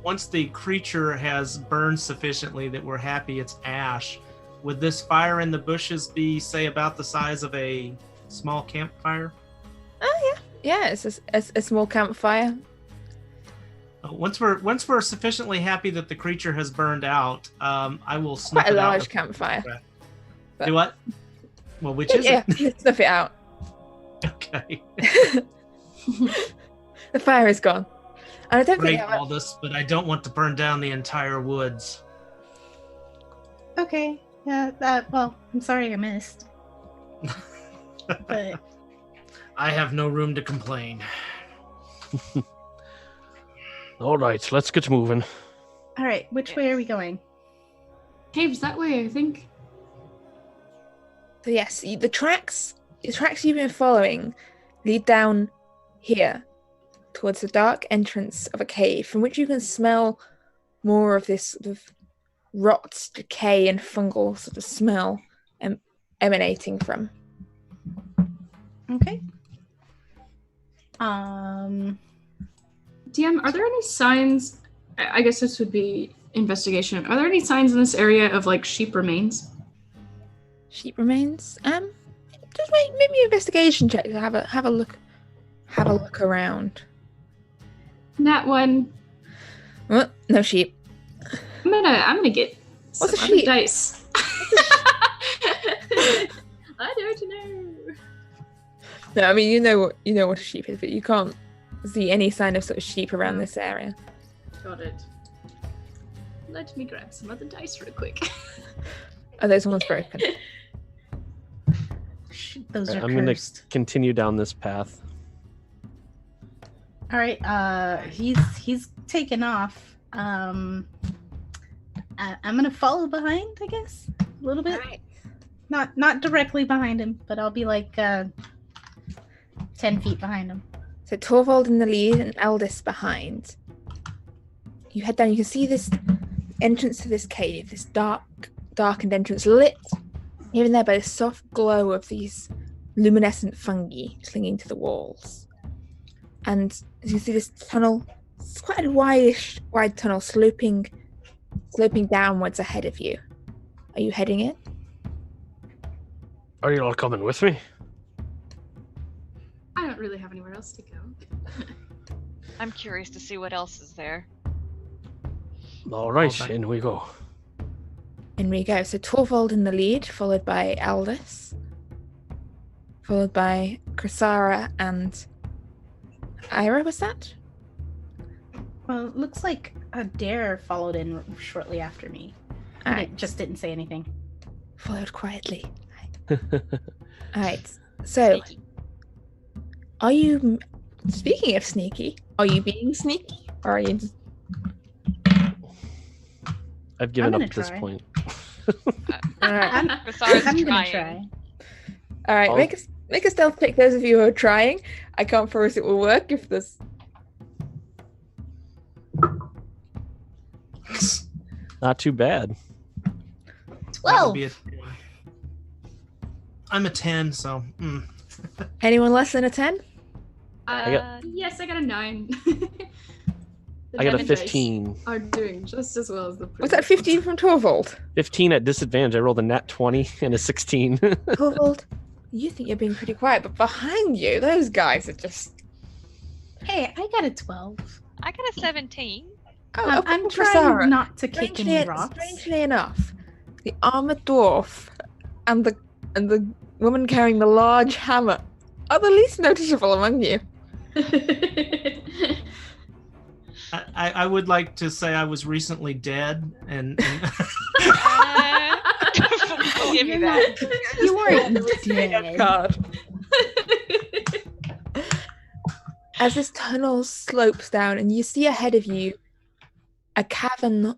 once the creature has burned sufficiently that we're happy it's ash, would this fire in the bushes be, say, about the size of a small campfire? Oh yeah, it's a small campfire. Once we're sufficiently happy that the creature has burned out, I will snuff Quite a it out. large campfire. But- Do what? Well, which is it? Yeah, snuff it out. Okay. The fire is gone. And I don't Great, think all this, but I don't want to burn down the entire woods. Okay. Yeah, well, I'm sorry I missed. But I have no room to complain. All right, let's get moving. all right, which way are we going? Caves that way, I think. so. Yes, the tracks you've been following lead down here towards the dark entrance of a cave, from which you can smell more of this sort of rot, decay, and fungal sort of smell emanating from. Okay. DM, are there any signs? I guess this would be investigation. Are there any signs in this area of like sheep remains? Sheep remains. Just maybe investigation check to have a look around. Nat one. Oh, no sheep. I'm gonna get What's a some other sheep? dice. I don't know. No, I mean you know what a sheep is, but you can't see any sign of sort of sheep around this area. Got it. Let me grab some other dice real quick. Are those ones broken? Those are I'm going to cursed. continue down this path. All right. He's taken off. I'm gonna follow behind, I guess, a little bit. Alright. Not directly behind him, but I'll be like 10 feet behind him. So Torvald in the lead and Eldest behind. You head down. You can see this entrance to this cave, this darkened entrance, lit here and there by the soft glow of these luminescent fungi clinging to the walls. And as you see this tunnel, it's quite a wide tunnel sloping downwards ahead of you. Are you heading in? Are you all coming with me? I don't really have anywhere else to go. I'm curious to see what else is there. All right, Okay. in we go. In we go. So Torvald in the lead, followed by Aldous, followed by Chrysara and Eira, was that? Well, it looks like a dare followed in shortly after me. And Alright, it just didn't say anything. followed quietly. Alright, so are you, speaking of sneaky, are you being sneaky? Or are you just... I've given I'm up gonna at this try. point. Alright, Besides I'm trying. gonna try. alright, Oh. make a stealth check, those of you who are trying. I can't promise it will work if this... Not too bad. That would be 12. I'm a 10, so. Anyone less than a 10? Yes, I got a 9. The I got a 9 dice 15. Are doing just as well as the Was that 15 from Torvald? 15 at disadvantage. I rolled a nat 20 and a 16. Torvald, you think you're being pretty quiet, but behind you, those guys are just... Hey, I got a 12. I got a 17. Oh, I'm for trying Sarah. not to kick any rocks. Strangely enough, the armored dwarf and the woman carrying the large hammer are the least noticeable among you. I would like to say I was recently dead, and I'll give you that. You weren't dead. God. As this tunnel slopes down, and you see ahead of you a cavern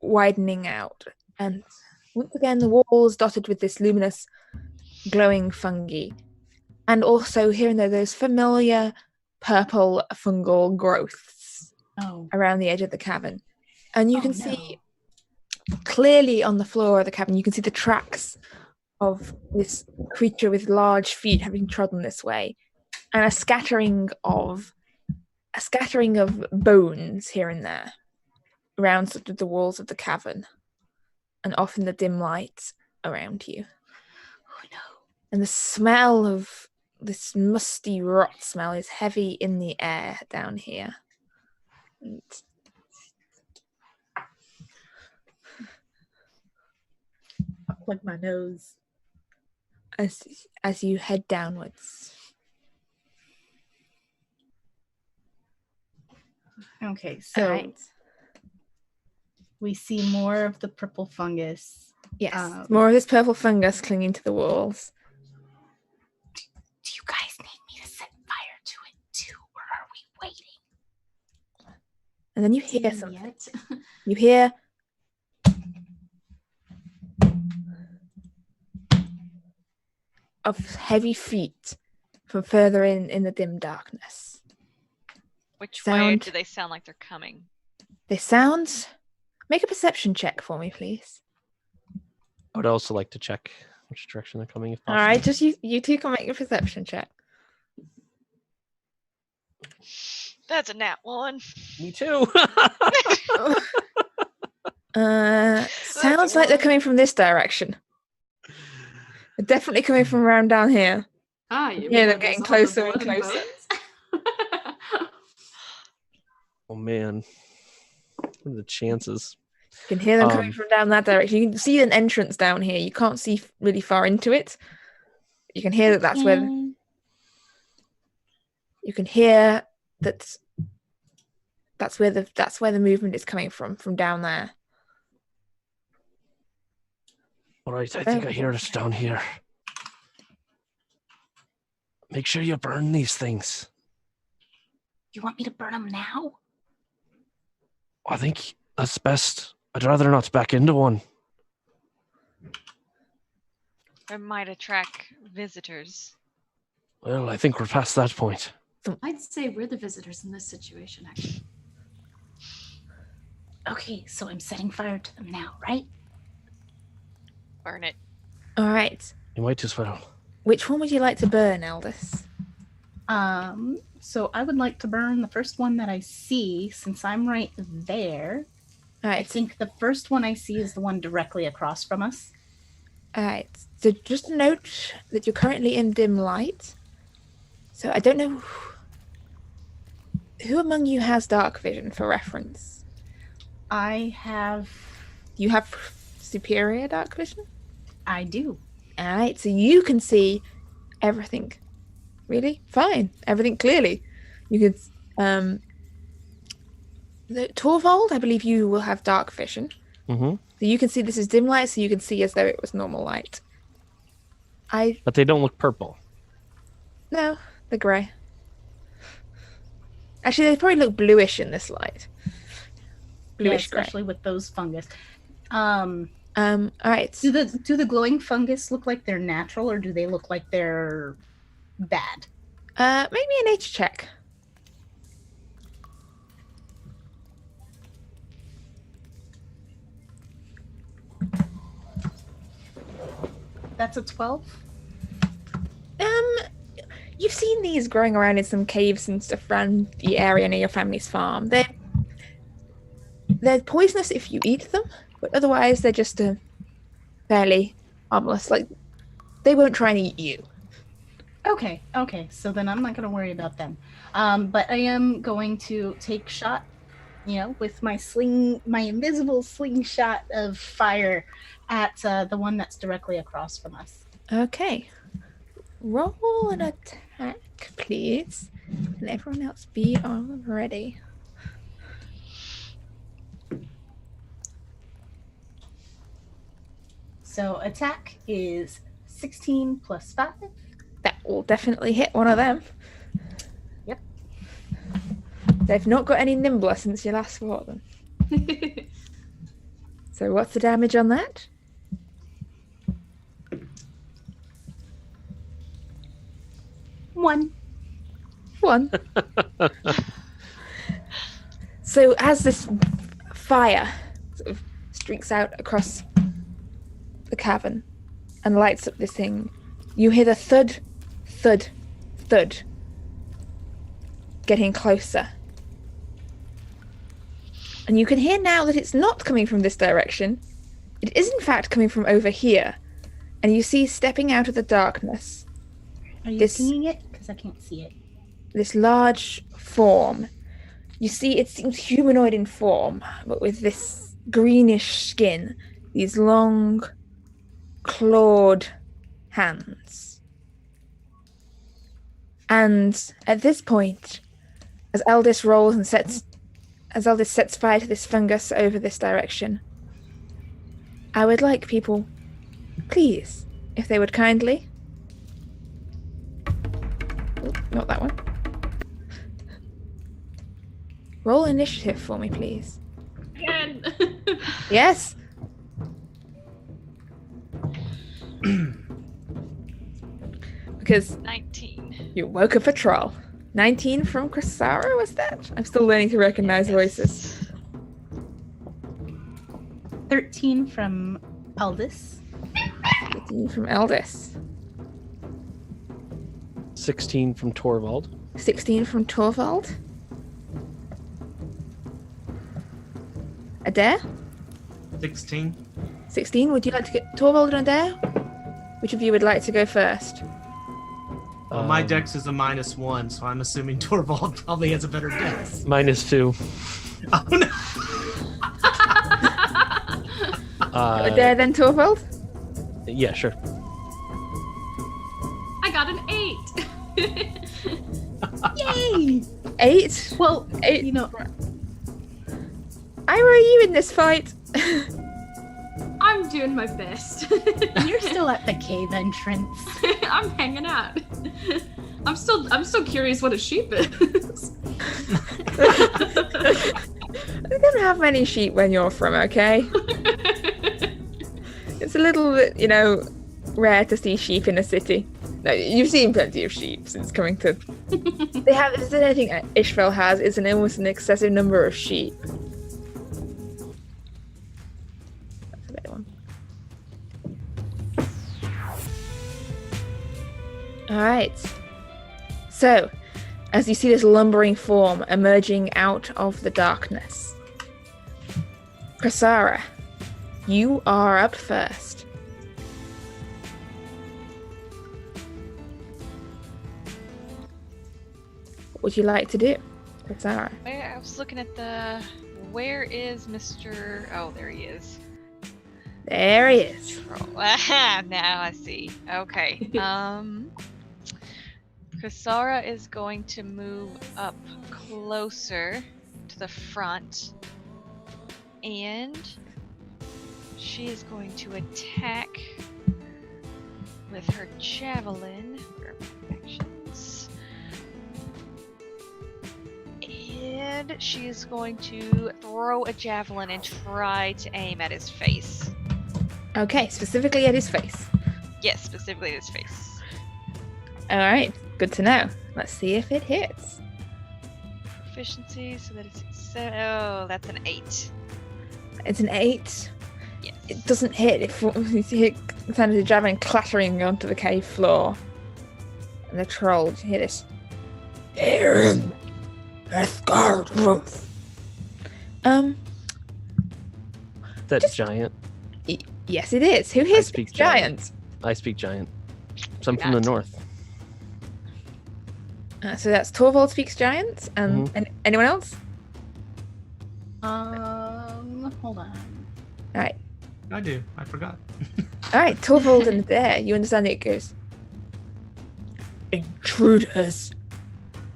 widening out, and once again the walls dotted with this luminous, glowing fungi, and also here and there those familiar purple fungal growths around the edge of the cavern. And you can see clearly on the floor of the cavern, you can see the tracks of this creature with large feet having trodden this way, and a scattering of bones here and there around sort of the walls of the cavern and off in the dim light around you. Oh no. And the smell of this musty rot smell is heavy in the air down here. And I'll plug my nose. as you head downwards. Okay, so Alright. we see more of the purple fungus. Yes, more of this purple fungus clinging to the walls. Do you guys need me to set fire to it too, or are we waiting? And then you hear something. Yet. You hear of heavy feet from further in the dim darkness. Which way Sound. do they sound like they're coming? They sound... Make a perception check for me, please. I would also like to check which direction they're coming if All possible. right, just you two can make a perception check. That's a nat 1. Me too. Sounds like they're coming from this direction. They're definitely coming from around down here. Yeah, they're getting closer and closer. Oh man, what are the chances? You can hear them coming from down that direction. You can see an entrance down here. You can't see really far into it. You can hear that that's where... You can hear that that's where the movement is coming from down there. All right, I think I hear us down here. Make sure you burn these things. You want me to burn them now? I think that's best. I'd rather not back into one. It might attract visitors. Well, I think we're past that point. I'd say we're the visitors in this situation, actually. Okay, so I'm setting fire to them now, right? Burn it. All right. You might as well. Which one would you like to burn, Aldous? So I would like to burn the first one that I see, since I'm right there. All right. I think the first one I see is the one directly across from us. All right. So just a note that you're currently in dim light. So I don't know who among you has dark vision for reference. I have. You have superior dark vision? I do. All right. So you can see everything. Really? Fine. Everything clearly. You could... Torvald, I believe you will have dark vision. Mm-hmm. So you can see this is dim light, so you can see as though it was normal light. But they don't look purple. No, they're grey. Actually, they probably look bluish in this light. Bluish grey. Especially with those fungus. All right. Do the glowing fungus look like they're natural, or do they look like they're bad? Maybe a nature check. That's a 12. You've seen these growing around in some caves and stuff around the area near your family's farm. They're poisonous if you eat them, but otherwise they're just fairly harmless. Like, they won't try and eat you. Okay, so then I'm not going to worry about them. But I am going to take shot, with my invisible slingshot of fire at the one that's directly across from us. Okay. Roll an attack, please. And everyone else be on ready. So attack is 16 plus 5. That will definitely hit one of them. Yep. They've not got any nimbler since you last fought them. So what's the damage on that? 1. So as this fire sort of streaks out across the cavern and lights up this thing, you hear the thud, thud, thud getting closer. And you can hear now that it's not coming from this direction. It is in fact coming from over here. And you see stepping out of the darkness. Are you seeing it? Because I can't see it. This large form. You see, it seems humanoid in form, but with this greenish skin, these long, clawed hands. And at this point, as Aldous rolls and sets fire to this fungus over this direction, I would like people, please, if they would kindly. Oh, not that one. Roll initiative for me, please. Again. Yes. Because 19. you woke up a troll. 19 from Crisara, was that? I'm still learning to recognize voices. 13 from Aldous. 13 from Aldous. 16 from Torvald. 16 from Torvald. Adair? 16. 16. Would you like to get Torvald and Adair? Which of you would like to go first? Well, my dex is a -1, so I'm assuming Torvald probably has a better dex. -2. Oh no! Adair, then Torvald? Yeah, sure. I got an 8. Yay! 8? Well, 8. you know, Ira, are you in this fight? I'm doing my best. you're still at the cave entrance. I'm hanging out. I'm still curious what a sheep is. We don't have many sheep when you're from, okay? It's a little bit, rare to see sheep in a city. No, you've seen plenty of sheep since coming to... They have, if there's anything Isfjell has, is almost an excessive number of sheep. That's a better one. Alright. So, as you see this lumbering form emerging out of the darkness, Krasara, you are up first. What would you like to do, Krasara? I was looking at where is Mr. Oh, there he is. There he is. Aha, now I see. Okay. Krasara is going to move up closer to the front, and she is going to attack with her javelin. Where are my actions? And she is going to throw a javelin and try to aim at his face. Okay, specifically at his face. Yes, specifically at his face. Alright, good to know. Let's see if it hits. Proficiency, so that it's... Oh, that's an 8. It's an 8. Yes. It doesn't hit. It hit sound of the javelin clattering onto the cave floor. And the troll, you hear this? Aaron! Escort roof! That's giant. Yes, it is. Who here speak speaks giant? I speak giant. So I'm from the north. So that's Torvald speaks giant, and anyone else? Hold on. All right. I do. I forgot. All right, Torvald and there, you understand it goes. Intruders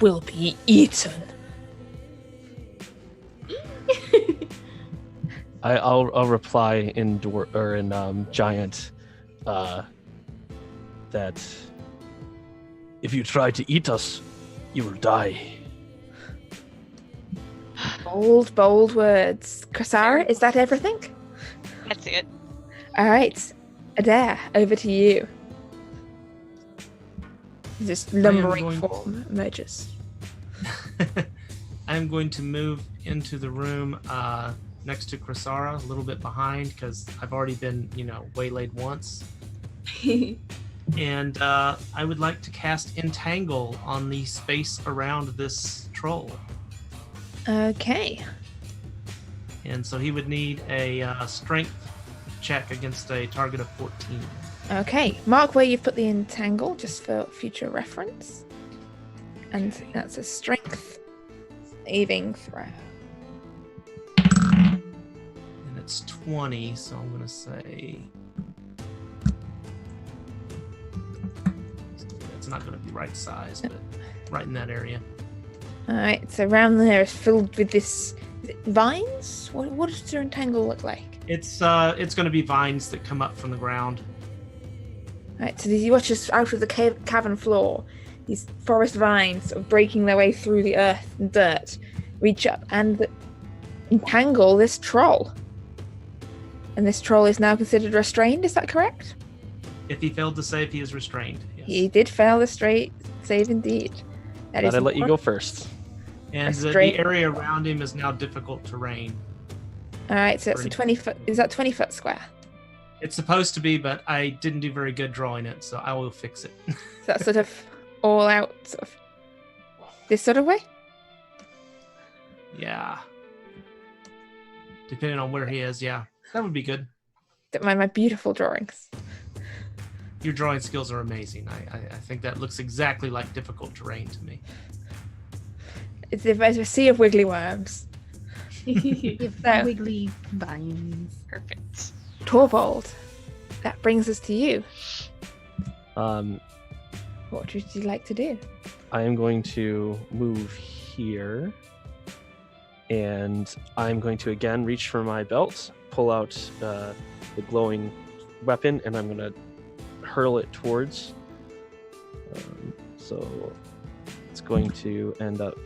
will be eaten. I'll reply in giant that if you try to eat us, you will die. Bold words. Krasara, is that everything? That's it. All right, Adair, over to you. This lumbering form emerges. I'm going to move into the room next to Krasara, a little bit behind, because I've already been, waylaid once. And I would like to cast Entangle on the space around this troll. Okay. And so he would need a strength check against a target of 14. Okay, mark where you've put the entangle, just for future reference. And that's a strength saving throw. And it's 20, so I'm going to say... It's not going to be right size, but right in that area. Alright, so around there is filled with this... Is it vines? What does your entangle look like? It's going to be vines that come up from the ground. Right, so you watch us out of the cavern floor, these forest vines sort of breaking their way through the earth and dirt, reach up and entangle this troll. And this troll is now considered restrained, is that correct? If he failed to save, he is restrained. Yes. He did fail the save indeed. But I let you go first. And the area around him is now difficult terrain. Alright, so it's a 20 foot, is that 20 foot square? It's supposed to be, but I didn't do very good drawing it, so I will fix it. So that's sort of all out sort of This sort of way? Yeah. Depending on where he is, yeah. That would be good. Don't mind my beautiful drawings. Your drawing skills are amazing. I think that looks exactly like difficult terrain to me. It's a sea of wiggly worms. Wiggly vines. Perfect. Torvald, that brings us to you. Um, What would you like to do? I am going to move here, and I'm going to again reach for my belt, pull out the glowing weapon, and I'm going to hurl it towards. So it's going to end up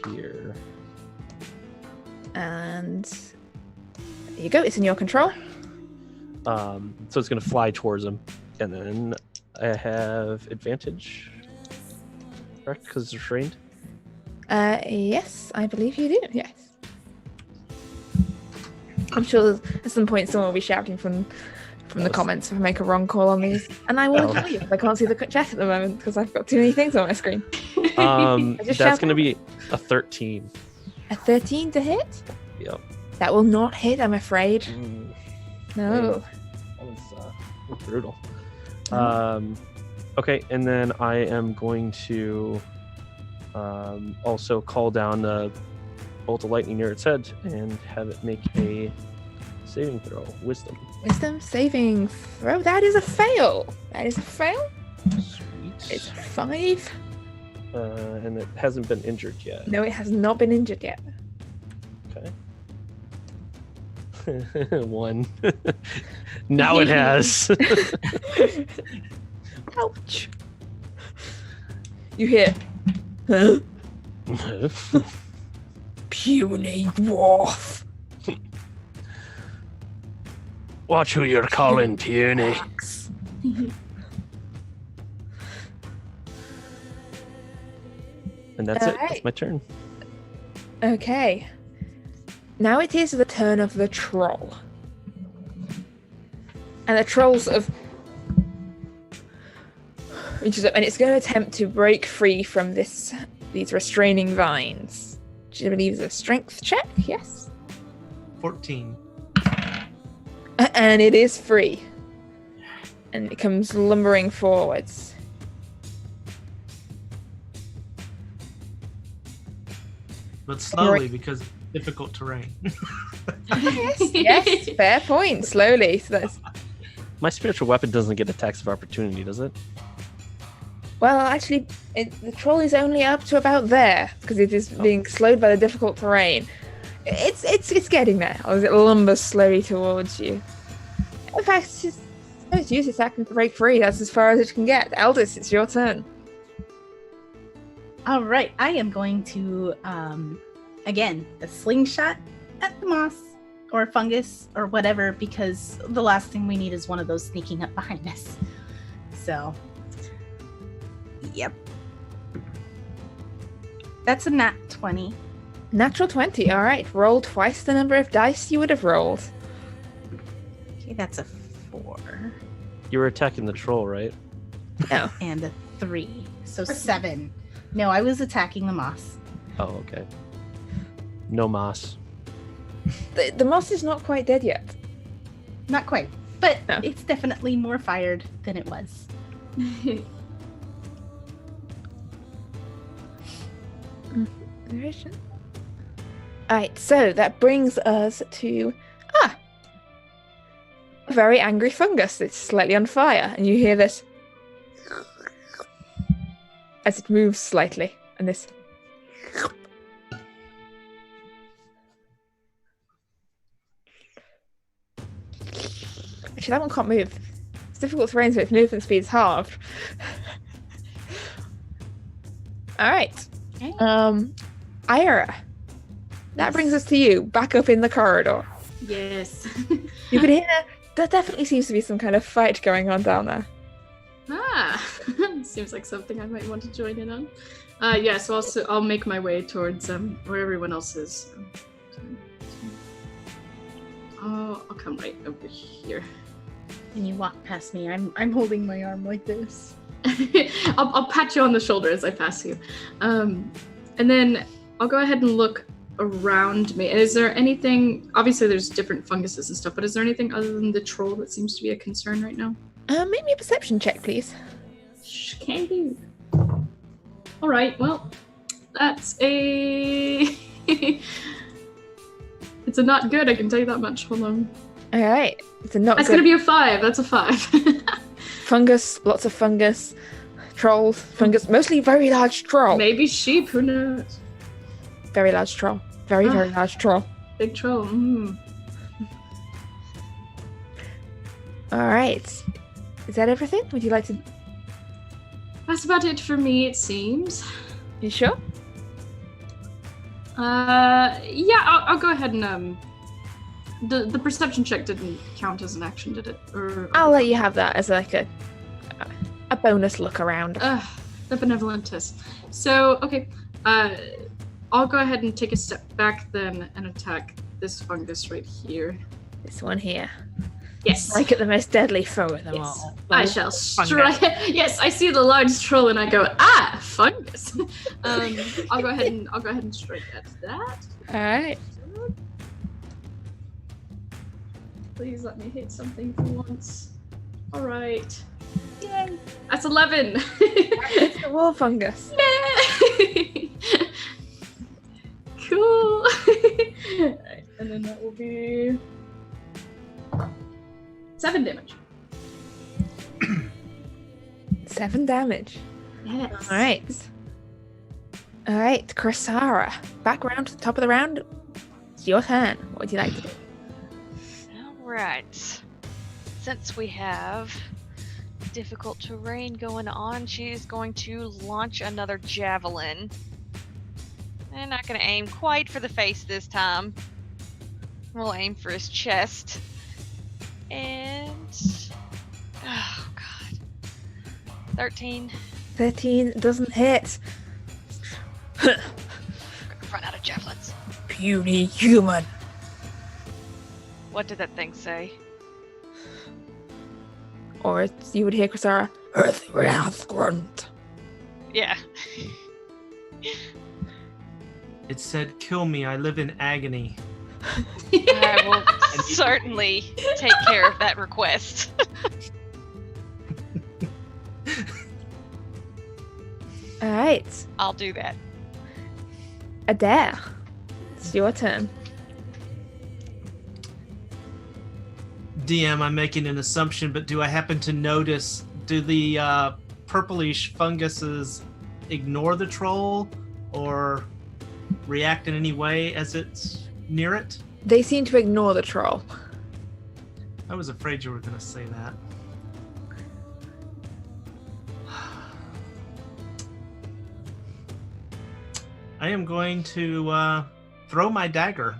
here. And there you go. It's in your control. So it's going to fly towards him, and then I have advantage, correct? Because it's restrained. Yes, I believe you do. Yes. I'm sure at some point someone will be shouting from the comments if I make a wrong call on these, and I will tell you. I can't see the chat at the moment because I've got too many things on my screen. That's going to be a 13. A 13 to hit? Yep. That will not hit, I'm afraid. No. That was brutal. Okay, and then I am going to also call down a bolt of lightning near its head and have it make a saving throw. Wisdom Saving throw. That is a fail. Sweet. It's 5. And it hasn't been injured yet. No, it has not been injured yet. Okay. 1. Now it has. Ouch. You hear, huh? Puny dwarf. Watch who you're calling puny. And that's it. Alright. That's my turn. Okay. Now it is the turn of the troll. And the troll sort of reaches up and it's going to attempt to break free from these restraining vines. Which I believe is a strength check, yes? 14. And it is free. And it comes lumbering forwards. But slowly because difficult terrain. Yes, fair point. Slowly. So that's... My spiritual weapon doesn't get attacks of opportunity, does it? Well, actually, the troll is only up to about there because it is being slowed by the difficult terrain. It's getting there as it lumbers slowly towards you. In fact, it's use its action to break free. That's as far as it can get. Eldest, it's your turn. All right, I am going to, again, a slingshot at the moss or fungus or whatever, because the last thing we need is one of those sneaking up behind us. So, yep. That's a nat 20. Natural 20, all right. Roll twice the number of dice you would have rolled. Okay, that's a 4. You were attacking the troll, right? No. And a 3. So 7. No, I was attacking the moss. Oh, okay. No moss. The moss is not quite dead yet. Not quite, but No. it's definitely more fired than it was. Alright, so that brings us to a very angry fungus that's slightly on fire, and you hear this as it moves slightly, and this actually that one can't move. It's difficult terrain, so its movement speed's halved. Alright. Okay. Ira. That brings us to you, back up in the corridor. Yes. You can hear there definitely seems to be some kind of fight going on down there. Seems like something I might want to join in on. Yeah, so I'll make my way towards where everyone else is. I'll come right over here. And you walk past me. I'm holding my arm like this. I'll pat you on the shoulder as I pass you. And then I'll go ahead and look around me. Is there anything, obviously there's different funguses and stuff, but is there anything other than the troll that seems to be a concern right now? Make me a perception check, please. Can do. All right, well, that's a... It's a not good, I can tell you that much. Hold on. All right, it's a not. That's good. gonna be a 5. That's a 5. Fungus, lots of fungus, trolls, fungus, mostly very large troll. Maybe sheep. Who knows? Very large troll. Very large troll. Big troll. Mm. All right, is that everything? Would you like to? That's about it for me, it seems. You sure? Yeah, I'll go ahead and the perception check didn't count as an action, did it? Or I'll let you have that as like a bonus look around. The benevolentist. So okay, I'll go ahead and take a step back then and attack this fungus right here. This one here. Yes. Like at the most deadly foe of them Yes. all. I shall strike. Yes, I see the large troll and I go, fungus. I'll go ahead and strike at that. All right. Please let me hit something for once. All right. Yay. That's 11. It's the war fungus. Yay. Cool. Right, and then that will be 7 damage. 7 damage. Yes. All right, Krasara. Back around to the top of the round. It's your turn. What would you like to do? Alright. Since we have difficult terrain going on, she is going to launch another javelin. I'm not going to aim quite for the face this time. We'll aim for his chest. And... oh, God. 13. 13 doesn't hit. I'm gonna run out of javelins. Puny human. What did that thing say? Or you would hear Krasara, earth wrath grunt. Yeah. It said, "Kill me, I live in agony." I will certainly take care of that request. All right, I'll do that. Adair. It's your turn. DM, I'm making an assumption, but do I happen to notice, do the purplish funguses ignore the troll or react in any way as it's near it? They seem to ignore the troll. I was afraid you were going to say that. I am going to throw my dagger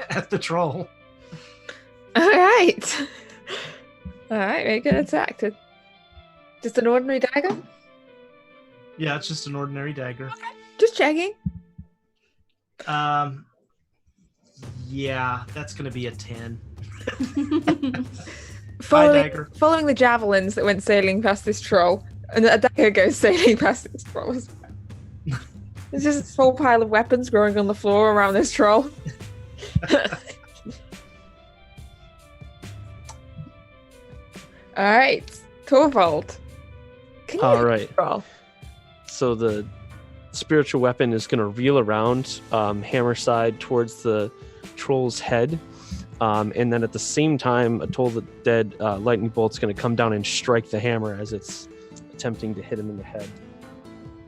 at the troll. All right. All right, make an attack. Just an ordinary dagger? Yeah, it's just an ordinary dagger. Just checking. Yeah, that's going to be a 10. Following the javelins that went sailing past this troll, and a dagger goes sailing past this troll as well. There's just a small pile of weapons growing on the floor around this troll. All right, Torvald. All right. Roll? So the spiritual weapon is going to reel around, hammer side towards the troll's head. And then at the same time, a Toll the Dead lightning bolt's going to come down and strike the hammer as it's attempting to hit him in the head.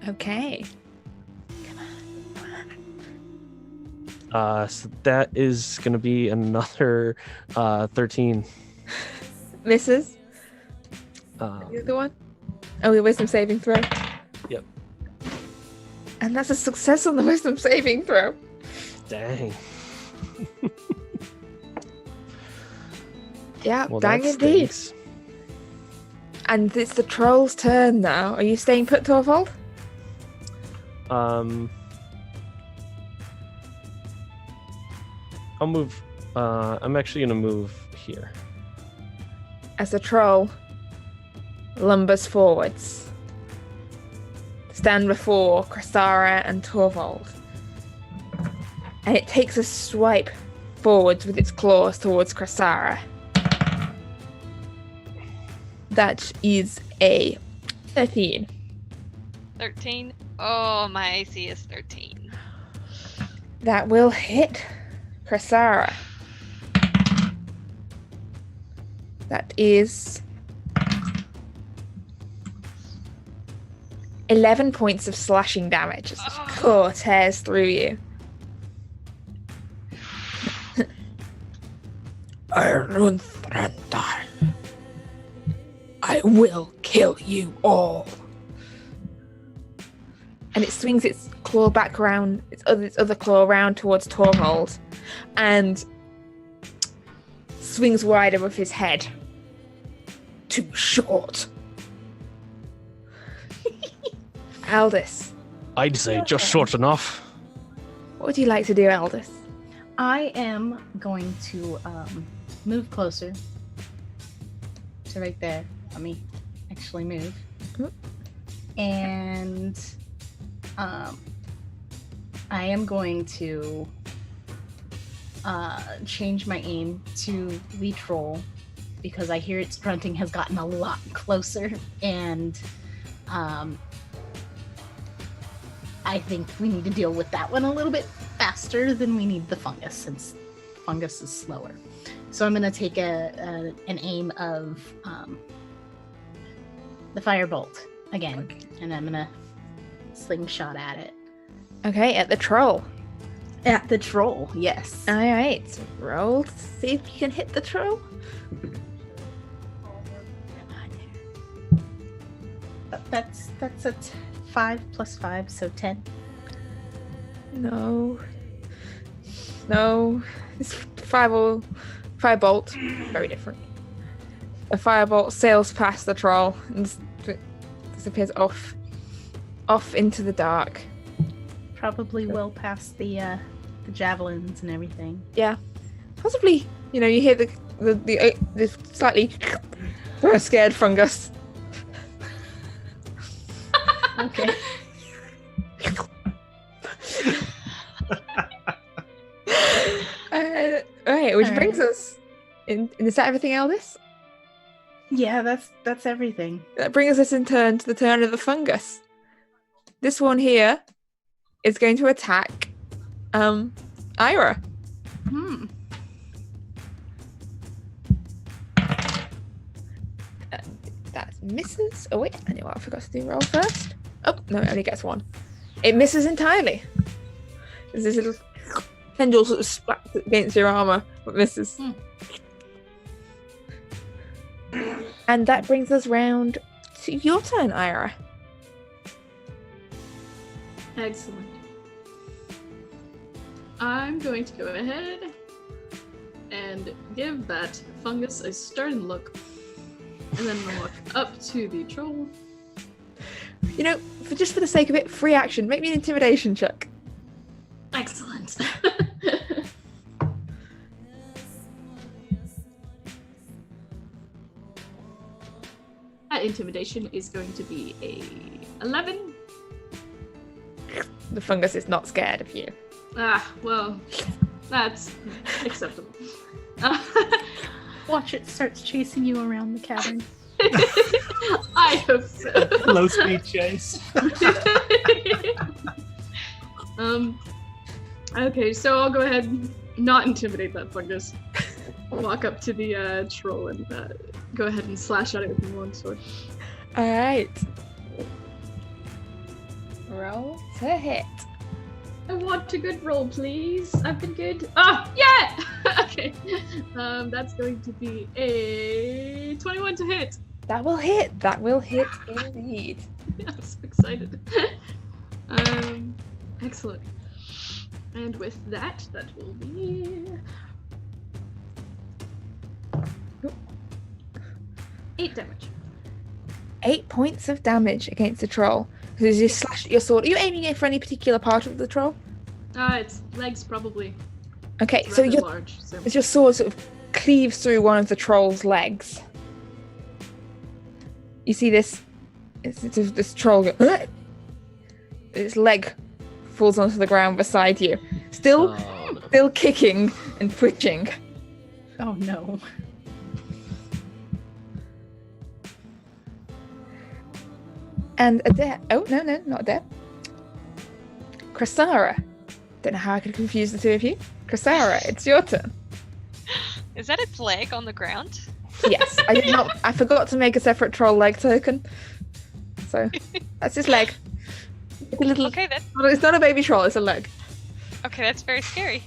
Okay. So that is going to be another 13. Misses. The other one? Oh, the wisdom saving throw. Yep. And that's a success on the wisdom saving throw. Dang. Yeah, Well, dang that indeed. stinks. And it's the troll's turn now. Are you staying put, Torvald? I'll move. I'm actually going to move here. As the troll lumbers forwards. The stand before Krasara and Torvald. And it takes a swipe forwards with its claws towards Krasara. That is a 13. 13? Oh, my AC is 13. That will hit Krasara. That is 11 points of slashing damage as the claw tears through you. Iron Thrandar. I will kill you all. And it swings its claw back around, its other claw around towards Torvald, and swings wide above his head. Too short. Aldous. I'd say just short enough. What would you like to do, Aldous? I am going to move closer to right there. Let me actually move. And I am going to change my aim to the troll because I hear its grunting has gotten a lot closer, and I think we need to deal with that one a little bit faster than we need the fungus, since fungus is slower. So I'm going to take an aim of the firebolt again, and I'm going to slingshot at it. Okay, at the troll. At the troll, yes. Alright, roll to see if you can hit the troll. That's a 5 plus 5, so 10. No. It's firebolt. Very different. A firebolt sails past the troll and disappears off into the dark. Probably well past the javelins and everything. Yeah, possibly. You hear the slightly scared fungus. Okay. Alright, which brings us in. Is that everything, Aldous? Yeah, that's everything. That brings us in turn to the turn of the fungus. This one here is going to attack Eira. That misses. Oh wait, I know what I forgot to do. Roll first. Oh no, it only gets one. It misses entirely. There's this little tendril sort of splats against your armor, but misses. And that brings us round to your turn, Eira. Excellent. I'm going to go ahead and give that fungus a stern look, and then walk up to the troll. Just for the sake of it, free action. Make me an intimidation check. Excellent. That intimidation is going to be a 11. The fungus is not scared of you. Well, that's acceptable. Watch, it starts chasing you around the cavern. I hope so. Low speed chase. Okay, so I'll go ahead and not intimidate that fungus. Walk up to the troll and go ahead and slash at it with my longsword. Alright. Roll to hit. I want a good roll, please. I've been good. Yeah! Okay. That's going to be a 21 to hit. That will hit. That will hit indeed. I'm so excited. Excellent. And with that will be 8 damage. 8 points of damage against the troll. As you slash your sword, are you aiming it for any particular part of the troll? Its legs probably. Okay, It's so rather your large. So. as your sword sort of cleaves through one of the troll's legs, you see this troll go, its leg falls onto the ground beside you, still kicking and twitching. Oh no. And Adair. Oh no, not Adair. Krasara. Don't know how I could confuse the two of you. Krasara, it's your turn. Is that its leg on the ground? Yes, I did not. I forgot to make a separate troll leg token, so that's his leg. It's a little. Okay, It's not a baby troll. It's a leg. Okay, that's very scary.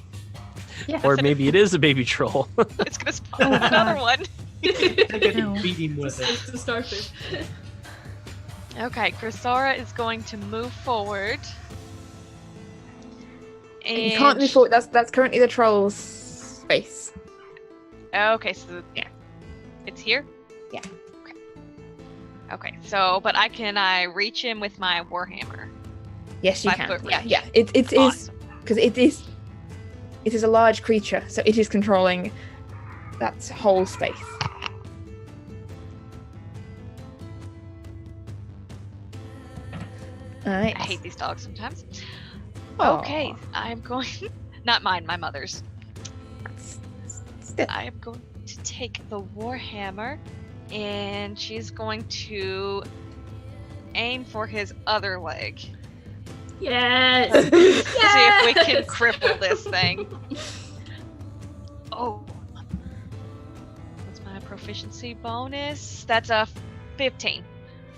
Yeah. Or maybe it is a baby troll. It's gonna spawn another one. Beat him with it. It's a starfish. Okay, Krasara is going to move forward. And You can't move forward. That's currently the troll's space. Okay, so Yeah. It's here? Yeah. Okay, so but I reach him with my warhammer. Yes, you 5 can. foot Yeah, range. yeah. It is Awesome. because it is a large creature, so it is controlling that whole space. All right. I hate these dogs sometimes. Aw. Okay, I'm going not mine, my mother's. Still. I am going to take the warhammer and she's going to aim for his other leg. Yes. See if we can cripple this thing. Oh. What's my proficiency bonus? That's a 15.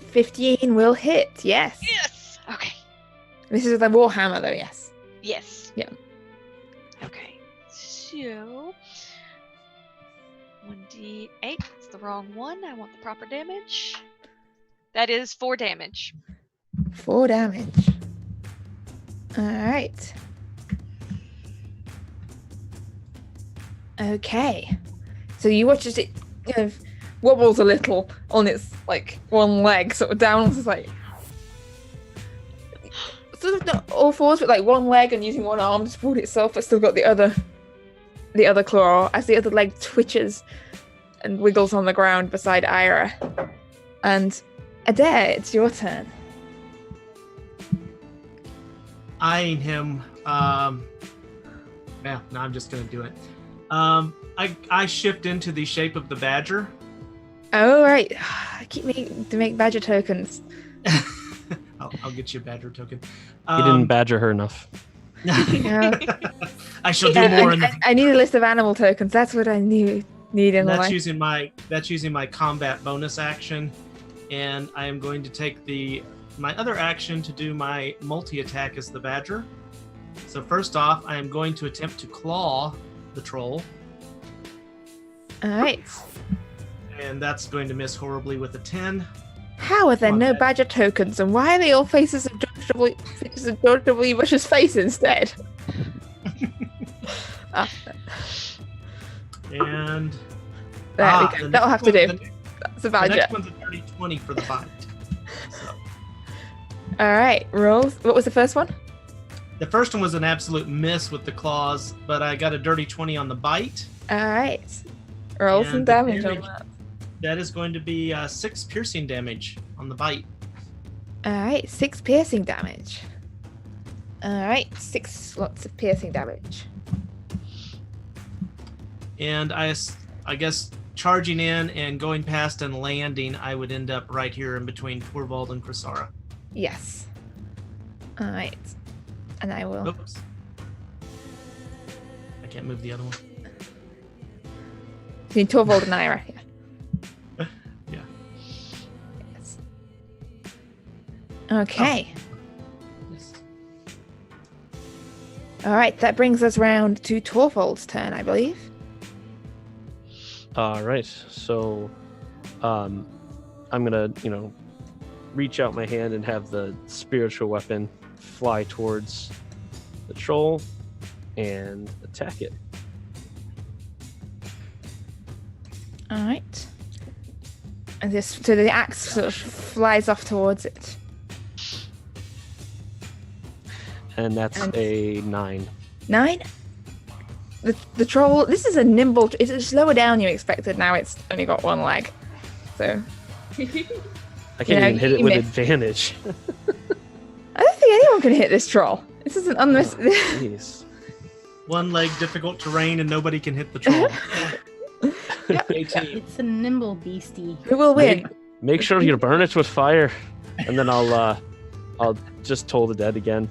15 will hit. Yes. Yes! Okay. This is the warhammer, though. Yes. Yes. Yeah. Okay. So 1d8. It's the wrong one. I want the proper damage. That is 4 damage. 4 damage. All right. Okay. So you watch as it kind of wobbles a little on its like one leg, sort of down, just like sort of not all fours, but like one leg and using one arm to support itself, but still got the other claw as the other leg twitches and wiggles on the ground beside Eira. And Adair, it's your turn. Eyeing him. Yeah, no, I'm just gonna do it. I shift into the shape of the badger. Oh right, I keep meaning to make badger tokens. I'll get you a badger token. You didn't badger her enough. Yeah. I shall do more in the. I need a list of animal tokens. That's what I need in That's life. using my combat bonus action, and I am going to take my other action to do my multi-attack as the badger. So first off, I am going to attempt to claw the troll, All right. and that's going to miss horribly with a 10. How are there Come on, no then. badger tokens, and why are they all faces of George W. Bush's face instead? And There we go. the That'll next have to do. one- That's a The badger. next one's a dirty 20 for the bite. So, All right, rolls. What was the first one? the first one was an absolute miss with the claws, but I got a dirty 20 on the bite. All right, roll And some the damage on damage- that. That is going to be 6 piercing damage on the bite. All right, 6 piercing damage. All right, 6 slots of piercing damage. And I guess charging in and going past and landing, I would end up right here in between Torvald and Krasara. Yes. All right, and I will. Oops. I can't move the other one. Between Torvald and Eira. Yeah. Yeah. Yes. Okay. Yes. All right, that brings us round to Torvald's turn, I believe. All right, so I'm gonna, reach out my hand and have the spiritual weapon fly towards the troll and attack it. All right. And so the axe sort of flies off towards it. And that's And- a 9. 9. The troll. This is a nimble. It's slower down you expected. Now it's only got one leg. So I can't even hit it you with missed. advantage. I don't think anyone can hit this troll. This isn't unless. Jeez. One leg difficult terrain and nobody can hit the troll. 18. It's a nimble beastie. Who will win? Make sure you burn it with fire, and then I'll just toll the dead again.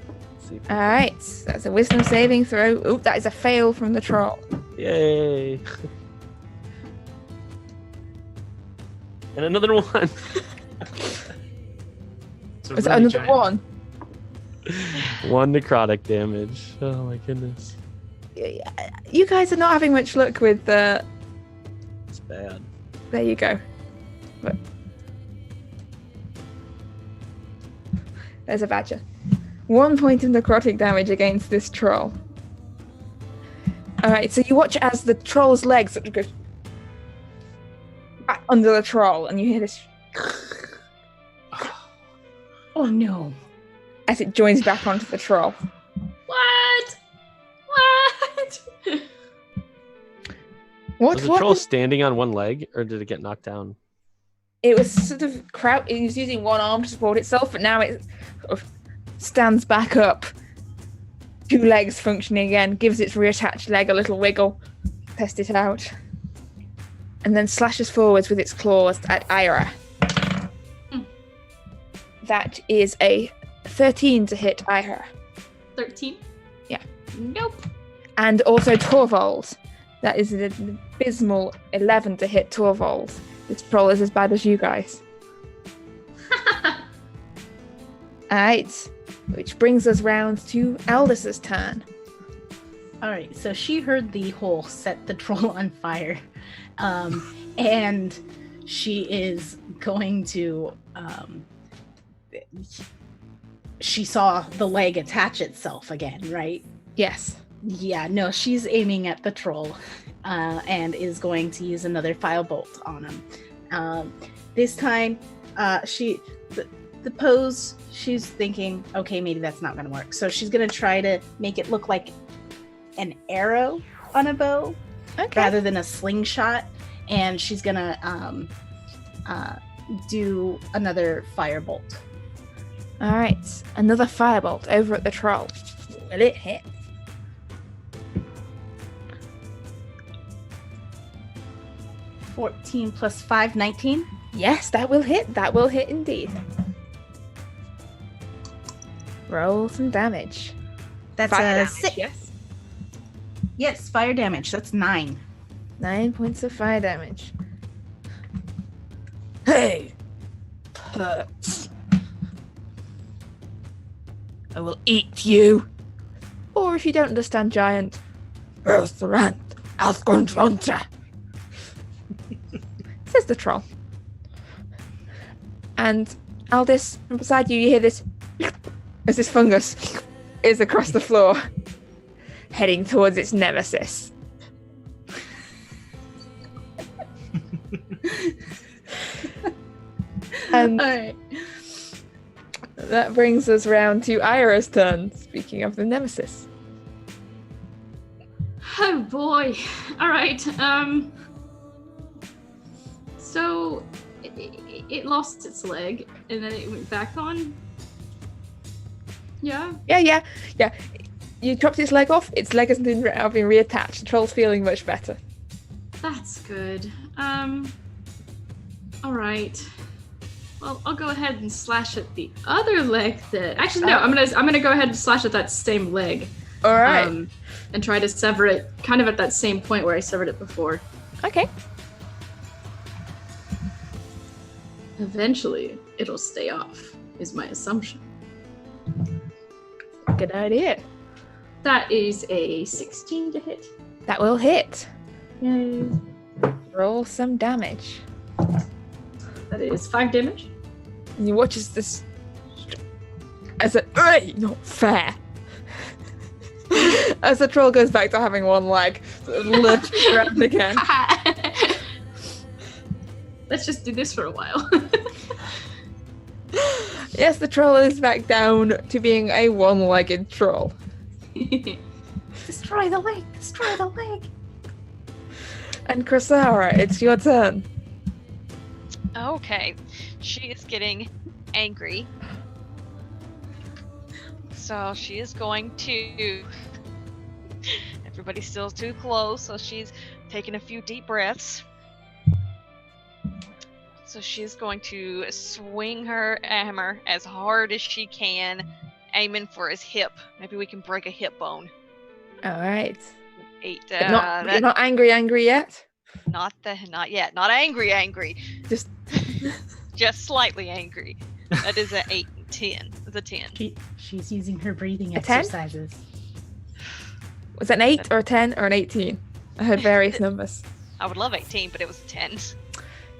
Let's see. All right, that's a wisdom saving throw. Oop, that is a fail from the troll. Yay! And another one. It's a Is it really another giant- one? 1 necrotic damage. Oh my goodness. You guys are not having much luck with It's bad. There you go. Look. There's a badger. 1 point of necrotic damage against this troll. Alright, so you watch as the troll's legs sort of go back under the troll, and you hear this Oh no. as it joins back onto the troll. What? What? Was the What? troll standing on one leg, or did it get knocked down? It was sort of it was using one arm to support itself, but now it sort of stands back up. 2 legs functioning again, gives its reattached leg a little wiggle, test it out, and then slashes forwards with its claws at Eira. That is a 13 to hit Eira. 13? Yeah. Nope. And also Torvald. That is an abysmal 11 to hit Torvald. This troll is as bad as you guys. Alright. Which brings us round to Aldous' turn. Alright, so she heard the hole set the troll on fire. And she is going to she saw the leg attach itself again, right? Yes. Yeah, no, she's aiming at the troll and is going to use another firebolt on him. This time, the pose, she's thinking, okay, maybe that's not going to work. So she's going to try to make it look like an arrow on a bow rather than a slingshot. And she's going to do another firebolt. Alright. Another firebolt over at the troll. Will it hit? $14 plus 5, 19. Yes, that will hit. That will hit indeed. Roll some damage. That's Fire a damage, 6. yes. Yes, fire damage. That's 9. 9 points of fire damage. Hey! Hurts. I will eat you. Or if you don't understand giant, Restaurant als Confronting. Says the troll. And Aldous, from beside you, you hear this as this fungus is across the floor, heading towards its nemesis. And Alright. that brings us round to Eira's turn, speaking of the nemesis. Oh boy. Alright, so it lost its leg and then it went back on? Yeah? Yeah. You chopped its leg off, its leg has been reattached. The troll's feeling much better. That's good. Alright. Well, I'll go ahead and slash at the other leg that... Actually, no, I'm gonna go ahead and slash at that same leg. Alright. And try to sever it kind of at that same point where I severed it before. Okay. Eventually, it'll stay off, is my assumption. Good idea. That is a 16 to hit. That will hit. Yay. Roll some damage. That is 5 damage. And you watch as this... As a... Not fair. As the troll goes back to having one leg, sort of lurching around again. Let's just do this for a while. Yes, the troll is back down to being a one-legged troll. Destroy the leg! Destroy the leg! And Krasara, it's your turn. Okay. She is getting angry. So she is going to. Everybody's still too close, so she's taking a few deep breaths. So she's going to swing her hammer as hard as she can, aiming for his hip. Maybe we can break a hip bone. All right. 8. You're not angry yet? Not yet. Not angry. Just Just slightly angry. That is an 8 and 10. It's a 10. She's using her breathing A 10? exercises. Was that an 8 or a 10 or an 18? I heard various numbers. I would love 18, but it was a 10.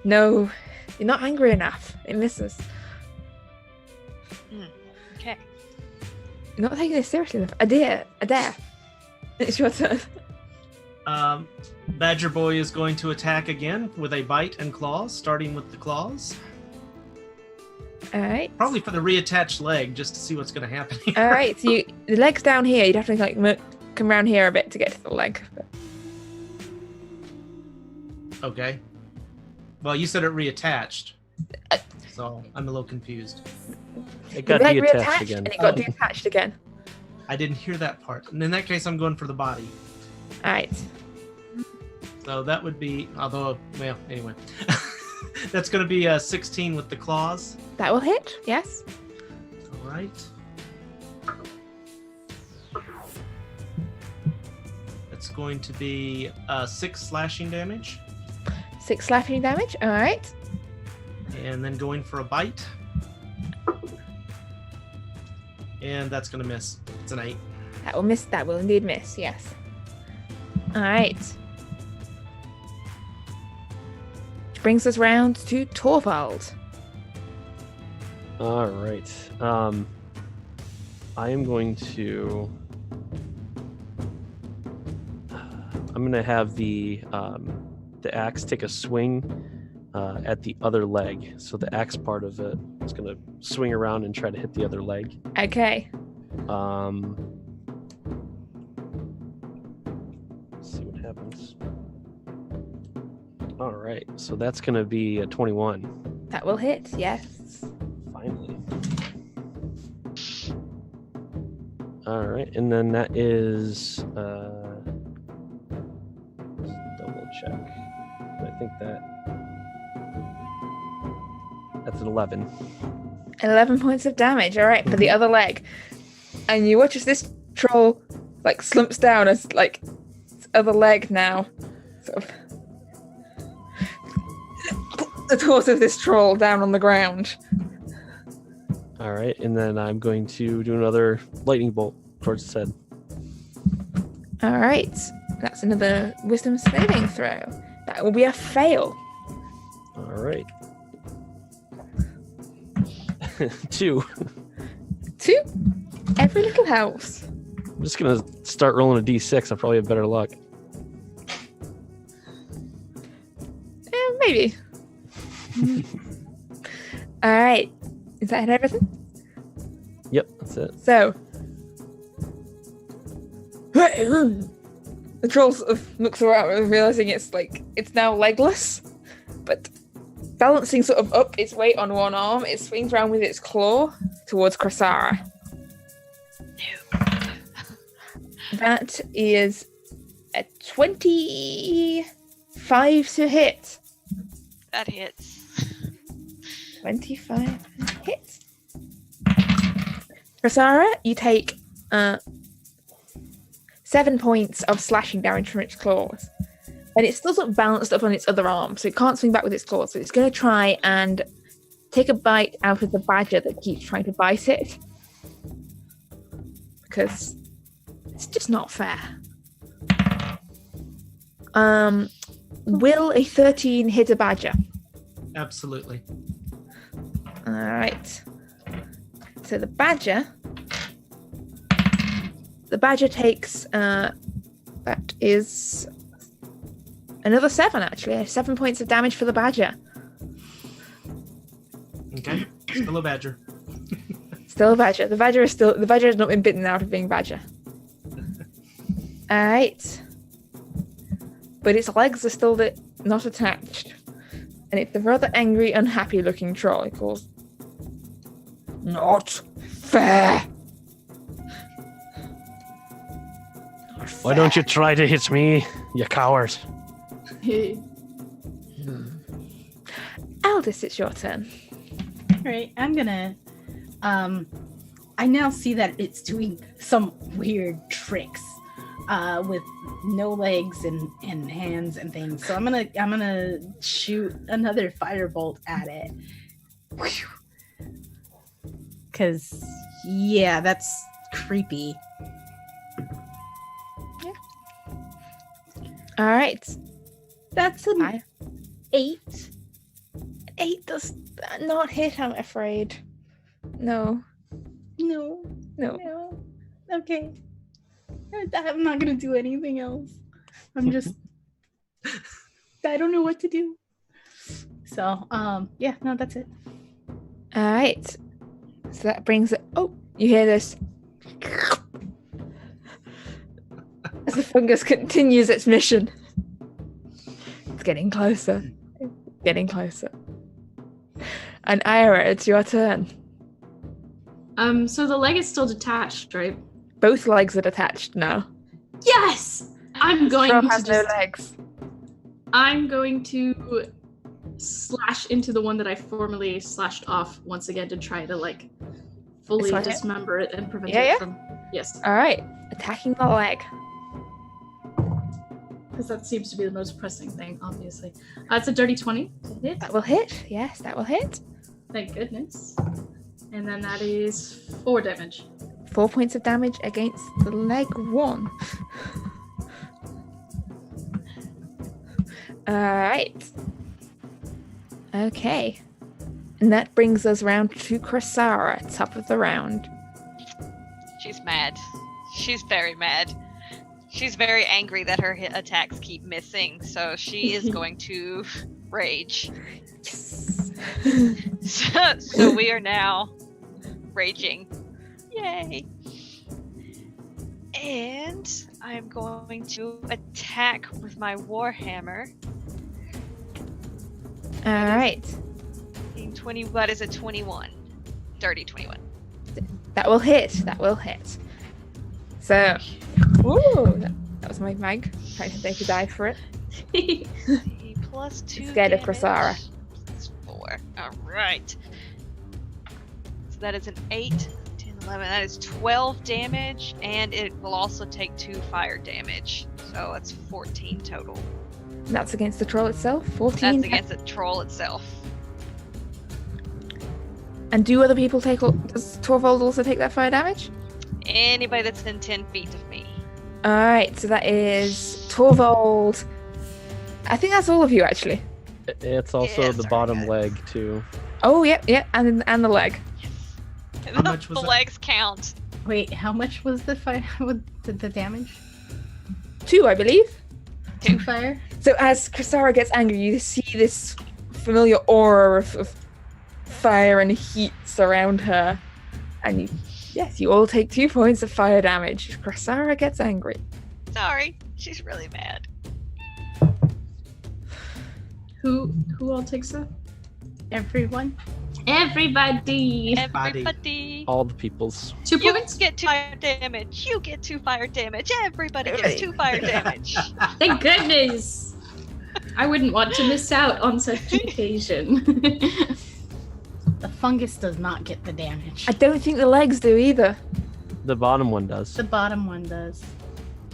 No, you're not angry enough. It misses. Okay. You're not taking this seriously enough. Adair. It's your turn. Badger Boy is going to attack again with a bite and claws, starting with the claws. All right. Probably for the reattached leg, just to see what's going to happen here. All right. So the leg's down here. You'd have to like come around here a bit to get to the leg. Okay. Well, you said it reattached, so I'm a little confused. It got the leg deattached reattached again. and it got detached again. I didn't hear that part. And in that case, I'm going for the body. All right. So that would be, anyway. That's going to be a 16 with the claws. That will hit. Yes. All right. That's going to be 6 slashing damage. 6 slashing damage. All right. And then going for a bite. And that's going to miss. It's an 8. That will miss. That will indeed miss. Yes. All right. Which brings us round to Torvald. All right. I am going to. I'm going to have the axe take a swing at the other leg. So the axe part of it is going to swing around and try to hit the other leg. Okay. Let's see what happens. All right. So that's going to be a 21. That will hit. Yes. Finally. All right. And then that is double check. I think that's an 11. 11 points of damage. All right, for the other leg. And you watch as this troll like slumps down as like its other leg now sort of the torso of this troll down on the ground. All right, and then I'm going to do another lightning bolt towards its head. All right, that's another wisdom saving throw. That will be a fail. All right. 2. 2. Every little helps. I'm just gonna start rolling a d6. I'll probably have better luck. Maybe. All right. Is that everything? Yep, that's it. So, the troll sort of looks around, realizing it's now legless, but balancing sort of up its weight on one arm, it swings around with its claw towards Krasara. That is a 25 to hit. That hits. 25 hits. Krasara, you take 7 points of slashing damage from its claws. And it's still sort of balanced up on its other arm, so it can't swing back with its claws. So it's going to try and take a bite out of the badger that keeps trying to bite it. Because it's just not fair. Will a 13 hit a badger? Absolutely. All right. So the badger takes that is another 7 actually. 7 points of damage for the badger. Okay. Still a badger. Still a badger. The badger has not been bitten out of being badger. All right. But its legs are still not attached. And it's a rather angry, unhappy looking troll. It calls, "Not fair." Why don't you try to hit me, you coward? Aldous, it's your turn. All right, I'm gonna. I now see that it's doing some weird tricks, with no legs and hands and things. So I'm gonna shoot another firebolt at it. Cause yeah, that's creepy. Yeah. All right. That's an 8. 8 does not hit, I'm afraid. No. Okay. I'm not gonna do anything else. I'm just. I don't know what to do. So, yeah, no, that's it. All right. So that brings it. Oh, you hear this? As the fungus continues its mission. It's getting closer. Getting closer. And Ira, it's your turn. So the leg is still detached, right? Both legs are detached now. Yes! I'm going Straw to has no just, legs. I'm going to slash into the one that I formerly slashed off once again to try to like fully This one here? dismember it and prevent Yeah, it yeah. from yes. All right. Attacking the leg. Because that seems to be the most pressing thing, obviously. It's a dirty 20 to hit. That will hit. Yes, that will hit. Thank goodness. And then that is 4 damage. 4 points of damage against the leg 1. Alright. Okay. And that brings us round to Krasara, top of the round. She's mad. She's very mad. She's very angry that her hit attacks keep missing, so she is going to rage. Yes. So we are now raging. Yay! And I'm going to attack with my warhammer. Alright. 20, what is it? 21. Dirty 21. That will hit. That will hit. So, ooh, that was my mag. Trying to take a dive for it. Plus 2 Scared of damage. Krasara. Plus 4. Alright. So that is an 8, 10, 11. That is 12 damage, and it will also take 2 fire damage. So that's 14 total. And that's against the troll itself. 14. That's against the troll itself. And do other people take... Does Torvald also take that fire damage? Anybody that's in 10 feet of me. Alright, so that is Torvald. I think that's all of you, actually. It's also Yes, the sorry, bottom guys. leg too. Oh, yep, and the leg. How much was the that? legs count. Wait, how much was the fire? The damage? 2, I believe. 2 fire. So as Krasara gets angry, you see this familiar aura of fire and heat surround her. And you all take 2 points of fire damage. Krasara gets angry. Sorry, she's really mad. Who all takes that? Everyone. Everybody. Everybody. All the peoples. 2 You points. get 2 fire damage. You get 2 fire damage. Everybody gets 2 fire damage. Thank goodness. I wouldn't want to miss out on such an occasion. The fungus does not get the damage. I don't think the legs do either. The bottom one does. The bottom one does.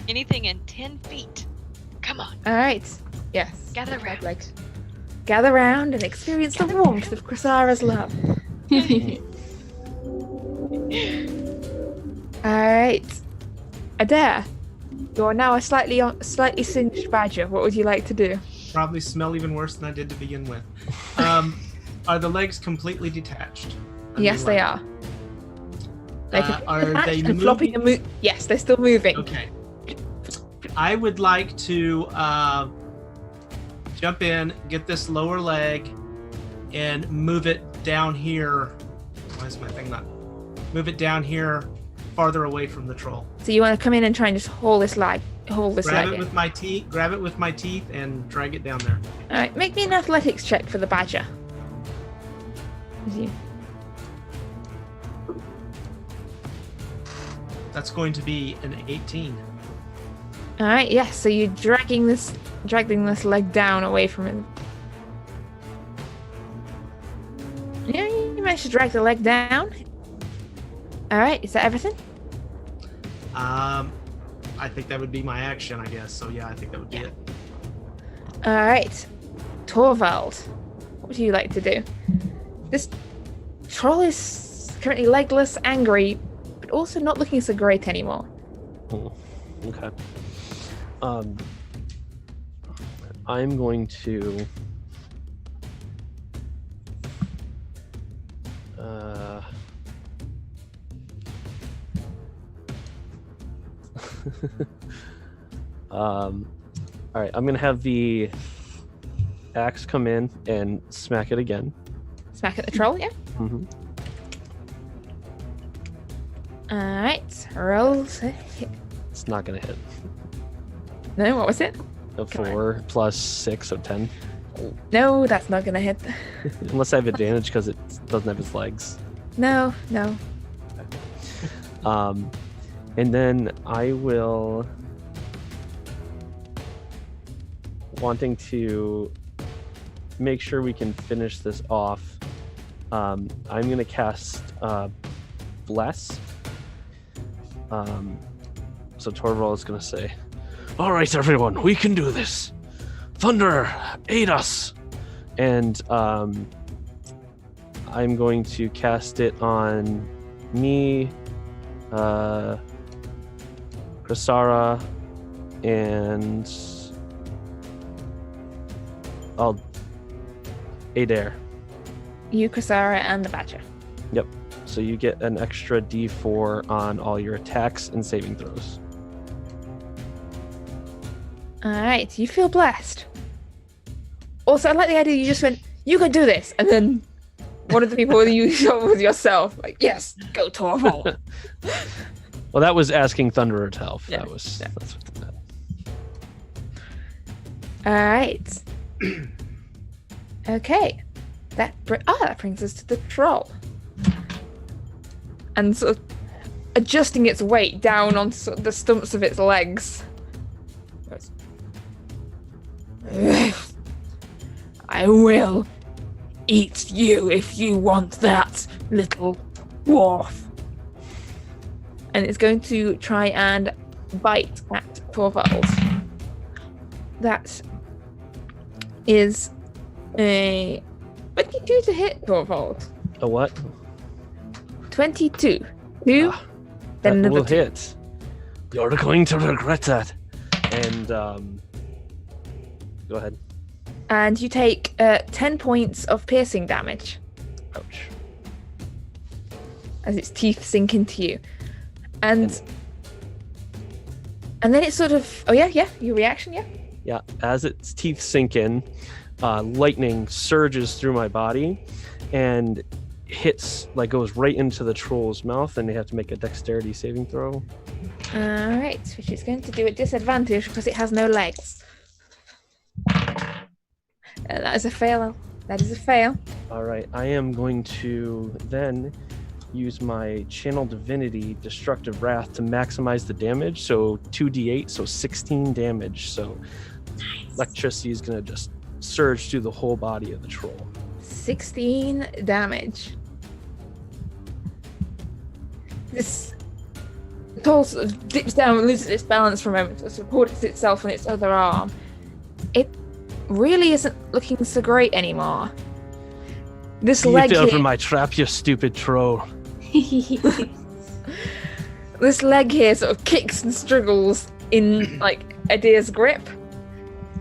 Anything in 10 feet. Come on. Alright. Yes. Gather round. Like, gather round and experience the warmth of Krasara's love. Alright. Adair, you're now a slightly singed badger. What would you like to do? Probably smell even worse than I did to begin with. Are the legs completely detached? Yes, they are. They Are they and flopping moving? and yes, they're still moving. Okay. I would like to jump in, get this lower leg, and move it down here. Why is my thing not? Move it down here, farther away from the troll. So you want to come in and try and just haul this leg Grab it in. with my teeth. Grab it with my teeth and drag it down there. All right, make me an athletics check for the badger. As you- That's going to be an 18. All right, yes. So you're dragging this leg down away from him. Yeah, you managed to drag the leg down. All right, is that everything? I think that would be my action, I guess. So yeah, I think that would be it. All right, Torvald, what would you like to do? This troll is currently legless, angry, but also not looking so great anymore. Okay. I'm going to all right, I'm gonna have the axe come in and smack it again. Smack at the troll, yeah? Mm-hmm. Alright, roll to hit. It's not gonna hit. No, what was it? A 4 plus 6, so 10. No, that's not gonna hit. Unless I have advantage because it doesn't have its legs. No. And then I will, wanting to make sure we can finish this off, I'm going to cast Bless. So Torvald is going to say, "All right, everyone, we can do this. Thunder, aid us." And I'm going to cast it on me, Krasara, and I'll Adair. You, Krasara, and the Badger. Yep. So you get an extra D4 on all your attacks and saving throws. Alright, you feel blessed. Also, I like the idea you just went, "You can do this," and then one of the people you shot was yourself. Like, yes, go Torvald. Well, that was asking Thunderer to help. Yeah, That's what that. Alright. Okay. That brings us to the troll. And sort of adjusting its weight down on the stumps of its legs. I will eat you if you want that, little dwarf. And it's going to try and bite at Torvald. That is a 22 to hit Torvald. A what? 22. Two. Then That will 2. hit. You're going to regret that. And go ahead. And you take 10 points of piercing damage Ouch. as its teeth sink into you. And then it's sort of... Oh, yeah, your reaction, yeah? Yeah, as its teeth sink in, lightning surges through my body and hits, goes right into the troll's mouth, and they have to make a dexterity saving throw. Alright, which it's going to do at disadvantage because it has no legs. That is a fail. That is a fail. All right, I am going to then use my Channel Divinity Destructive Wrath to maximize the damage. So 2d8, so 16 damage. So electricity is going to just surge through the whole body of the troll. 16 damage. This troll sort of dips down and loses its balance for a moment to support itself on its other arm. It really isn't looking so great anymore. This You leg fell here, for my trap, you stupid troll. this leg here sort of kicks and struggles in Adair's grip.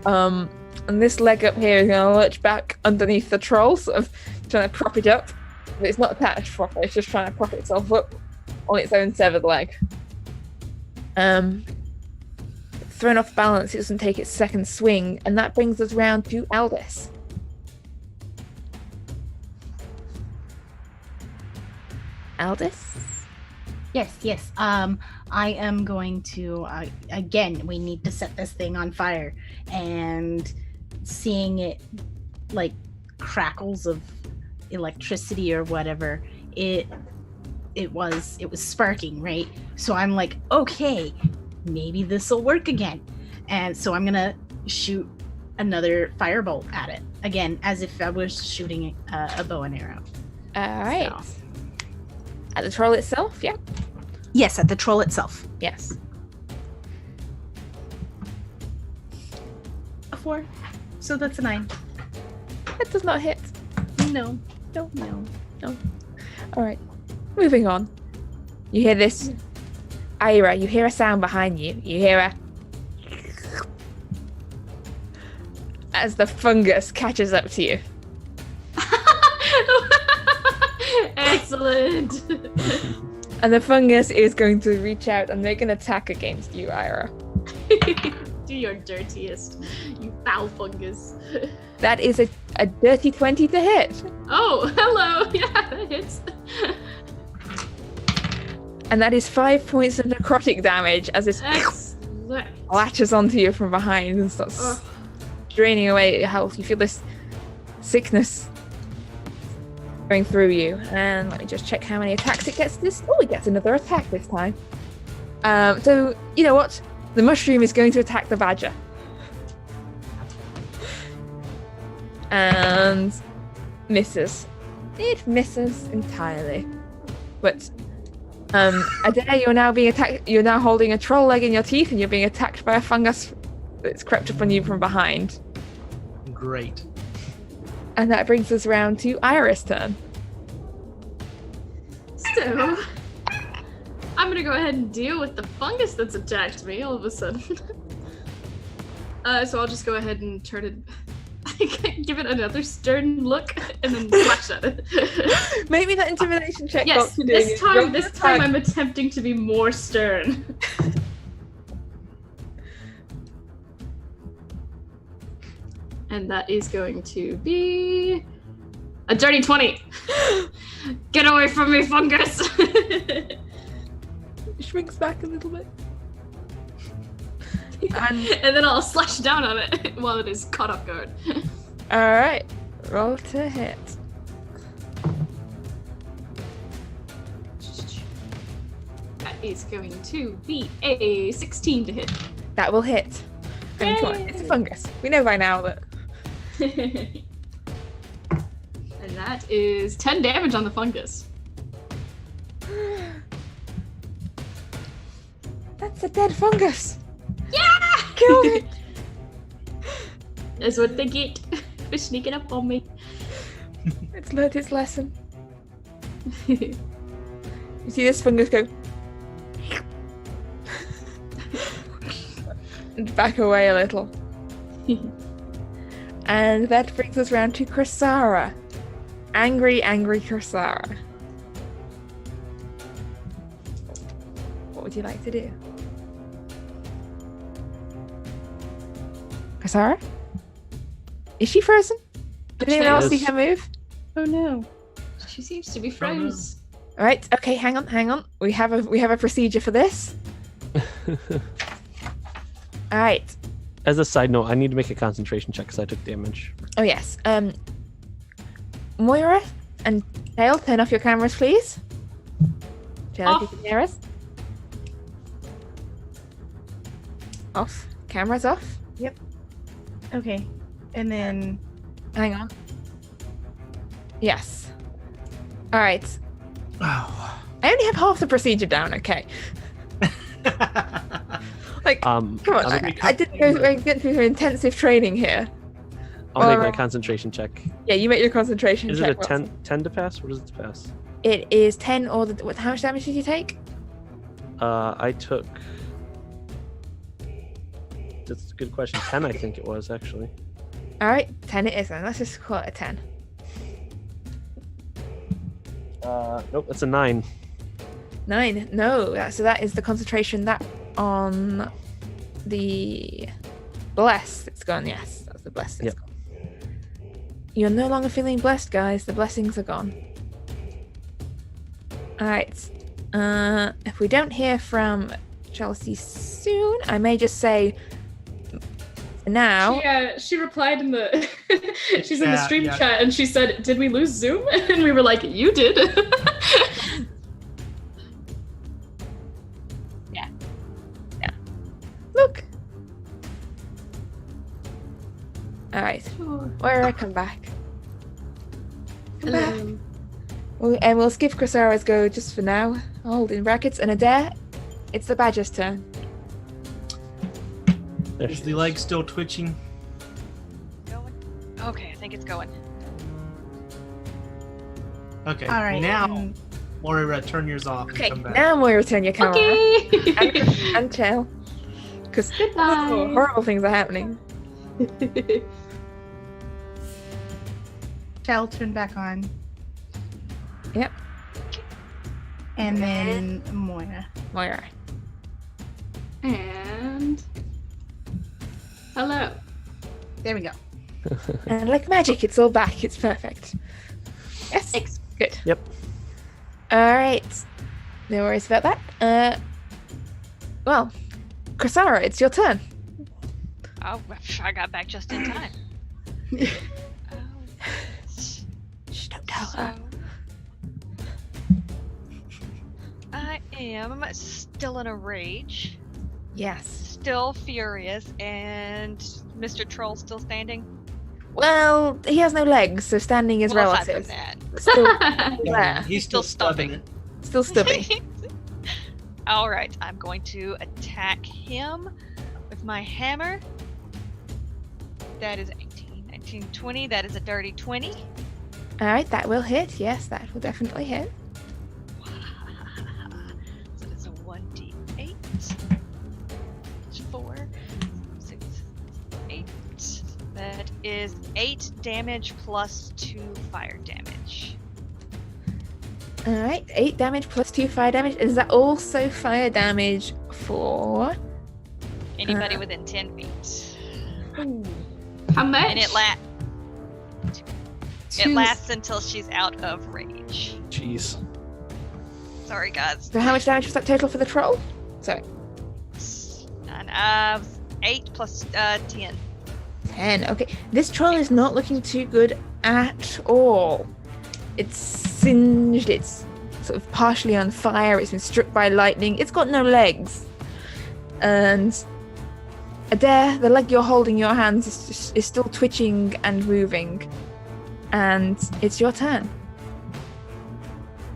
And this leg up here is going to lurch back underneath the troll, sort of trying to prop it up. But it's not attached properly, it's just trying to prop itself up on its own severed leg. Thrown off balance, it doesn't take its second swing, and that brings us round to Aldous. Aldous? Yes. I am going to again. We need to set this thing on fire, and seeing it crackles of electricity or whatever. It was sparking, right? So I'm like, okay, maybe this will work again. And so I'm gonna shoot another firebolt at it. Again, as if I was shooting a bow and arrow. Alright. So. At the troll itself, yeah? Yes, at the troll itself. Yes. A 4. So that's a 9. That does not hit. No. No. Alright. Moving on. You hear this. Ira, you hear a sound behind you. You hear a... as the fungus catches up to you. Excellent. And the fungus is going to reach out and make an attack against you, Ira. Do your dirtiest, you foul fungus. That is a dirty 20 to hit. Oh, hello. Yeah, that hits. And that is 5 points of necrotic damage as this Excellent. latches onto you from behind and starts draining away your health. You feel this sickness going through you. And let me just check how many attacks it gets this. Oh, it gets another attack this time. So, you know what? The mushroom is going to attack the badger. And misses. It misses entirely. But Actaea, you're now being attacked. You're now holding a troll leg in your teeth, and you're being attacked by a fungus that's crept up on you from behind. Great. And that brings us round to Ira's turn. So, I'm gonna go ahead and deal with the fungus that's attacked me all of a sudden. So I'll just go ahead and turn it. Give it another stern look and then slash at it. Make me that intimidation check. Yes, this time I'm attempting to be more stern. And that is going to be a dirty 20. Get away from me, fungus! Shrinks back a little bit. And then I'll slash down on it while it is caught off guard. Alright, roll to hit. That is going to be a 16 to hit. That will hit. And come on, it's a fungus. We know by now that. And that is 10 damage on the fungus. That's a dead fungus. Yeah! Kill it. That's what they get for sneaking up on me. It's learned its lesson. You see this fungus go and back away a little. And that brings us round to Chrysara. Angry Chrysara. What would you like to do? Chrysara? Is she frozen? Did anyone else see her move? Oh no. She seems to be froze. Alright, okay, hang on. We have a procedure for this. Alright. As a side note, I need to make a concentration check because I took damage. Oh yes. Moira and Dale, turn off your cameras, please. Jill, if you can hear us. Off. Cameras off. Yep. Okay. And then Hang on. Yes. Alright. Oh. I only have half the procedure down, okay. Like, come on, I didn't go through intensive training here. I'll make my concentration check. Yeah, you make your concentration Is check. it a 10 to pass? What is it to pass? It is 10 or how much damage did you take? I took... That's a good question. 10, I think it was, actually. Alright, 10 it is then. Let's just call it a 10. Nope, that's a 9. 9. No, so that is the concentration that on the bless. It's gone, yes. That's the bless. It's gone. You're no longer feeling blessed, guys. The blessings are gone. Alright. If we don't hear from Chelsea soon, I may just say now. She replied in the she's in the stream chat and she said, "Did we lose Zoom?" And we were like, "You did." Yeah. Look. Alright. Sure. Moira, come back. Come back. Hello. And we'll skip Cressara's go just for now. Hold in brackets. And Adair, it's the badger's turn. There Is she the is. leg still twitching? Going? Okay, I think it's going. Okay. All right. Now, Moira, turn yours off Okay, and come back. now Moira, turn your camera Okay. and tail. Because Goodbye. horrible things are happening. Shall turn back on. Yep. And then Moira. Moira. And hello. There we go. And like magic, it's all back. It's perfect. Yes. Good. Yep. Alright. No worries about that. Well, Cressara, it's your turn. Oh, I got back just in time. Shh, don't tell her. I am still in a rage, Yes. still furious, and Mr. Troll still standing. Well, he has no legs, so standing is Well, aside relative. from that. Still there. He's Still still stubbing stomping. it. Still stubby. All right, I'm going to attack him with my hammer. That is 18, 19, 20. That is a dirty 20. Alright, that will hit. Yes, that will definitely hit. So it's a 1d8. 4, 6, 8. That is 8 damage plus 2 fire damage. Alright, 8 damage plus 2 fire damage. Is that also fire damage for... Anybody within 10 feet. How much? And it two- lasts until she's out of rage. Jeez. Sorry, guys. So how much damage was that total for the troll? Sorry. And 8 plus 10. 10. Okay. This troll is not looking too good at all. It's singed, it's sort of partially on fire, it's been struck by lightning, it's got no legs. And Adair, the leg you're holding in your hands is still twitching and moving. And it's your turn.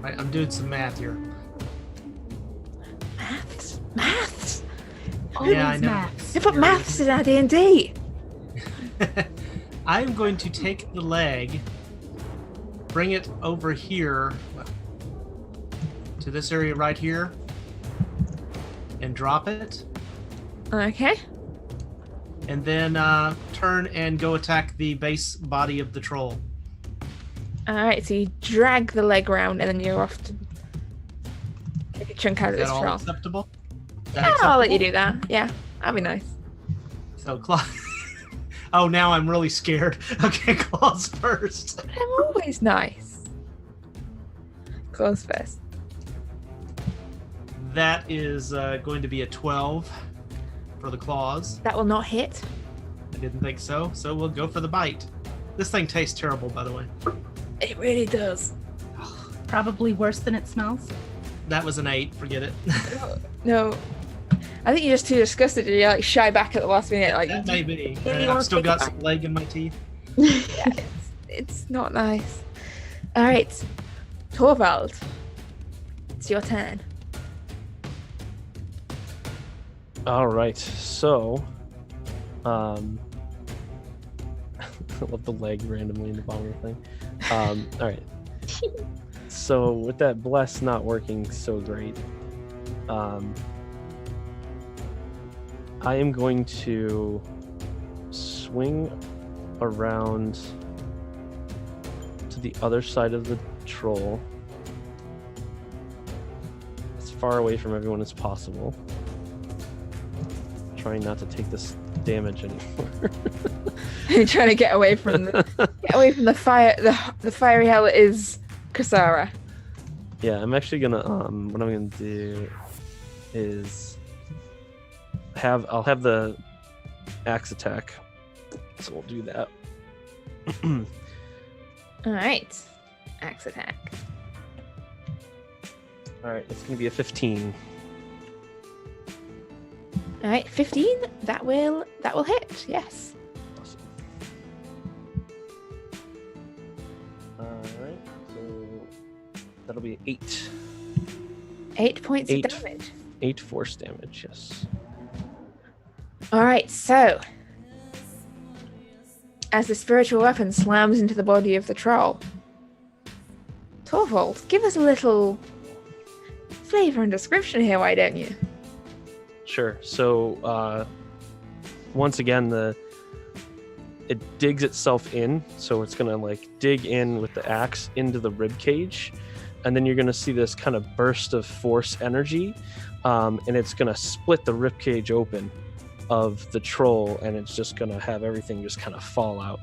Right, I'm doing some math here. Maths? Maths? Yeah, I know. Maths. They put maths in our D&D. I'm going to take the leg, bring it over here to this area right here, and drop it, Okay. and then turn and go attack the base body of the troll. Alright, so you drag the leg round and then you're off to take a chunk out of Is that this all troll. acceptable? Is that Yeah, I'll let you acceptable? do that. Yeah, that'd be nice. So claw. Oh, now I'm really scared. Okay, claws first. I'm always nice. Close first. That is going to be a 12 for the claws. That will not hit. I didn't think so, so we'll go for the bite. This thing tastes terrible, by the way. It really does. Probably worse than it smells. That was an 8. Forget it. No. I think you're just too disgusted and you're like shy back at the last minute. Like, That may be. Maybe you I've wanna still take got it some leg in my teeth. yeah, it's not nice. Alright. Torvald. It's your turn. All right. So, I love the leg randomly in the bottom of the thing. All right. So with that bless not working so great, I am going to swing around to the other side of the troll, as far away from everyone as possible. Trying not to take this damage anymore. You're trying to get away from the fire the fiery hell that is Cressara. Yeah, I'm actually gonna what I'm gonna do is I'll have the axe attack. So we'll do that. Alright. Axe attack. Alright, it's gonna be a 15. Alright, 15. That will hit, yes. Awesome. that'll be 8. 8 points 8. of damage. 8 force damage, yes. All right, so as the spiritual weapon slams into the body of the troll, Torvald, give us a little flavor and description here, why don't you? Sure. So, once again, it digs itself in, so it's gonna like dig in with the axe into the rib cage, and then you're gonna see this kind of burst of force energy, and it's gonna split the rib cage open of the troll, and it's just gonna have everything just kind of fall out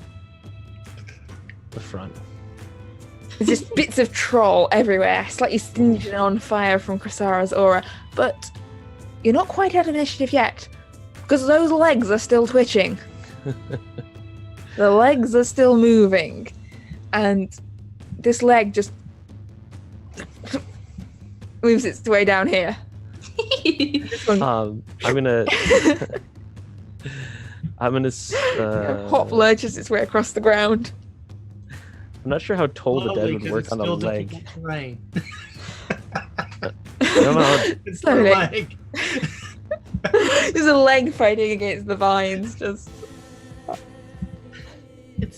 the front. There's just bits of troll everywhere, slightly singed and on fire from Krasara's aura, but you're not quite out of initiative yet, because those legs are still twitching. The legs are still moving, and this leg just moves its way down here. I'm gonna Hop lurches its way across the ground. I'm not sure how Toll the Dead would work on a leg. Terrain. I don't know. It's the the leg. leg. There's a leg fighting against the vines, just...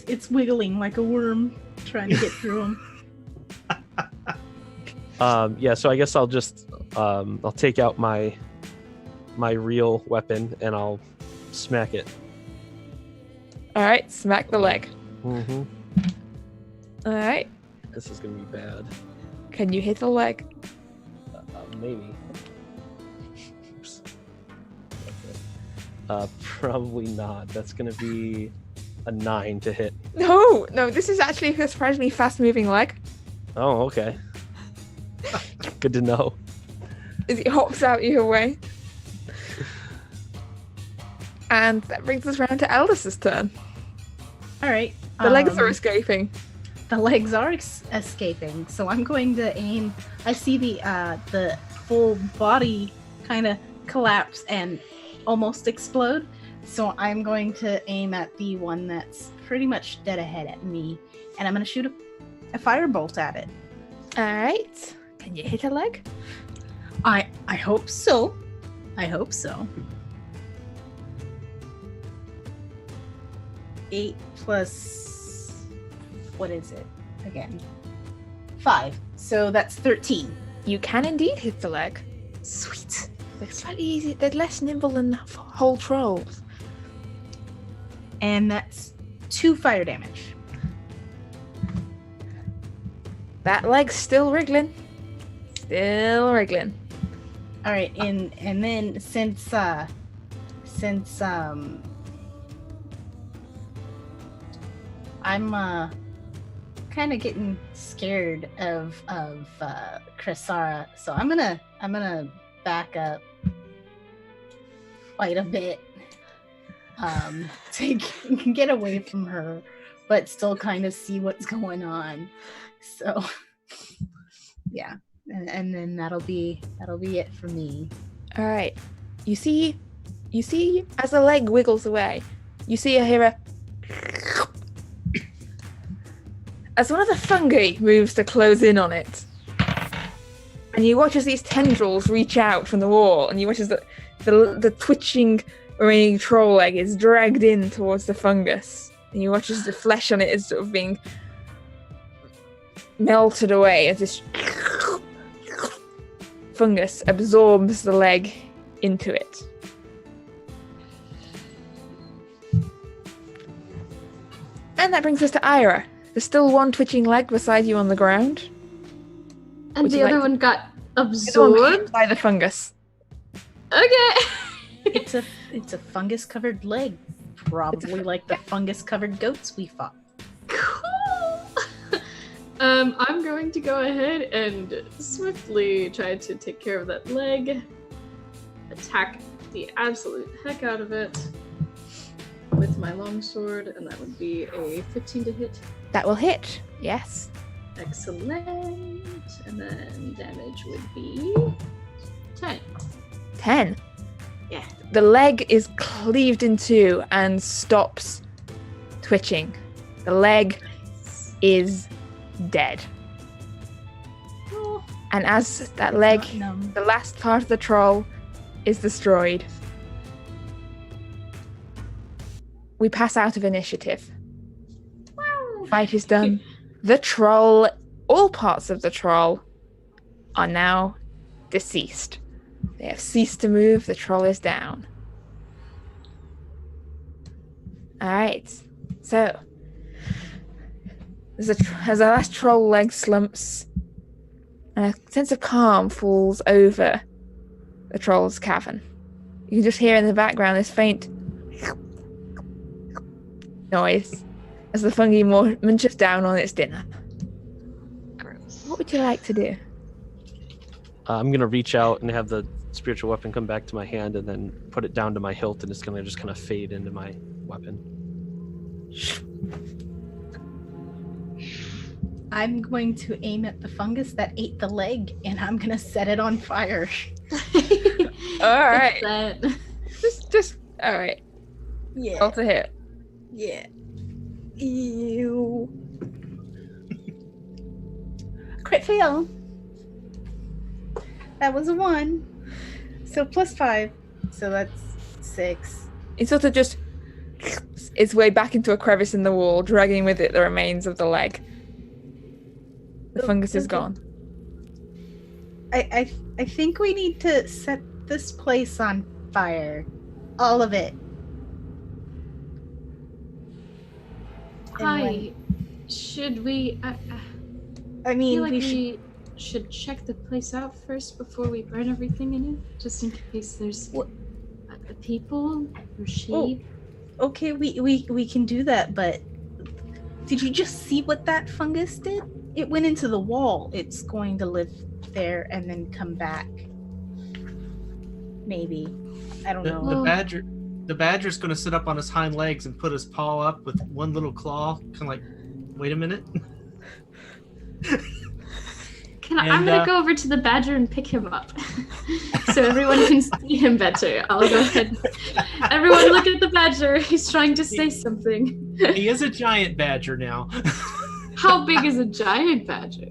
It's wiggling like a worm, trying to get through them. Yeah, so I guess I'll just I'll take out my real weapon and I'll smack it. Alright, smack the leg. Mm-hmm. Alright, This is gonna be bad. can you hit the leg? Maybe. Oops. Probably not. That's gonna be a 9 to hit. No, this is actually a surprisingly fast-moving leg. Oh, okay. Good to know. As it hops out your way. And that brings us round to Aldous' turn. All right. The legs are escaping. The legs are escaping, so I'm going to aim. I see the full body kind of collapse and almost explode. So I'm going to aim at the one that's pretty much dead ahead at me, and I'm going to shoot a firebolt at it. All right. Can you hit a leg? I hope so. I hope so. 8 plus... what is it? Again. 5. So that's 13. You can indeed hit the leg. Sweet. They're slightly easy. They're less nimble than whole trolls. And that's 2 fire damage. That leg's still wriggling. Still wriggling. All right, and then since I'm kind of getting scared of Krasara, so I'm gonna back up quite a bit, to get away from her, but still kind of see what's going on. So yeah, and then that'll be it for me. All right. You see, as the leg wiggles away, you see Eira as one of the fungi moves to close in on it. And you watch as these tendrils reach out from the wall, and you watch as the twitching remaining troll leg is dragged in towards the fungus. And you watch as the flesh on it is sort of being melted away as this fungus absorbs the leg into it. And that brings us to Eira. There's still one twitching leg beside you on the ground. And Would the you other like- one got The other one absorbed. hit by the fungus. Okay. It's a fungus covered leg, probably like the fungus covered goats we fought. Cool. I'm going to go ahead and swiftly try to take care of that leg. Attack the absolute heck out of it with my longsword, and that would be a 15 to hit. That will hit. Yes. Excellent. And then damage would be 10. 10. Yeah. The leg is cleaved in two and stops twitching. The leg is dead. Oh, And as that leg, Not numb. the last part of the troll, is destroyed, we pass out of initiative. Fight is done. The troll, all parts of the troll, are now deceased. They have ceased to move. The troll is down. Alright, so as the last troll leg slumps, and a sense of calm falls over the troll's cavern. You can just hear in the background this faint noise as the fungi munches down on its dinner. Gross. What would you like to do? I'm gonna reach out and have the spiritual weapon come back to my hand, and then put it down to my hilt, and it's gonna just kind of fade into my weapon. I'm going to aim at the fungus that ate the leg, and I'm gonna set it on fire. Alright. That. Just alright. Yeah. Roll to hit. Yeah. Ew. Crit fail. That was a 1. So +5. So that's 6. It sort of just its way back into a crevice in the wall, dragging with it the remains of the leg. The fungus is gone. I think we need to set this place on fire. All of it. Hi. Should we? I I mean, feel like we should. we should check the place out first before we burn everything in it, just in case there's What? people or sheep. Okay, we can do that, but did you just see what that fungus did? It went into the wall. It's going to live there and then come back. Maybe. I don't know. The badger's going to sit up on his hind legs and put his paw up with one little claw, kind of like, wait a minute. I'm gonna go over to the badger and pick him up, so everyone can see him better. I'll go ahead. Everyone, look at the badger. He's trying to say something. He is a giant badger now. How big is a giant badger?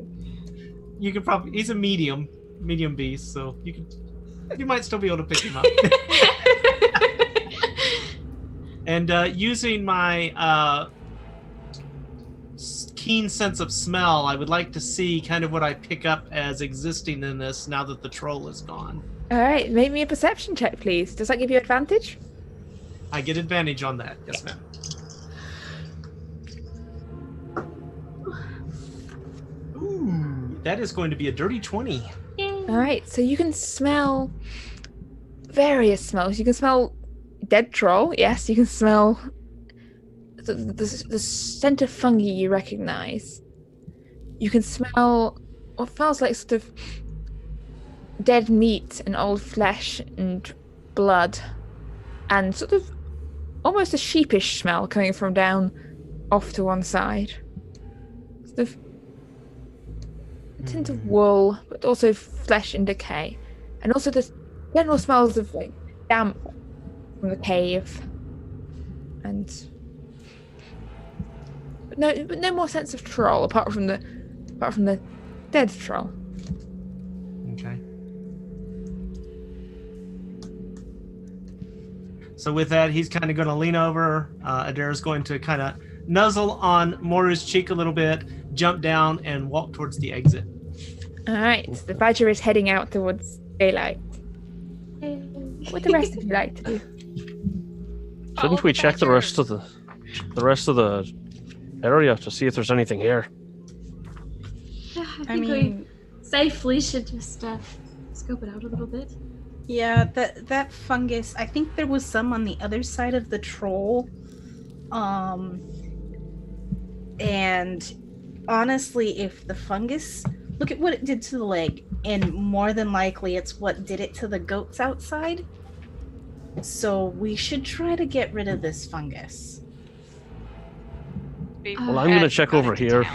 You could probably. He's a medium beast, so you might still be able to pick him up. And using my keen sense of smell, I would like to see kind of what I pick up as existing in this now that the troll is gone. Alright, make me a perception check, please. Does that give you advantage? I get advantage on that. Yes, ma'am. Ooh, that is going to be a dirty 20. Alright, so you can smell various smells. You can smell dead troll, yes. You can smell the scent of fungi you recognize. You can smell what smells like sort of dead meat and old flesh and blood, and sort of almost a sheepish smell coming from down off to one side. Sort of a tint of wool, but also flesh and decay, and also the general smells of like damp from the cave, and but no more sense of troll apart from the dead troll. Okay. So with that, he's kind of going to lean over. Adara's going to kind of nuzzle on Moru's cheek a little bit, jump down, and walk towards the exit. All right, so the badger is heading out towards daylight. What would the rest of you like to do? Shouldn't we check the rest of the area to see if there's anything here? Yeah, I think we safely should just scope it out a little bit. Yeah, that fungus, I think there was some on the other side of the troll. And honestly, if the fungus, look at what it did to the leg, and more than likely it's what did it to the goats outside. So we should try to get rid of this fungus. Well, I'm going to check over here.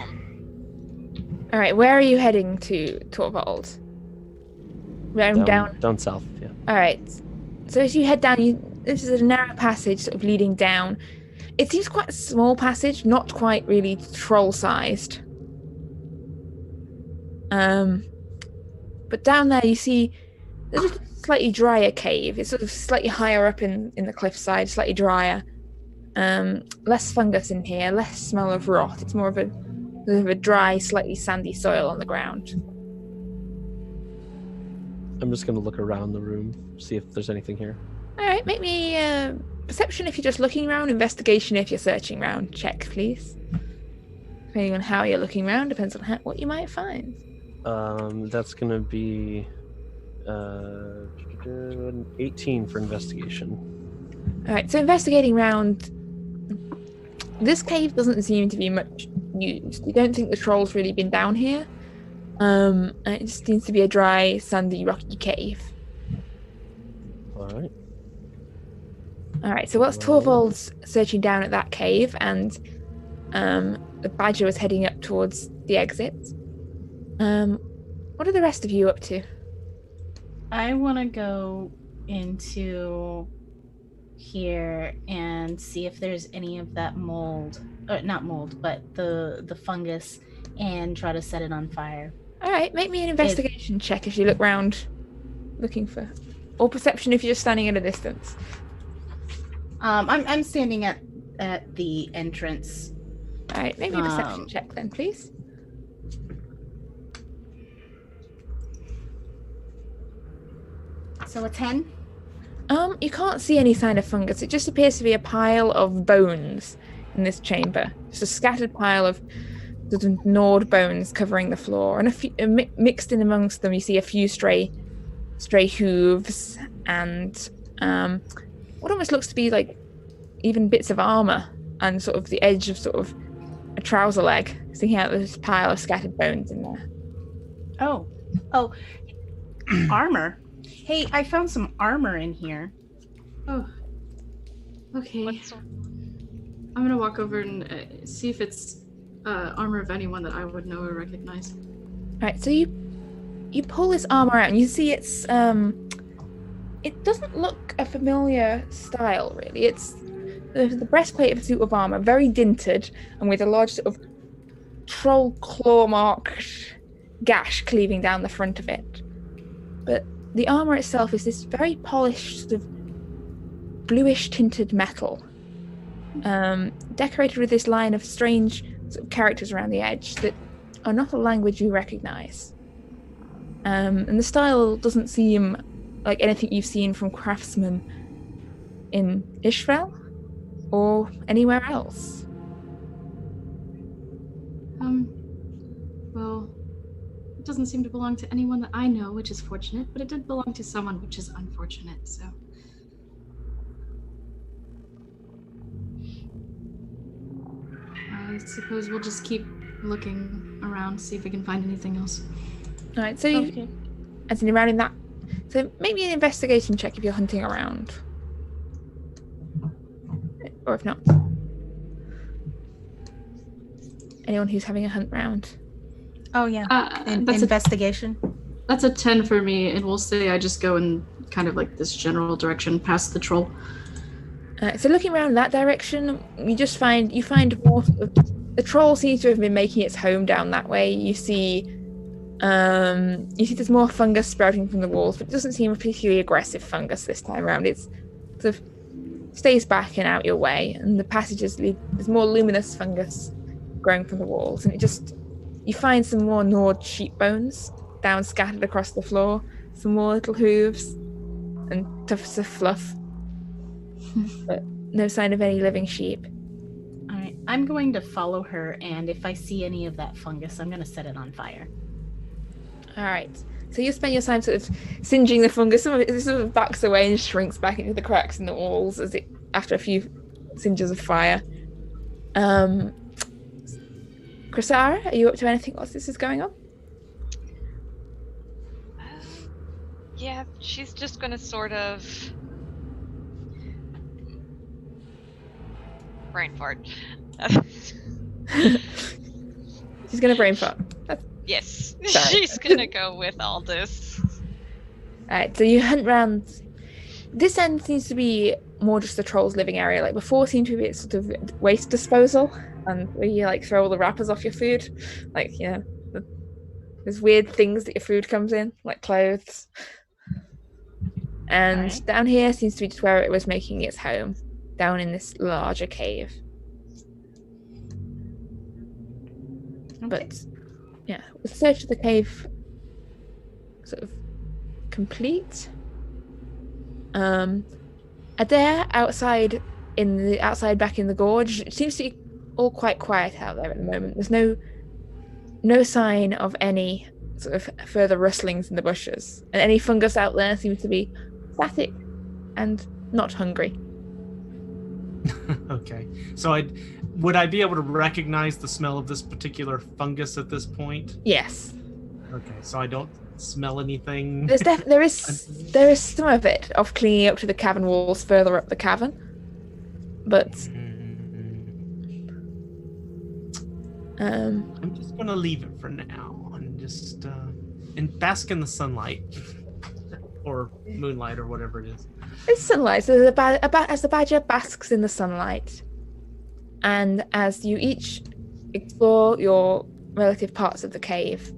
All right, where are you heading to, Torvald? Down. Down south, yeah. All right. So as you head down, this is a narrow passage sort of leading down. It seems quite a small passage, not quite really troll-sized. But down there you see there's a slightly drier cave. It's sort of slightly higher up in the cliffside, slightly drier. Less fungus in here, less smell of rot. It's more of a dry, slightly sandy soil on the ground. I'm just going to look around the room, see if there's anything here. All right, make me perception if you're just looking around, investigation if you're searching around. Check, please. Depending on how you're looking around, depends on what you might find. That's going to be 18 for investigation. All right, so investigating around, this cave doesn't seem to be much used. You don't think the troll's really been down here. It just seems to be a dry, sandy, rocky cave. All right, so whilst Torvald's searching down at that cave and the badger was heading up towards the exit, what are the rest of you up to? I want to go into here and see if there's any of that mold, or not mold, but the fungus, and try to set it on fire. All right, make me an investigation check if you look round looking for, or perception if you're just standing at a distance. I'm standing at the entrance. All right, make me a perception check then, please. So a 10? You can't see any sign of fungus. It just appears to be a pile of bones in this chamber. Just a scattered pile of sort of gnawed bones covering the floor, and a few, mixed in amongst them, you see a few stray hooves and what almost looks to be like even bits of armor and sort of the edge of sort of a trouser leg sticking out of this pile of scattered bones in there. Oh, armor. Hey, I found some armor in here. Oh, okay. I'm gonna walk over and see if it's armor of anyone that I would know or recognize. Right, so you pull this armor out and you see it's it doesn't look a familiar style really. It's the breastplate of a suit of armor, very dinted and with a large sort of troll claw marked gash cleaving down the front of it. But the armor itself is this very polished sort of bluish tinted metal, decorated with this line of strange sort of characters around the edge that are not a language you recognize. And the style doesn't seem like anything you've seen from craftsmen in Isfjell or anywhere else. Well, it doesn't seem to belong to anyone that I know, which is fortunate, but it did belong to someone, which is unfortunate, so. I suppose we'll just keep looking around, see if we can find anything else. All right, so as in around in that, so maybe an investigation check if you're hunting around, or if not, anyone who's having a hunt round. Oh yeah, that's investigation. That's a 10 for me, and we'll say I just go in kind of like this general direction past the troll. So looking around that direction, you find more. The troll seems to have been making its home down that way. You see there's more fungus sprouting from the walls, but it doesn't seem a particularly aggressive fungus this time around. It's sort of stays back and out your way, and the passages there's more luminous fungus growing from the walls, and you find some more gnawed sheep bones down scattered across the floor, some more little hooves and tufts of fluff. But no sign of any living sheep. All right, I'm going to follow her, and if I see any of that fungus, I'm going to set it on fire. All right. So you spend your time sort of singeing the fungus. Some of it sort of backs away and shrinks back into the cracks in the walls after a few singes of fire. Chrysara, are you up to anything whilst this is going on? Yeah, she's just gonna sort of brain fart. She's gonna brain fart. Yes, Sorry. She's gonna go with all this. Alright, so you hunt round. This end seems to be more just the trolls living area. Like before seemed to be sort of waste disposal, and where you like throw all the wrappers off your food. Like, you know, There's weird things that your food comes in, like clothes. And down here seems to be just where it was making its home, down in this larger cave. Okay. But, yeah, the search of the cave sort of complete. Adair outside back in the gorge, it seems to be all quite quiet out there at the moment. There's no sign of any sort of further rustlings in the bushes, and any fungus out there seems to be static and not hungry. Okay, so would I be able to recognize the smell of this particular fungus at this point? Yes. Okay, so I don't smell anything. There is some of it of clinging up to the cavern walls further up the cavern, but I'm just gonna leave it for now and just and bask in the sunlight or moonlight or whatever it is. It's sunlight. So as the badger basks in the sunlight, and as you each explore your relative parts of the cave,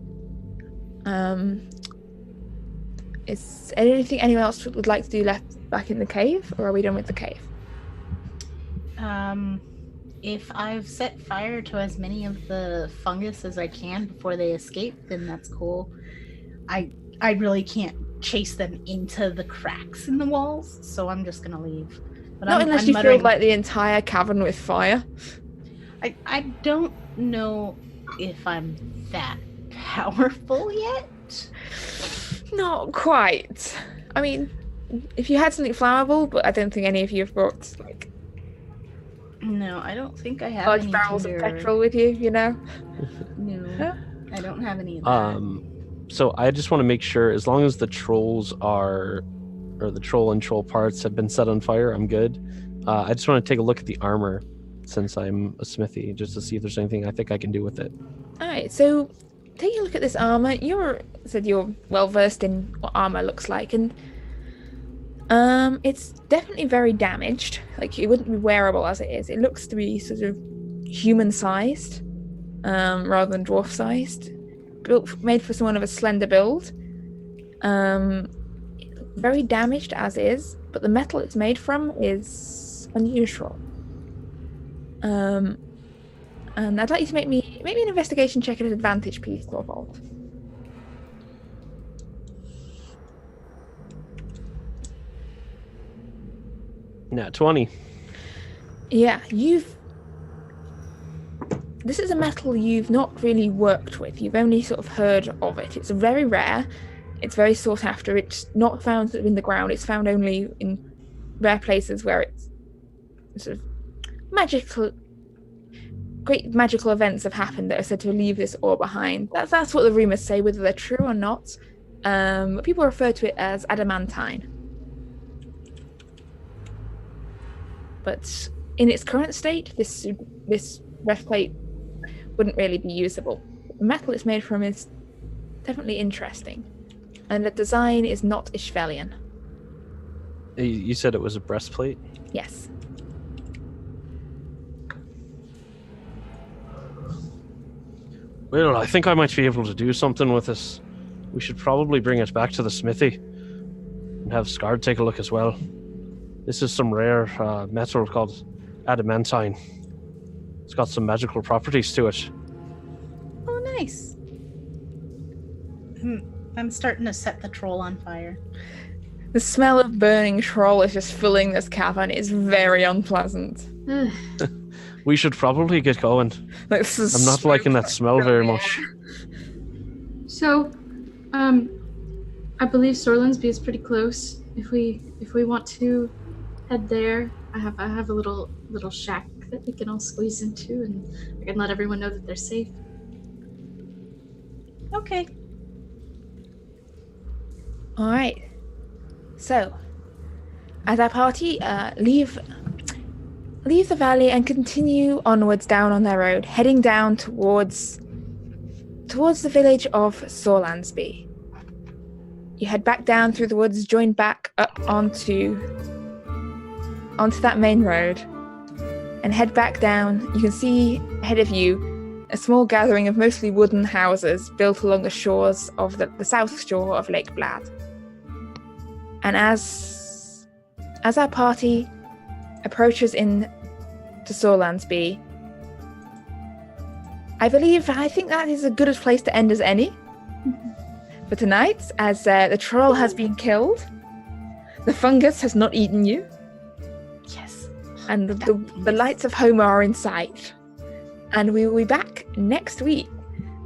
is anything anyone else would like to do left back in the cave, or are we done with the cave? If I've set fire to as many of the fungus as I can before they escape, then that's cool. I really can't chase them into the cracks in the walls, so I'm just gonna leave. But Not unless you filled like the entire cavern with fire. I don't know if I'm that powerful yet. Not quite. I mean, if you had something flammable, but I don't think any of you have brought like No, I don't think I have large any barrels tinder. of petrol with you, you know? No, I don't have any of that. So I just want to make sure, as long as the trolls or the troll and troll parts have been set on fire, I'm good. I just want to take a look at the armor, since I'm a smithy, just to see if there's anything I think I can do with it. Alright, so take a look at this armor. You're well versed in what armor looks like, and it's definitely very damaged. Like, it wouldn't be wearable as it is. It looks to be sort of human-sized, rather than dwarf-sized. Made for someone of a slender build. Very damaged as is, but the metal it's made from is unusual. And I'd like you to make me an investigation check at an advantage, please, Thorvald. Nat 20. Yeah, this is a metal you've not really worked with. You've only sort of heard of it. It's very rare. It's very sought after. It's not found sort of in the ground. It's found only in rare places where it's sort of great magical events have happened that are said to leave this ore behind. That's what the rumors say, whether they're true or not. But people refer to it as adamantine. But in its current state, this breastplate wouldn't really be usable. The metal it's made from is definitely interesting, and the design is not Isfjellian. You said it was a breastplate? Yes. Well, I think I might be able to do something with this. We should probably bring it back to the smithy and have Scard take a look as well. This is some rare metal called adamantine. It's got some magical properties to it. Oh, nice. I'm starting to set the troll on fire. The smell of burning troll is just filling this cavern. It's very unpleasant. We should probably get going. Like, this is I'm not liking that smell very much. So, I believe Sorlandsby is pretty close. If we want to head there, I have a little shack that we can all squeeze into, and I can let everyone know that they're safe. Okay. All right. So, as our party leave the valley and continue onwards down on their road, heading down towards the village of Sorlandsby. You head back down through the woods, join back up onto that main road, and head back down. You can see ahead of you a small gathering of mostly wooden houses built along the shores of the south shore of Lake Blad. And as our party approaches in to Sorlandsby, I think that is as good a place to end as any. For tonight, as the troll has been killed, the fungus has not eaten you. Yes. And the lights of home are in sight. And we will be back next week